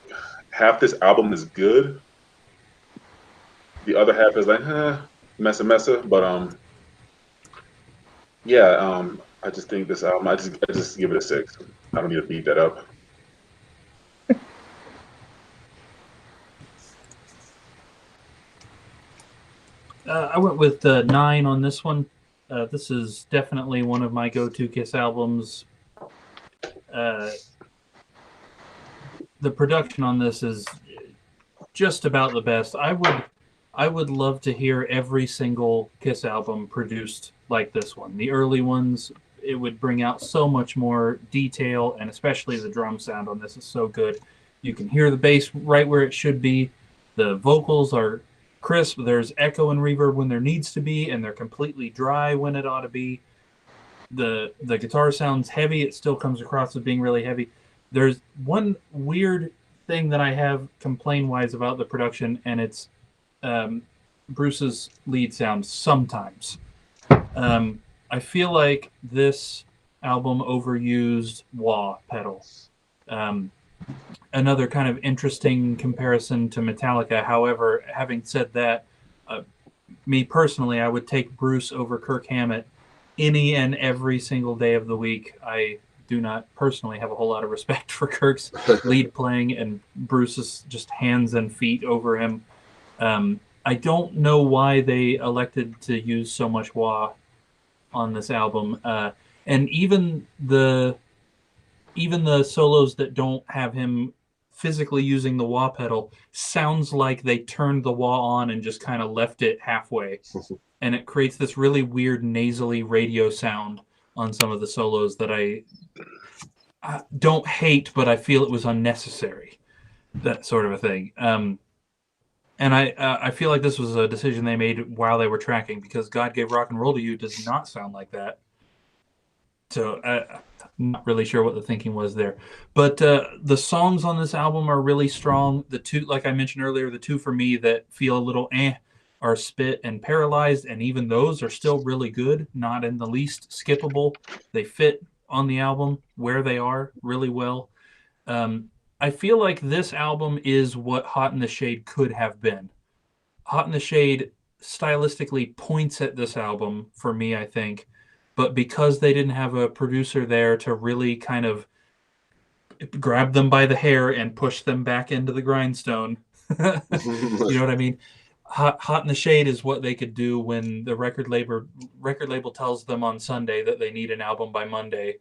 half this album is good. The other half is like, messa. But yeah, I just think this album, I just give it a 6. I don't need to beat that up. I went with 9 on this one. This is definitely one of my go-to Kiss albums. The production on this is just about the best. I would love to hear every single Kiss album produced like this one. The early ones, it would bring out so much more detail, and especially the drum sound on this is so good. You can hear the bass right where it should be. The vocals are crisp. There's echo and reverb when there needs to be, and they're completely dry when it ought to be. The guitar sounds heavy. It still comes across as being really heavy. There's one weird thing that I have complaint-wise about the production, and it's Bruce's lead sound sometimes. I feel like this album overused wah pedal. Another kind of interesting comparison to Metallica. However, having said that, me personally, I would take Bruce over Kirk Hammett any and every single day of the week. I do not personally have a whole lot of respect for Kirk's lead playing and Bruce's just hands and feet over him. I don't know why they elected to use so much wah on this album, and even the solos that don't have him physically using the wah pedal sounds like they turned the wah on and just kind of left it halfway, and it creates this really weird nasally radio sound on some of the solos that I don't hate, but I feel it was unnecessary. That sort of a thing. And I feel like this was a decision they made while they were tracking, because God Gave Rock and Roll to You does not sound like that. So I'm not really sure what the thinking was there. But the songs on this album are really strong. The two, like I mentioned earlier, the two for me that feel a little are Spit and Paralyzed, and even those are still really good, not in the least skippable. They fit on the album where they are really well. I feel like this album is what Hot in the Shade could have been. Hot in the Shade stylistically points at this album for me, I think, but because they didn't have a producer there to really kind of grab them by the hair and push them back into the grindstone, you know what I mean? Hot in the Shade is what they could do when the record label tells them on Sunday that they need an album by Monday.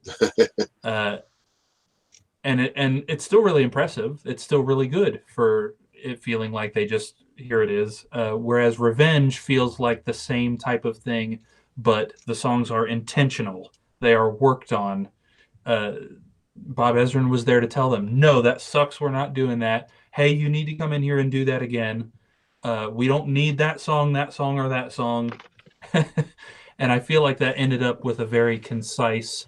And it's still really impressive. It's still really good for it feeling like they just, here it is. Whereas Revenge feels like the same type of thing, but the songs are intentional. They are worked on. Bob Ezrin was there to tell them, no, that sucks. We're not doing that. Hey, you need to come in here and do that again. We don't need that song, or that song. And I feel like that ended up with a very concise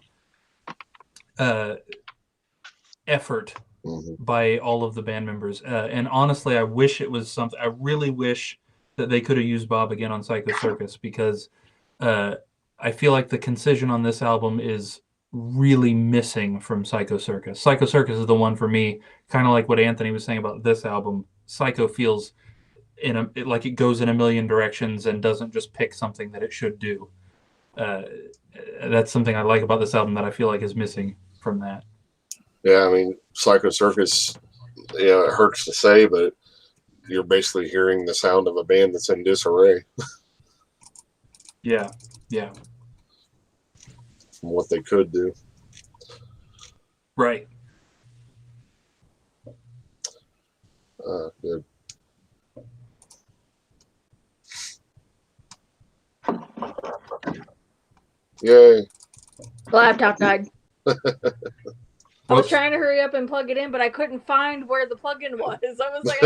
effort by all of the band members. And honestly, I wish it was something. I really wish that they could have used Bob again on Psycho Circus, because I feel like the concision on this album is really missing from Psycho Circus. Psycho Circus is the one for me, kind of like what Anthony was saying about this album. Psycho feels like it goes in a million directions and doesn't just pick something that it should do. That's something I like about this album that I feel like is missing from that. Yeah, I mean, Psycho Circus, it hurts to say, but you're basically hearing the sound of a band that's in disarray. Yeah. From what they could do. Right. Good. Yay. Laptop died. I was trying to hurry up and plug it in, but I couldn't find where the plug-in was. I was like,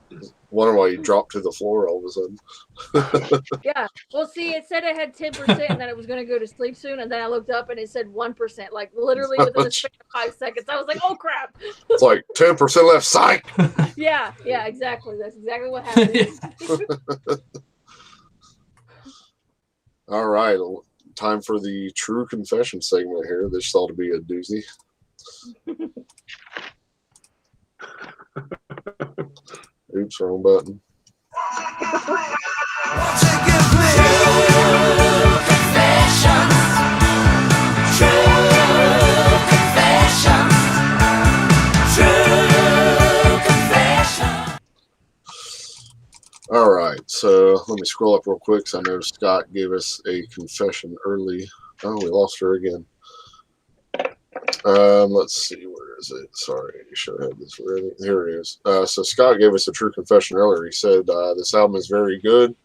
look. Wonder why you dropped to the floor all of a sudden. Yeah. Well, see, it said it had 10% and that it was going to go to sleep soon. And then I looked up and it said 1%, like literally within the span of 5 seconds. I was like, oh, crap. It's like 10% left. Psych. Yeah, exactly. That's exactly what happened. All right. Time for the true confession segment here. This ought to be a doozy. Oops, wrong button. Won't you give me true confessions? True confessions. True confessions. All right. So let me scroll up real quick because I know Scott gave us a confession early. Oh, we lost her again. Let's see, where is it? Sorry, you should have had this ready. Here it is. So Scott gave us a true confession earlier. He said this album is very good,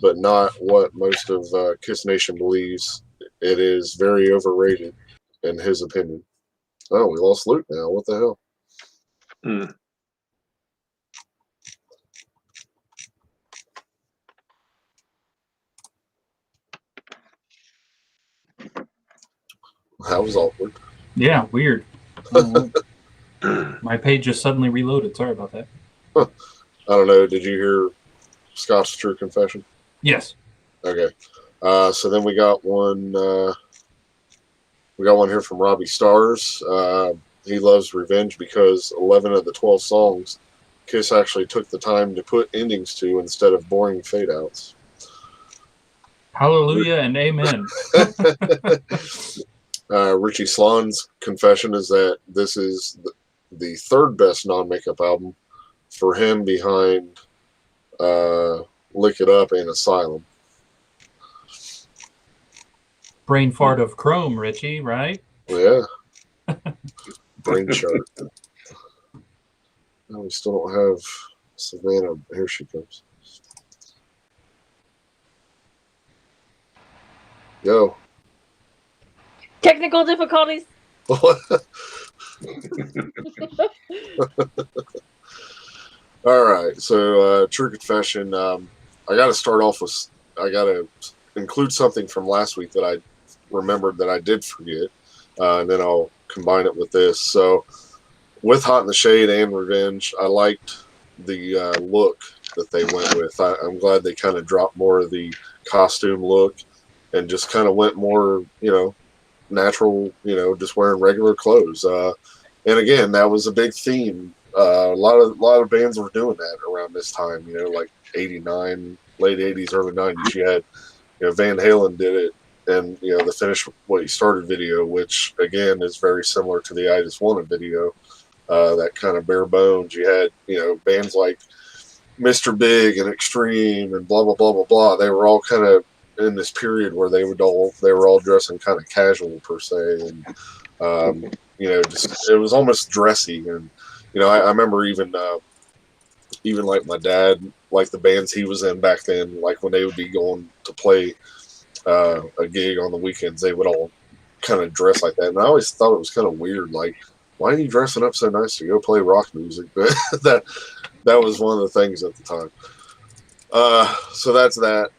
but not what most of Kiss Nation believes. It is very overrated, in his opinion. Oh, we lost Luke now. What the hell? Hmm. That was awkward. Yeah, weird. Oh, my page just suddenly reloaded. Sorry about that. I don't know. Did you hear Scott's true confession? Yes. Okay. So then we got one. We got one here from Robbie Stars. He loves Revenge because 11 of the 12 songs Kiss actually took the time to put endings to instead of boring fade outs. Hallelujah and amen. Richie Slon's confession is that this is the third best non-makeup album for him behind Lick It Up and Asylum. Brain fart of chrome, Richie, right? Yeah. Brain chart. No, we still don't have Savannah. Here she comes. Yo. Technical difficulties. All right. So, true confession. I got to start off with, I got to include something from last week that I remembered that I did forget. And then I'll combine it with this. So, with Hot in the Shade and Revenge, I liked the look that they went with. I'm glad they kind of dropped more of the costume look and just kind of went more, natural, just wearing regular clothes. And again, that was a big theme. A lot of bands were doing that around this time, like 89, late 80s, early 90s. You had, Van Halen did it, and, the Finish What You Started video, which, again, is very similar to the I Just Wanted video. That kind of bare bones. You had, bands like Mr. Big and Extreme and blah, blah, blah, blah, blah. They were all kind of in this period where they were all dressing kind of casual per se. And, just, it was almost dressy. And, I remember even like my dad, like the bands he was in back then, like when they would be going to play a gig on the weekends, they would all kind of dress like that. And I always thought it was kind of weird. Like, why are you dressing up so nice to go play rock music? But that was one of the things at the time. So that's that.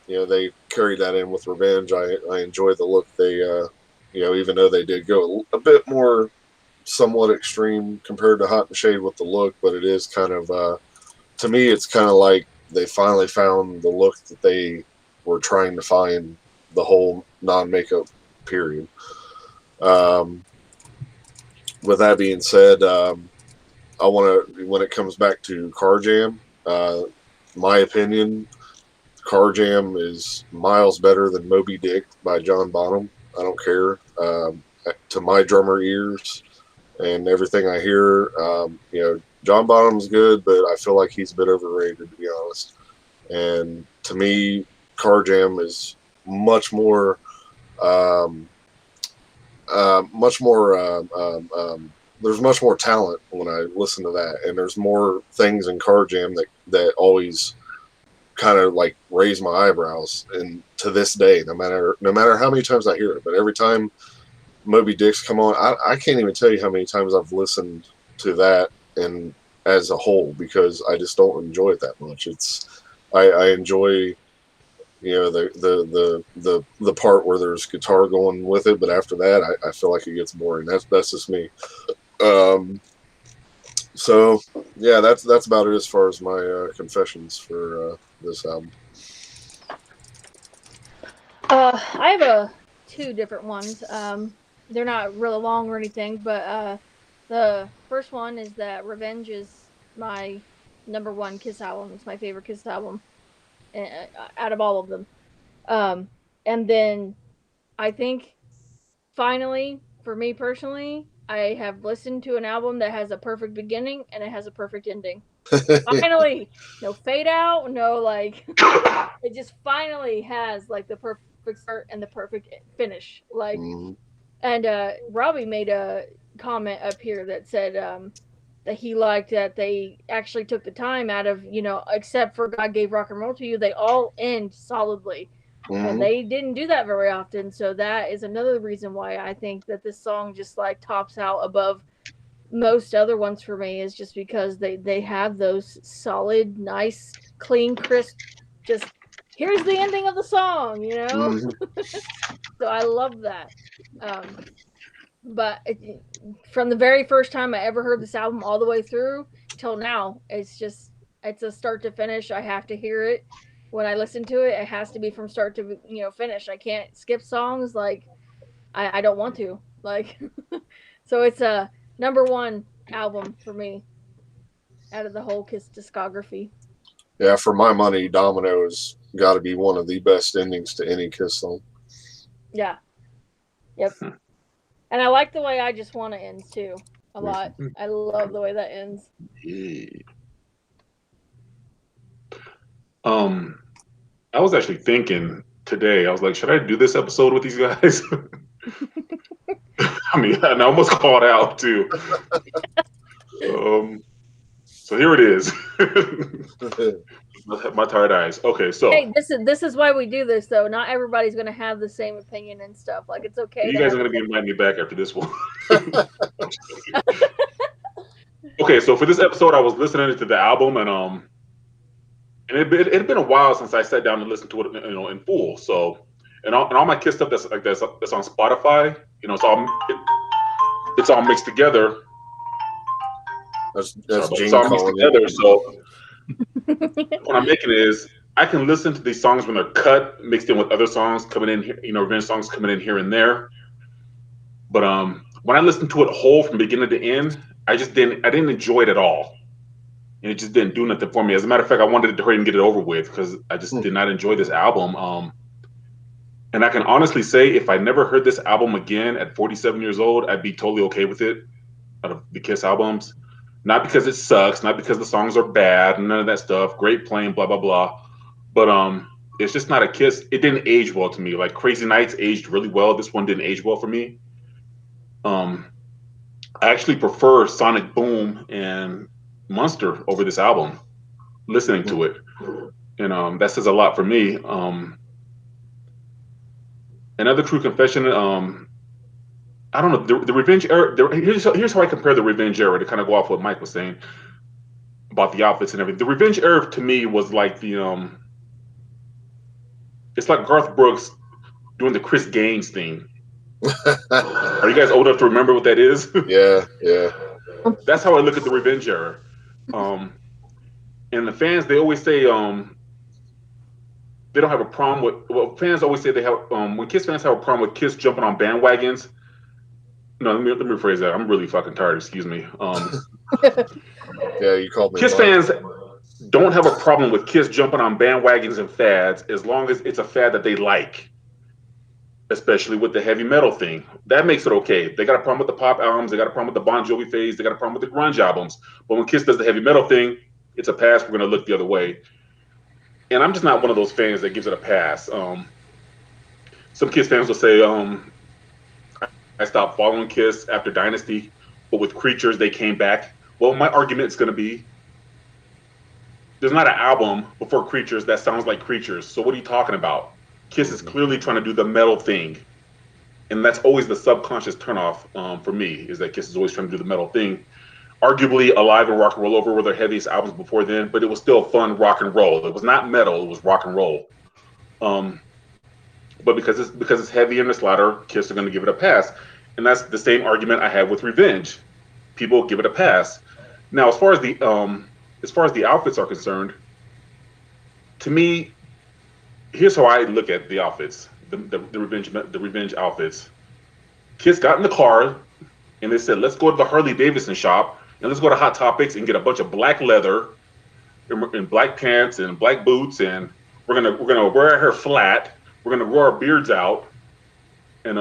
They carried that in with Revenge. I enjoy the look. They, even though they did go a bit more somewhat extreme compared to Hot in the Shade with the look, but it is kind of, to me, it's kind of like they finally found the look that they were trying to find the whole non-makeup period. With that being said, I want to, when it comes back to Car Jam, my opinion, Car Jam is miles better than Moby Dick by John Bonham. I don't care. To my drummer ears and everything I hear, John Bonham's good, but I feel like he's a bit overrated, to be honest. And to me, Car Jam is much more, there's much more talent when I listen to that. And there's more things in Car Jam that always kind of like raise my eyebrows, and to this day, no matter how many times I hear it, but every time Moby Dick's come on, I can't even tell you how many times I've listened to that and as a whole, because I just don't enjoy it that much. I enjoy, the part where there's guitar going with it, but after that, I feel like it gets boring. That's just me. So yeah, that's about it as far as my confessions for this album. I have two different ones. They're not really long or anything, but the first one is that Revenge is my number one Kiss album. It's my favorite Kiss album out of all of them. And then I think finally, for me personally, I have listened to an album that has a perfect beginning and it has a perfect ending. Finally, no fade out, no like, it just finally has like the perfect start and the perfect finish. Like, and Robbie made a comment up here that said that he liked that they actually took the time out of, except for God Gave Rock and Roll to You, they all end solidly. And they didn't do that very often. So that is another reason why I think that this song just like tops out above most other ones for me, is just because they have those solid, nice, clean, crisp, just here's the ending of the song, So I love that. But from the very first time I ever heard this album all the way through till now, it's a start to finish. I have to hear it. When I listen to it, it has to be from start to finish. I can't skip songs. Like I don't want to. Like so it's a number one album for me out of the whole Kiss discography. Yeah, for my money, Domino's got to be one of the best endings to any Kiss song. Yeah. Yep. And I like the way I Just Wanna ends too a lot. I love the way that ends. I was actually thinking today, I was like, should I do this episode with these guys? I mean, I almost called out too. So here it is. My tired eyes. Okay, so hey, this is why we do this though. Not everybody's gonna have the same opinion and stuff. Like it's okay. You guys are gonna be inviting me back after this one. Okay, so for this episode, I was listening to the album, and it had been a while since I sat down and listened to it, in full. So, and all my Kiss stuff that's on Spotify, it's all mixed together. That's It's all mixed together. So what I'm making is I can listen to these songs when they're cut, mixed in with other songs coming in here, Revenge songs coming in here and there. But when I listened to it whole from beginning to end, I didn't enjoy it at all. And it just didn't do nothing for me. As a matter of fact, I wanted to hurry and get it over with because I just did not enjoy this album. And I can honestly say, if I never heard this album again at 47 years old, I'd be totally okay with it out of the Kiss albums. Not because it sucks, not because the songs are bad, and none of that stuff. Great playing, blah, blah, blah. But it's just not a Kiss. It didn't age well to me. Like Crazy Nights aged really well. This one didn't age well for me. I actually prefer Sonic Boom and Monster over this album, listening to it. And that says a lot for me. Another true confession, I don't know, the Revenge era, here's how I compare the Revenge era to kind of go off what Mike was saying about the outfits and everything. The Revenge era to me was like it's like Garth Brooks doing the Chris Gaines thing. Are you guys old enough to remember what that is? Yeah. That's how I look at the Revenge era. And the fans, they always say they don't have a problem with. Well, fans always say they have. When Kiss fans have a problem with Kiss jumping on bandwagons. No, let me rephrase that. I'm really fucking tired. Excuse me. Yeah, you called me. Kiss fans don't have a problem with Kiss jumping on bandwagons and fads as long as it's a fad that they like. Especially with the heavy metal thing. That makes it okay. They got a problem with the pop albums. They got a problem with the Bon Jovi phase. They got a problem with the grunge albums. But when Kiss does the heavy metal thing, it's a pass. We're going to look the other way. And I'm just not one of those fans that gives it a pass. Some Kiss fans will say, I stopped following Kiss after Dynasty, but with Creatures, they came back. Well, my argument is going to be, there's not an album before Creatures that sounds like Creatures. So what are you talking about? Kiss is clearly trying to do the metal thing. And that's always the subconscious turnoff for me, is that Kiss is always trying to do the metal thing. arguably Alive and Rock and Roll Over were their heaviest albums before then, but it was still fun rock and roll. It was not metal; it was rock and roll. But because it's heavy and it's louder, Kiss are going to give it a pass, and that's the same argument I have with Revenge. People give it a pass. Now, as far as the outfits are concerned, to me, here's how I look at the outfits, the Revenge outfits. Kiss got in the car and they said, "Let's go to the Harley Davidson shop and let's go to Hot Topics and get a bunch of black leather and black pants and black boots, and we're gonna wear our hair flat. We're gonna grow our beards out, and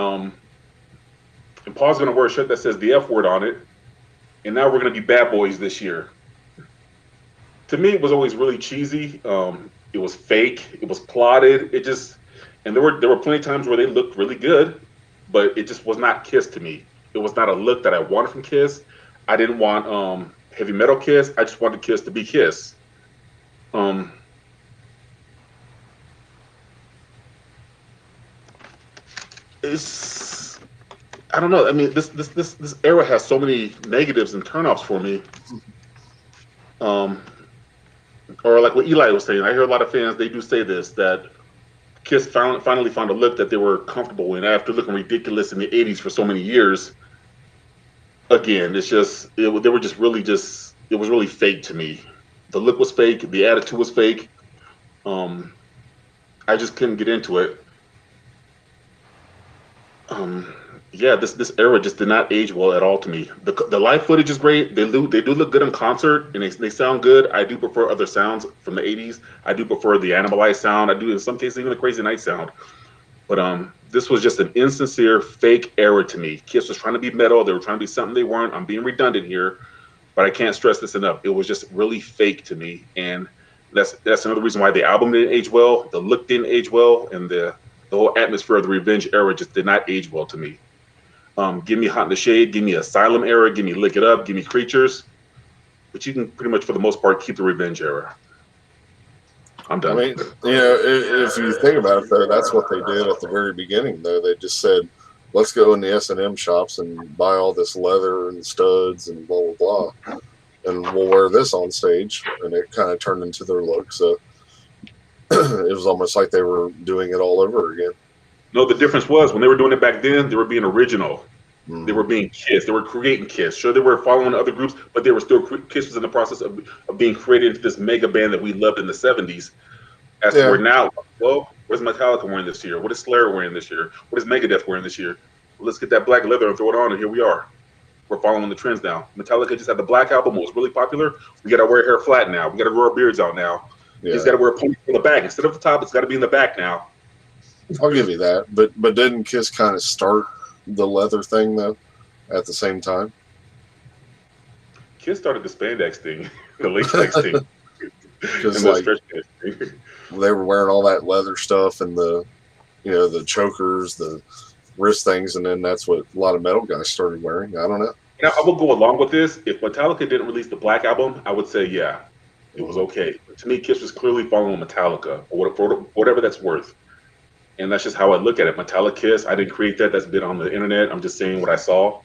Paul's gonna wear a shirt that says the F word on it, and now we're gonna be bad boys this year." To me, it was always really cheesy. It was fake. It was plotted. And there were plenty of times where they looked really good, but it just was not Kiss to me. It was not a look that I wanted from Kiss. I didn't want heavy metal Kiss. I just wanted Kiss to be Kiss. I don't know. I mean, this era has so many negatives and turnoffs for me. Or like what Eli was saying, I hear a lot of fans, they do say this, that Kiss finally found a look that they were comfortable in after looking ridiculous in the 80s for so many years. Again, it was really fake to me. The look was fake, the attitude was fake. I just couldn't get into it. Yeah, this era just did not age well at all to me. The live footage is great. They do look good in concert, and they sound good. I do prefer other sounds from the 80s. I do prefer the Animalize sound. I do, in some cases, even the Crazy Night sound. But this was just an insincere, fake era to me. Kiss was trying to be metal. They were trying to be something they weren't. I'm being redundant here, but I can't stress this enough. It was just really fake to me, and that's another reason why the album didn't age well. The look didn't age well, and the whole atmosphere of the Revenge era just did not age well to me. Give me Hot in the Shade, give me Asylum era, give me Lick It Up, give me Creatures. But you can pretty much, for the most part, keep the Revenge era. I'm done. I mean, if you think about it, though, that's what they did at the very beginning, though. They just said, let's go in the S&M shops and buy all this leather and studs and blah, blah, blah. And we'll wear this on stage. And it kind of turned into their look. So it was almost like they were doing it all over again. No, the difference was when they were doing it back then, they were being original. Mm-hmm. They were being Kiss. They were creating Kiss. Sure, they were following other groups, but they were still Kiss was in the process of being created into this mega band that we loved in the 70s. As to where now, well, where's Metallica wearing this year? What is Slayer wearing this year? What is Megadeth wearing this year? Well, let's get that black leather and throw it on, and here we are. We're following the trends now. Metallica just had the Black Album. It was really popular. We got to wear hair flat now. We got to grow our beards out now. Yeah. It's got to wear a ponytail in the back. Instead of the top, it's got to be in the back now. I'll give you that, but didn't Kiss kind of start the leather thing though at the same time? Kiss started the spandex thing, the latex thing, because like they were wearing all that leather stuff and the chokers, the wrist things, and then that's what a lot of metal guys started wearing. I don't know. Now I will go along with this. If Metallica didn't release the Black Album, I would say yeah, it was okay. But to me, Kiss was clearly following Metallica, or whatever that's worth. And that's just how I look at it. Metallica Kiss, I didn't create that. That's been on the internet. I'm just saying what I saw.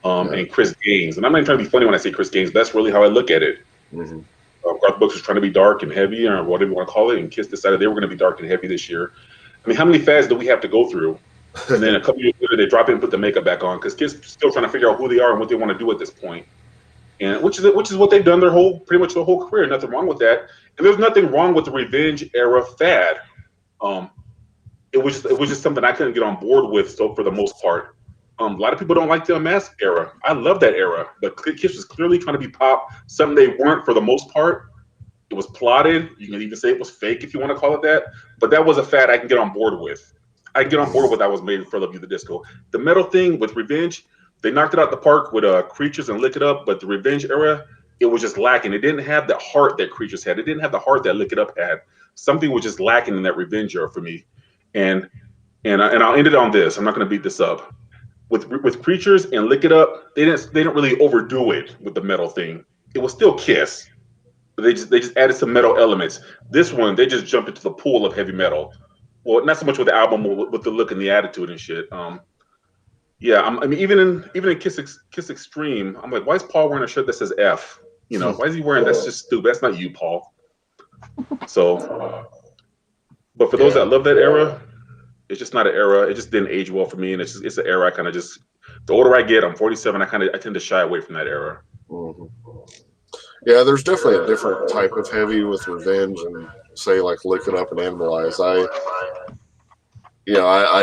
And Chris Gaines. And I'm not even trying to be funny when I say Chris Gaines. That's really how I look at it. Mm-hmm. Garth Brooks was trying to be dark and heavy, or whatever you want to call it, and Kiss decided they were going to be dark and heavy this year. I mean, how many fads do we have to go through? And then a couple years later, they drop in and put the makeup back on, because Kiss is still trying to figure out who they are and what they want to do at this point. And which is what they've done pretty much their whole career. Nothing wrong with that. And there's nothing wrong with the Revenge era fad. It was just something I couldn't get on board with. So for the most part, a lot of people don't like the Unmasked era. I love that era, but Kiss was clearly trying to be pop, something they weren't for the most part. It was plotted. You can even say it was fake if you want to call it that. But that was a fad I can get on board with. I can get on board with that was made for Love You the Disco. The metal thing with Revenge, they knocked it out the park with Creatures and Lick It Up. But the Revenge era, it was just lacking. It didn't have the heart that Creatures had. It didn't have the heart that Lick It Up had. Something was just lacking in that Revenge era for me. And I'll end it on this. I'm not going to beat this up. With Creatures and Lick It Up, they didn't really overdo it with the metal thing. It was still Kiss, but they just added some metal elements. This one, they just jumped into the pool of heavy metal. Well, not so much with the album, with the look and the attitude and shit. Yeah, I mean, even in Kiss Extreme, I'm like, why is Paul wearing a shirt that says F? You know, why is he wearing? That's just stupid. That's not you, Paul. So, but for those Yeah. that love that era, it's just not an era. It just didn't age well for me, and it's an era I kind of just. The older I get, I'm 47. I tend to shy away from that era. Mhm. Yeah, there's definitely a different type of heavy with Revenge and say like Lick It Up and Animalize. I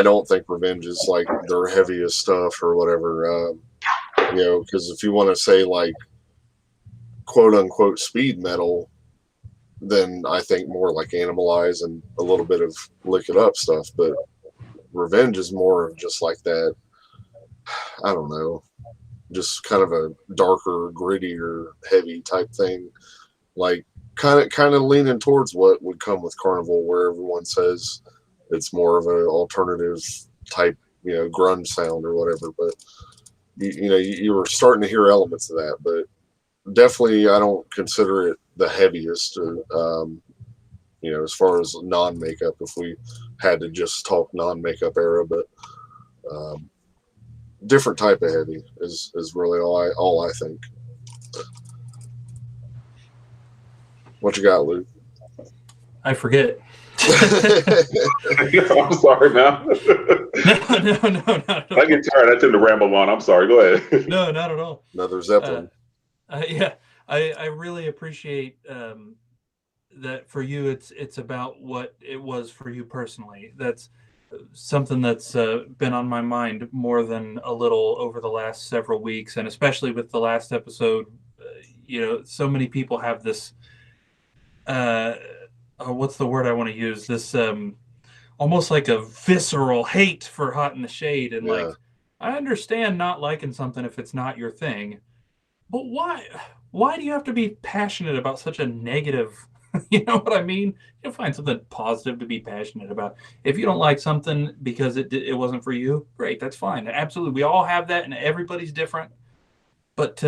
don't think Revenge is like their heaviest stuff or whatever. Because if you want to say like quote unquote speed metal, then I think more like Animalize and a little bit of Lick It Up stuff. But Revenge is more of just like that. I don't know, just kind of a darker, grittier, heavy type thing. Like kind of leaning towards what would come with Carnival, where everyone says it's more of an alternative type, grunge sound or whatever. But you were starting to hear elements of that, but definitely I don't consider it the heaviest. As far as non-makeup, if we had to just talk non-makeup era, but different type of heavy is really all I think. What you got, Luke? I forget. I'm sorry, man. No. I get tired. I tend to ramble on. I'm sorry. Go ahead. No, not at all. Another Zeppelin. Yeah, I really appreciate that for you. It's about what it was for you personally. That's something that's been on my mind more than a little over the last several weeks, and especially with the last episode. So many people have this. What's the word I want to use? This almost like a visceral hate for Hot in the Shade, and like I understand not liking something if it's not your thing, but why do you have to be passionate about such a negative? You know what I mean? You'll find something positive to be passionate about. If you don't like something because it wasn't for you, great, that's fine. Absolutely, we all have that, and everybody's different. But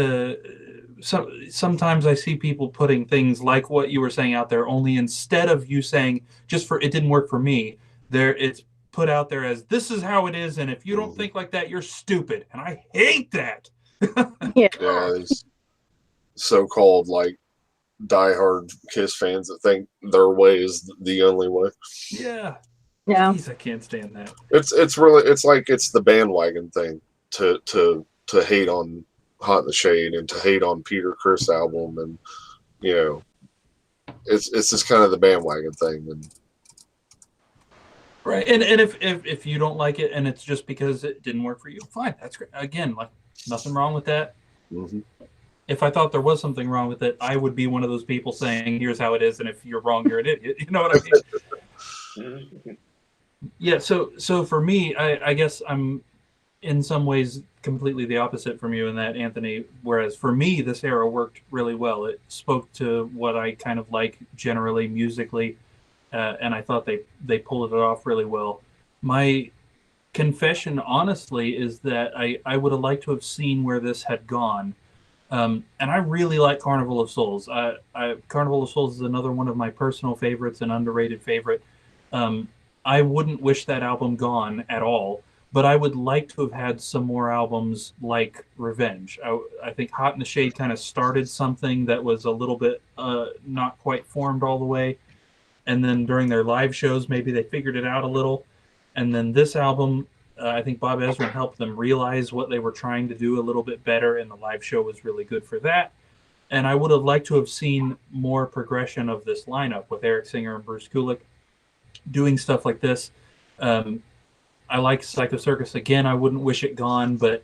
sometimes I see people putting things like what you were saying out there, only instead of you saying it didn't work for me, it's put out there as this is how it is, and if you don't think like that, you're stupid. And I hate that. Yeah. Yeah, these so-called like diehard Kiss fans that think their way is the only way. Yeah. Yeah. Jeez, I can't stand that. It's really it's the bandwagon thing to hate on Hot in the Shade and to hate on Peter Criss album, and it's just kind of the bandwagon thing. And right, and if you don't like it and it's just because it didn't work for you, fine, that's great. Again, like nothing wrong with that. mm-hmm. If I thought there was something wrong with it, I would be one of those people saying, "Here's how it is," and if you're wrong, you're an idiot. You know what I mean? Yeah. So for me, I guess I'm in some ways completely the opposite from you in that, Anthony. Whereas for me, this era worked really well. It spoke to what I kind of like generally musically, and I thought they pulled it off really well. My confession, honestly, is that I would have liked to have seen where this had gone. And I really like Carnival of Souls. Carnival of Souls is another one of my personal favorites, an underrated favorite. I wouldn't wish that album gone at all, but I would like to have had some more albums like Revenge. I think Hot in the Shade kind of started something that was a little bit not quite formed all the way. And then during their live shows, maybe they figured it out a little. And then this album, I think Bob Ezrin helped them realize what they were trying to do a little bit better, and the live show was really good for that. And I would have liked to have seen more progression of this lineup with Eric Singer and Bruce Kulick doing stuff like this. I like Psycho Circus. Again, I wouldn't wish it gone, but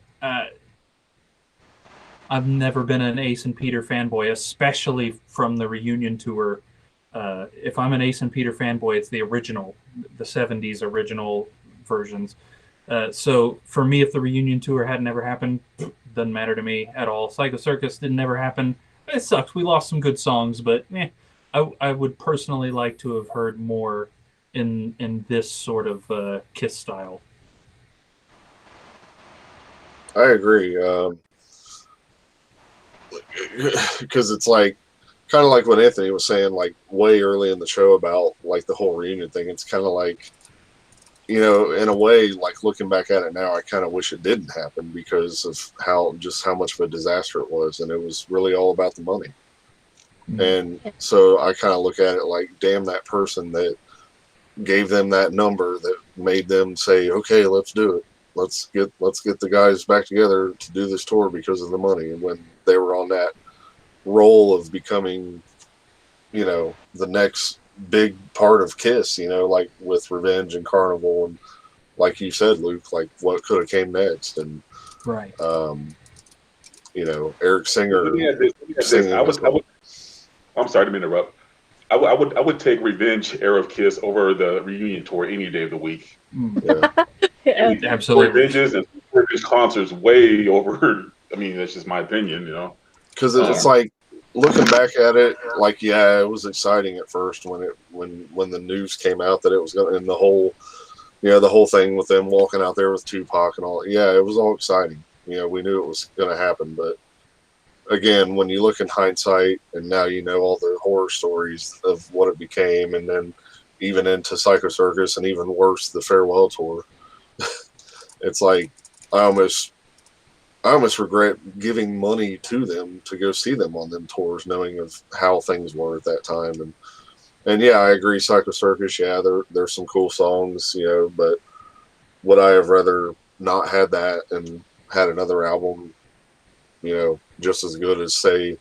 I've never been an Ace and Peter fanboy, especially from the reunion tour. If I'm an Ace and Peter fanboy, it's the original, the 70s original versions. So for me, if the reunion tour had never happened, doesn't matter to me at all. Psycho Circus didn't never happen. It sucks. We lost some good songs, but I would personally like to have heard more in this sort of Kiss style. I agree. Because it's like kind of like what Anthony was saying, like way early in the show about like the whole reunion thing. It's kind of like, you know, in a way, like looking back at it now, I kind of wish it didn't happen because of how much of a disaster it was, and it was really all about the money. And so I kind of look at it like, damn that person that gave them that number that made them say, okay, let's do it. Let's get the guys back together to do this tour because of the money. And when they were on that role of becoming, you know, the next big part of Kiss, you know, like with Revenge and Carnival, and like you said, Luke, like what could have came next, and Right. you know, Eric Singer. Let me add this. I'm sorry to interrupt. I would take Revenge era of Kiss over the reunion tour any day of the week. Yeah. Yeah. Absolutely. Revenges and Revenge concerts way over. I mean, that's just my opinion, you know. Because it's like looking back at it, like it was exciting at first when the news came out that it was going, and the whole thing with them walking out there with Tupac and all. Yeah, it was all exciting. You know, we knew it was going to happen, but again, when you look in hindsight, and now you know all the horror stories of what it became, and then even into Psycho Circus, and even worse, the farewell tour. It's like I almost regret giving money to them to go see them on them tours, knowing of how things were at that time. And yeah, I agree. Psycho Circus, yeah, there's some cool songs, you know, but would I have rather not had that and had another album, you know, just as good as, say,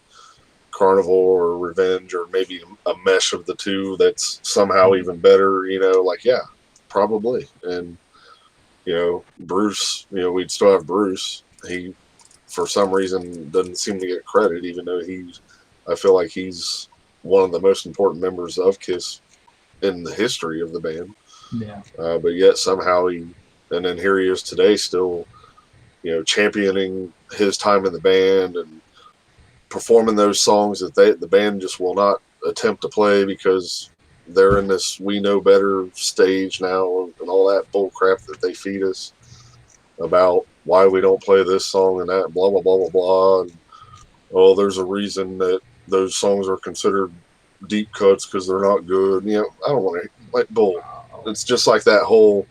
Carnival or Revenge, or maybe a mesh of the two that's somehow even better, you know, like, yeah, probably. And, you know, Bruce, you know, we'd still have Bruce. He, for some reason, doesn't seem to get credit, even though I feel like he's one of the most important members of Kiss in the history of the band. Yeah. But yet somehow and then here he is today, still, you know, championing his time in the band and performing those songs that the band just will not attempt to play because they're in this we know better stage now, and all that bull crap that they feed us about why we don't play this song and that, blah blah blah blah blah. And oh, there's a reason that those songs are considered deep cuts because they're not good. You know, I don't want to like bull. It's just like that whole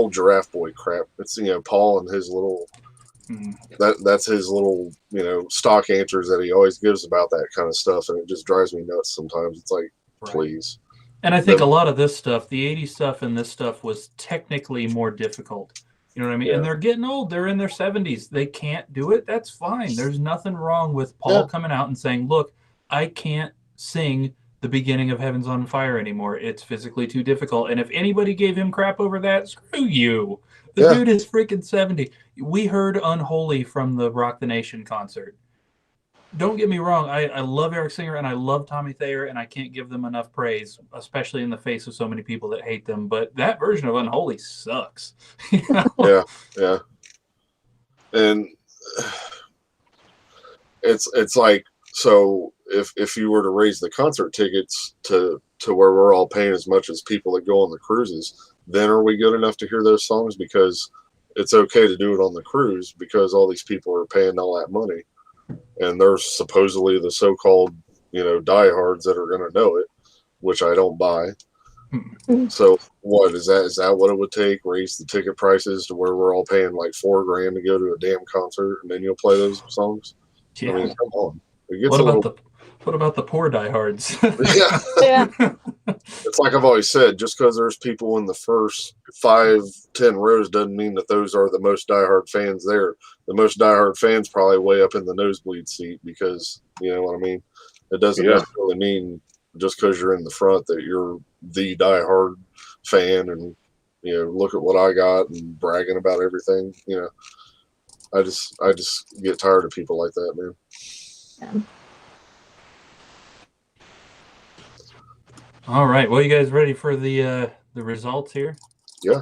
Giraffe Boy crap. It's, you know, Paul and his little that's his little, you know, stock answers that he always gives about that kind of stuff, and it just drives me nuts sometimes. It's like, please. And I think a lot of this stuff, the 80s stuff and this stuff, was technically more difficult. You know what I mean? Yeah. And they're getting old. They're in their 70s. They can't do it. That's fine. There's nothing wrong with Paul coming out and saying, look, I can't sing the beginning of Heaven's on Fire anymore. It's physically too difficult. And if anybody gave him crap over that, screw you. The dude is freaking 70. We heard Unholy from the Rock the Nation concert. Don't get me wrong. I love Eric Singer and I love Tommy Thayer, and I can't give them enough praise, especially in the face of so many people that hate them. But that version of Unholy sucks. You know? Yeah. And it's like, so if you were to raise the concert tickets to where we're all paying as much as people that go on the cruises, then are we good enough to hear those songs? Because it's okay to do it on the cruise because all these people are paying all that money, and they're supposedly the so-called, you know, diehards that are going to know it, which I don't buy. So what is that? Is that what it would take? Raise the ticket prices to where we're all paying like $4,000 to go to a damn concert, and then you'll play those songs? Yeah. I mean, come on. What about the poor diehards? Yeah. It's like I've always said, just because there's people in the first 5-10 rows doesn't mean that those are the most diehard fans there. The most diehard fans probably way up in the nosebleed seat, because, you know what I mean? It doesn't necessarily mean just because you're in the front that you're the diehard fan and, you know, look at what I got and bragging about everything. You know, I just get tired of people like that, man. Yeah. All right. Well, you guys ready for the results here? Yeah.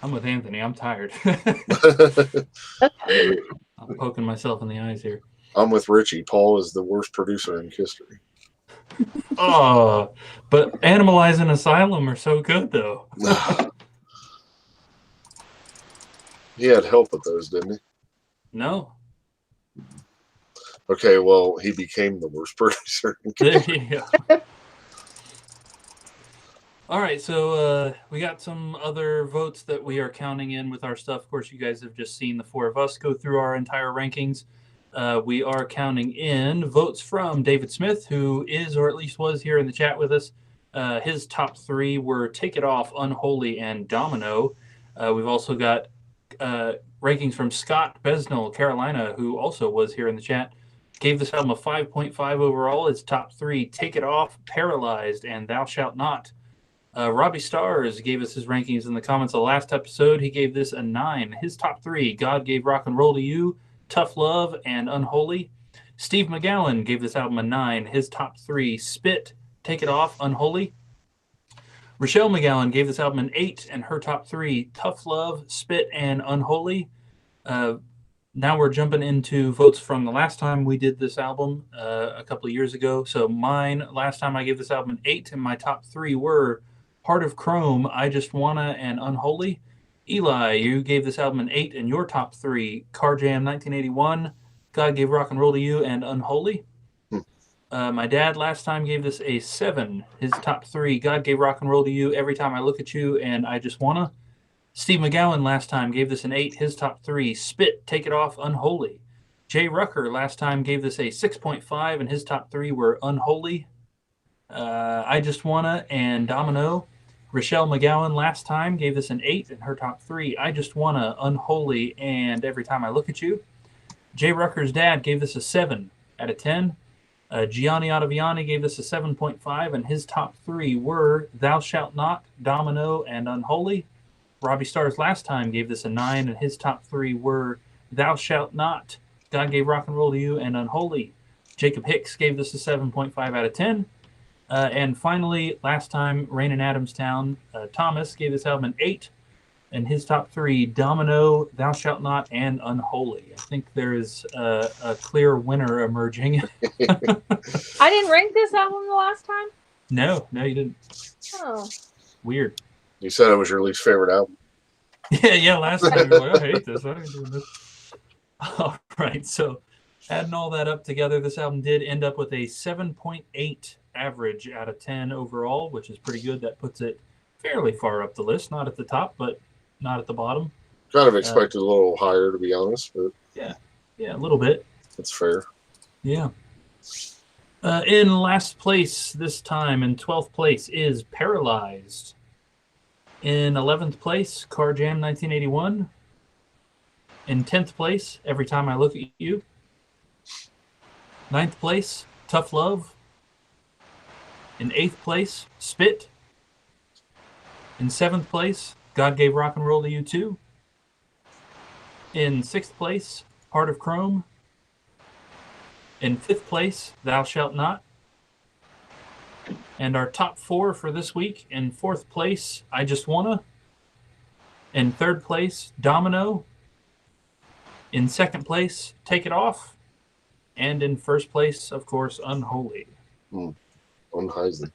I'm with Anthony. I'm tired. I'm poking myself in the eyes here. I'm with Richie. Paul is the worst producer in history. Oh, but Animalize and Asylum are so good, though. He had help with those, didn't he? No. Okay, well, he became the worst producer. There you go. All right, so we got some other votes that we are counting in with our stuff. Of course, you guys have just seen the four of us go through our entire rankings. We are counting in votes from David Smith, who is, or at least was, here in the chat with us. His top three were Take It Off, Unholy, and Domino. We've also got rankings from Scott Besnell, Carolina, who also was here in the chat. Gave this album a 5.5 overall. His top three, Take It Off, Paralyzed, and Thou Shalt Not. Robbie Stars gave us his rankings in the comments of the last episode. He gave this a 9. His top three, God Gave Rock and Roll to You, Tough Love, and Unholy. Steve McGowan gave this album a 9. His top three, Spit, Take It Off, Unholy. Rochelle McGowan gave this album an 8, and her top three, Tough Love, Spit, and Unholy. Now we're jumping into votes from the last time we did this album a couple of years ago. So mine, last time I gave this album an 8, and my top three were Heart of Chrome, I Just Wanna, and Unholy. Eli, you gave this album an 8, and your top three, Car Jam 1981, God Gave Rock and Roll to You, and Unholy. My dad last time gave this a 7. His top three, God Gave Rock and Roll to You, Every Time I Look at You, and I Just Wanna. Steve McGowan last time gave this an 8. His top three, Spit, Take It Off, Unholy. Jay Rucker last time gave this a 6.5, and his top three were Unholy, I Just Wanna, and Domino. Rochelle McGowan last time gave this an 8, and her top three, I Just Wanna, Unholy, and Every Time I Look at You. Jay Rucker's dad gave this a 7 out of 10. Gianni Ottaviani gave this a 7.5, and his top three were Thou Shalt Not, Domino, and Unholy. Robbie Stars last time gave this a 9, and his top three were Thou Shalt Not, God Gave Rock and Roll to You, and Unholy. Jacob Hicks gave this a 7.5 out of 10. And finally, last time, Rain in Adamstown, Thomas gave this album an 8, and his top three, Domino, Thou Shalt Not, and Unholy. I think there is a clear winner emerging. I didn't rank this album the last time. No, you didn't. Oh, Weird. You said it was your least favorite album. Yeah, last time you were like, I hate this. I ain't doing this. All right, so adding all that up together, this album did end up with a 7.8 average out of 10 overall, which is pretty good. That puts it fairly far up the list. Not at the top, but not at the bottom. Kind of expected a little higher, to be honest, but Yeah, a little bit. that's fair. Yeah. In last place this time, in 12th place, is Paralyzed. In 11th place, Car Jam 1981. In 10th place, Every Time I Look at You. 9th place, Tough Love. In 8th place, Spit. In 7th place, God Gave Rock and Roll to You Too. In 6th place, Heart of Chrome. In 5th place, Thou Shalt Not. And our top four for this week, in 4th place, I Just Wanna. In 3rd place, Domino. In 2nd place, Take It Off. And in 1st place, of course, Unholy. Unheising.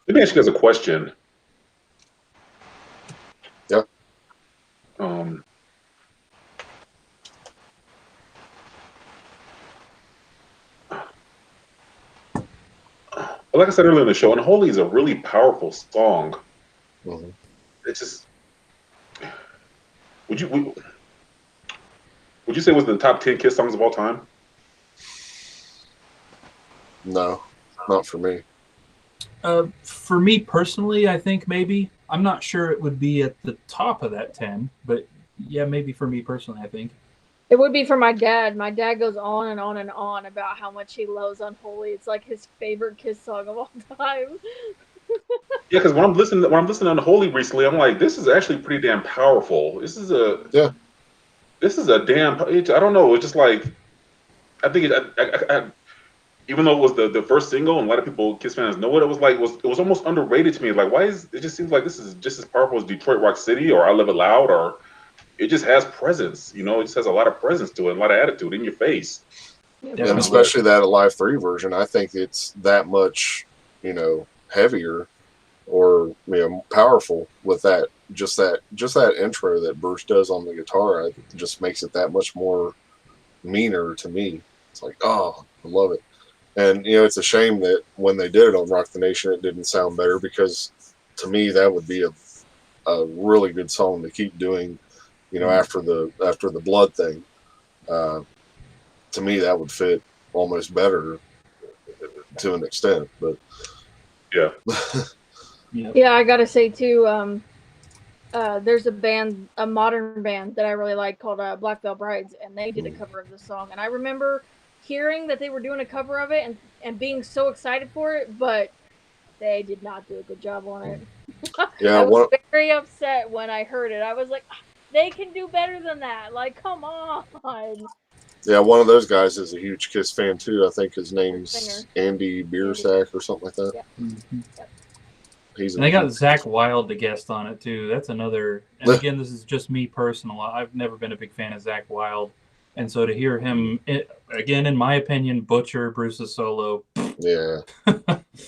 Let me ask you guys a question. Yeah. Like I said earlier in the show, Unholy is a really powerful song. Mm-hmm. It's just, would you say it was in the top 10 Kiss songs of all time? No, not for me. For me personally, I think maybe. I'm not sure it would be at the top of that 10, but yeah, maybe for me personally, I think. it would be for my dad. My dad goes on and on and on about how much he loves Unholy. It's like his favorite Kiss song of all time. Yeah, because when I'm listening to Unholy recently, I'm like, this is actually pretty damn powerful. This is a damn. I don't know. It's just like, I think even though it was the first single and a lot of people, Kiss fans, know it, it was almost underrated to me. Like, why is it just seems like this is just as powerful as Detroit Rock City or I Live It Loud, or it just has presence. You know, it just has a lot of presence to it, a lot of attitude in your face. And especially that Alive 3 version, I think it's that much, heavier or powerful with that. Just that intro that Bruce does on the guitar, it just makes it that much more meaner to me. It's like, oh, I love it. And it's a shame that when they did it on Rock the Nation, it didn't sound better, because to me that would be a really good song to keep doing. After the blood thing, to me that would fit almost better to an extent. But Yeah. Yeah, I gotta say too. There's a modern band that I really like called Black Veil Brides, and they did a cover of this song. And I remember hearing that they were doing a cover of it and being so excited for it, but they did not do a good job on it. yeah, I was very upset when I heard it. I was like, they can do better than that. Like, come on. one of those guys is a huge Kiss fan too. I think his name's Singer. Andy Biersack or something like that. Yeah. Mhm. He's And they got Zach Wilde to guest on it too. That's another. And Yeah. again, this is just me personal. I've never been a big fan of Zach Wilde, and so to hear him again, in my opinion, butcher Bruce's solo. Yeah.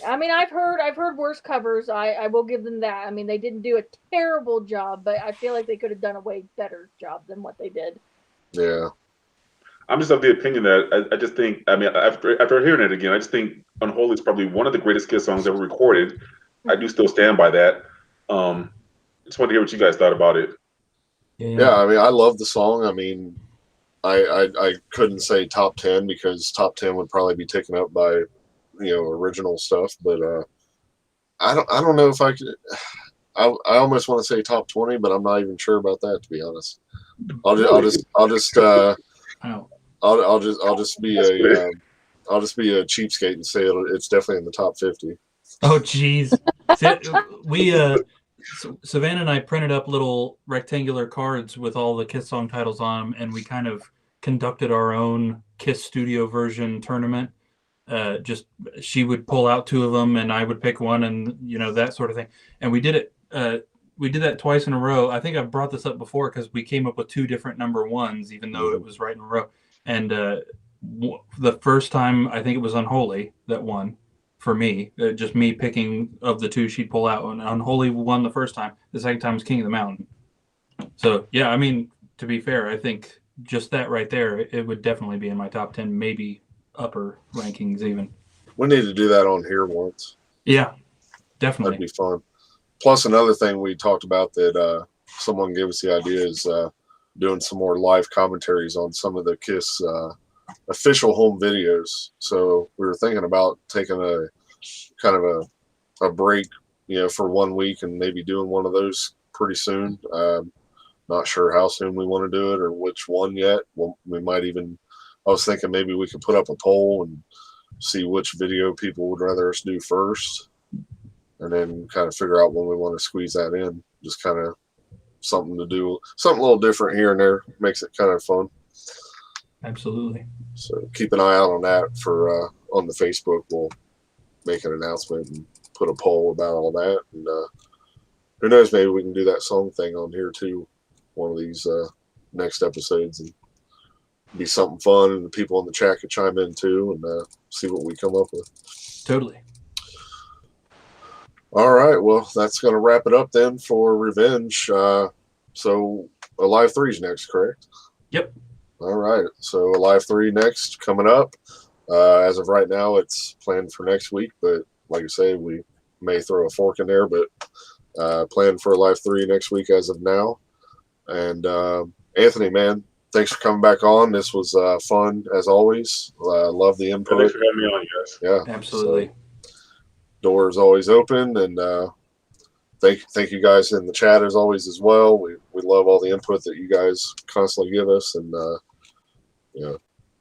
I mean, I've heard worse covers. I will give them that. I mean, they didn't do a terrible job, but I feel like they could have done a way better job than what they did. Yeah. I'm just of the opinion that I just think, I mean, after hearing it again, I just think Unholy is probably one of the greatest Kiss songs ever recorded. I do still stand by that. Just wanted to hear what you guys thought about it. Yeah, I mean, I love the song. I mean, I couldn't say top 10, because top 10 would probably be taken up by, original stuff. But I don't know if I could. I almost want to say top 20, but I'm not even sure about that, to be honest. I'll just be a cheapskate and say it's definitely in the top 50. Oh, geez. We Savannah and I printed up little rectangular cards with all the Kiss song titles on them, and we kind of conducted our own Kiss studio version tournament. Just she would pull out two of them, and I would pick one, and that sort of thing. And we did it. We did that twice in a row. I think I've brought this up before, because we came up with two different number ones, even though it was right in a row. And the first time, I think it was Unholy that won. For me, just me picking of the two she'd pull out, and Unholy won the first time. The second time was King of the Mountain. So yeah, I mean, to be fair, I think just that right there, it would definitely be in my top 10, maybe upper rankings even. We need to do that on here once. Yeah, definitely. That'd be fun. Plus, another thing we talked about that someone gave us the idea is doing some more live commentaries on some of the Kiss official home videos. So we were thinking about taking a kind of a break, for 1 week, and maybe doing one of those pretty soon. Not sure how soon we want to do it or which one yet. Well, we might even, I was thinking maybe we could put up a poll and see which video people would rather us do first, and then kind of figure out when we want to squeeze that in. Just kind of something to do, something a little different here and there. Makes it kind of fun. Absolutely. So keep an eye out on that for on the Facebook. We'll make an announcement and put a poll about all that. And who knows, maybe we can do that song thing on here too, one of these next episodes, and be something fun, and the people in the chat could chime in too, and see what we come up with. Totally. All right, well, that's going to wrap it up then for Revenge. So Alive 3 is next, correct? Yep. All right, so Alive 3 next, coming up. As of right now, it's planned for next week, but like I say, we may throw a fork in there, but planned for Alive 3 next week as of now. And Anthony, man, thanks for coming back on. This was fun, as always. Love the input. Thanks for having me on, guys. Yeah, Absolutely. So, door is always open, and thank you guys in the chat as always as well. We love all the input that you guys constantly give us, and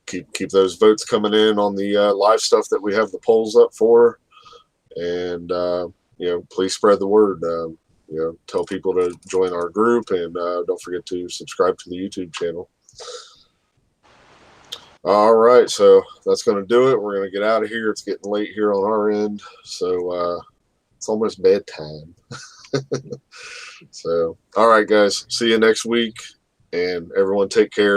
keep those votes coming in on the live stuff that we have the polls up for, and please spread the word. Tell people to join our group, and don't forget to subscribe to the YouTube channel. All right, so that's going to do it. We're going to get out of here. It's getting late here on our end, so it's almost bedtime. So, all right, guys, see you next week, and everyone take care.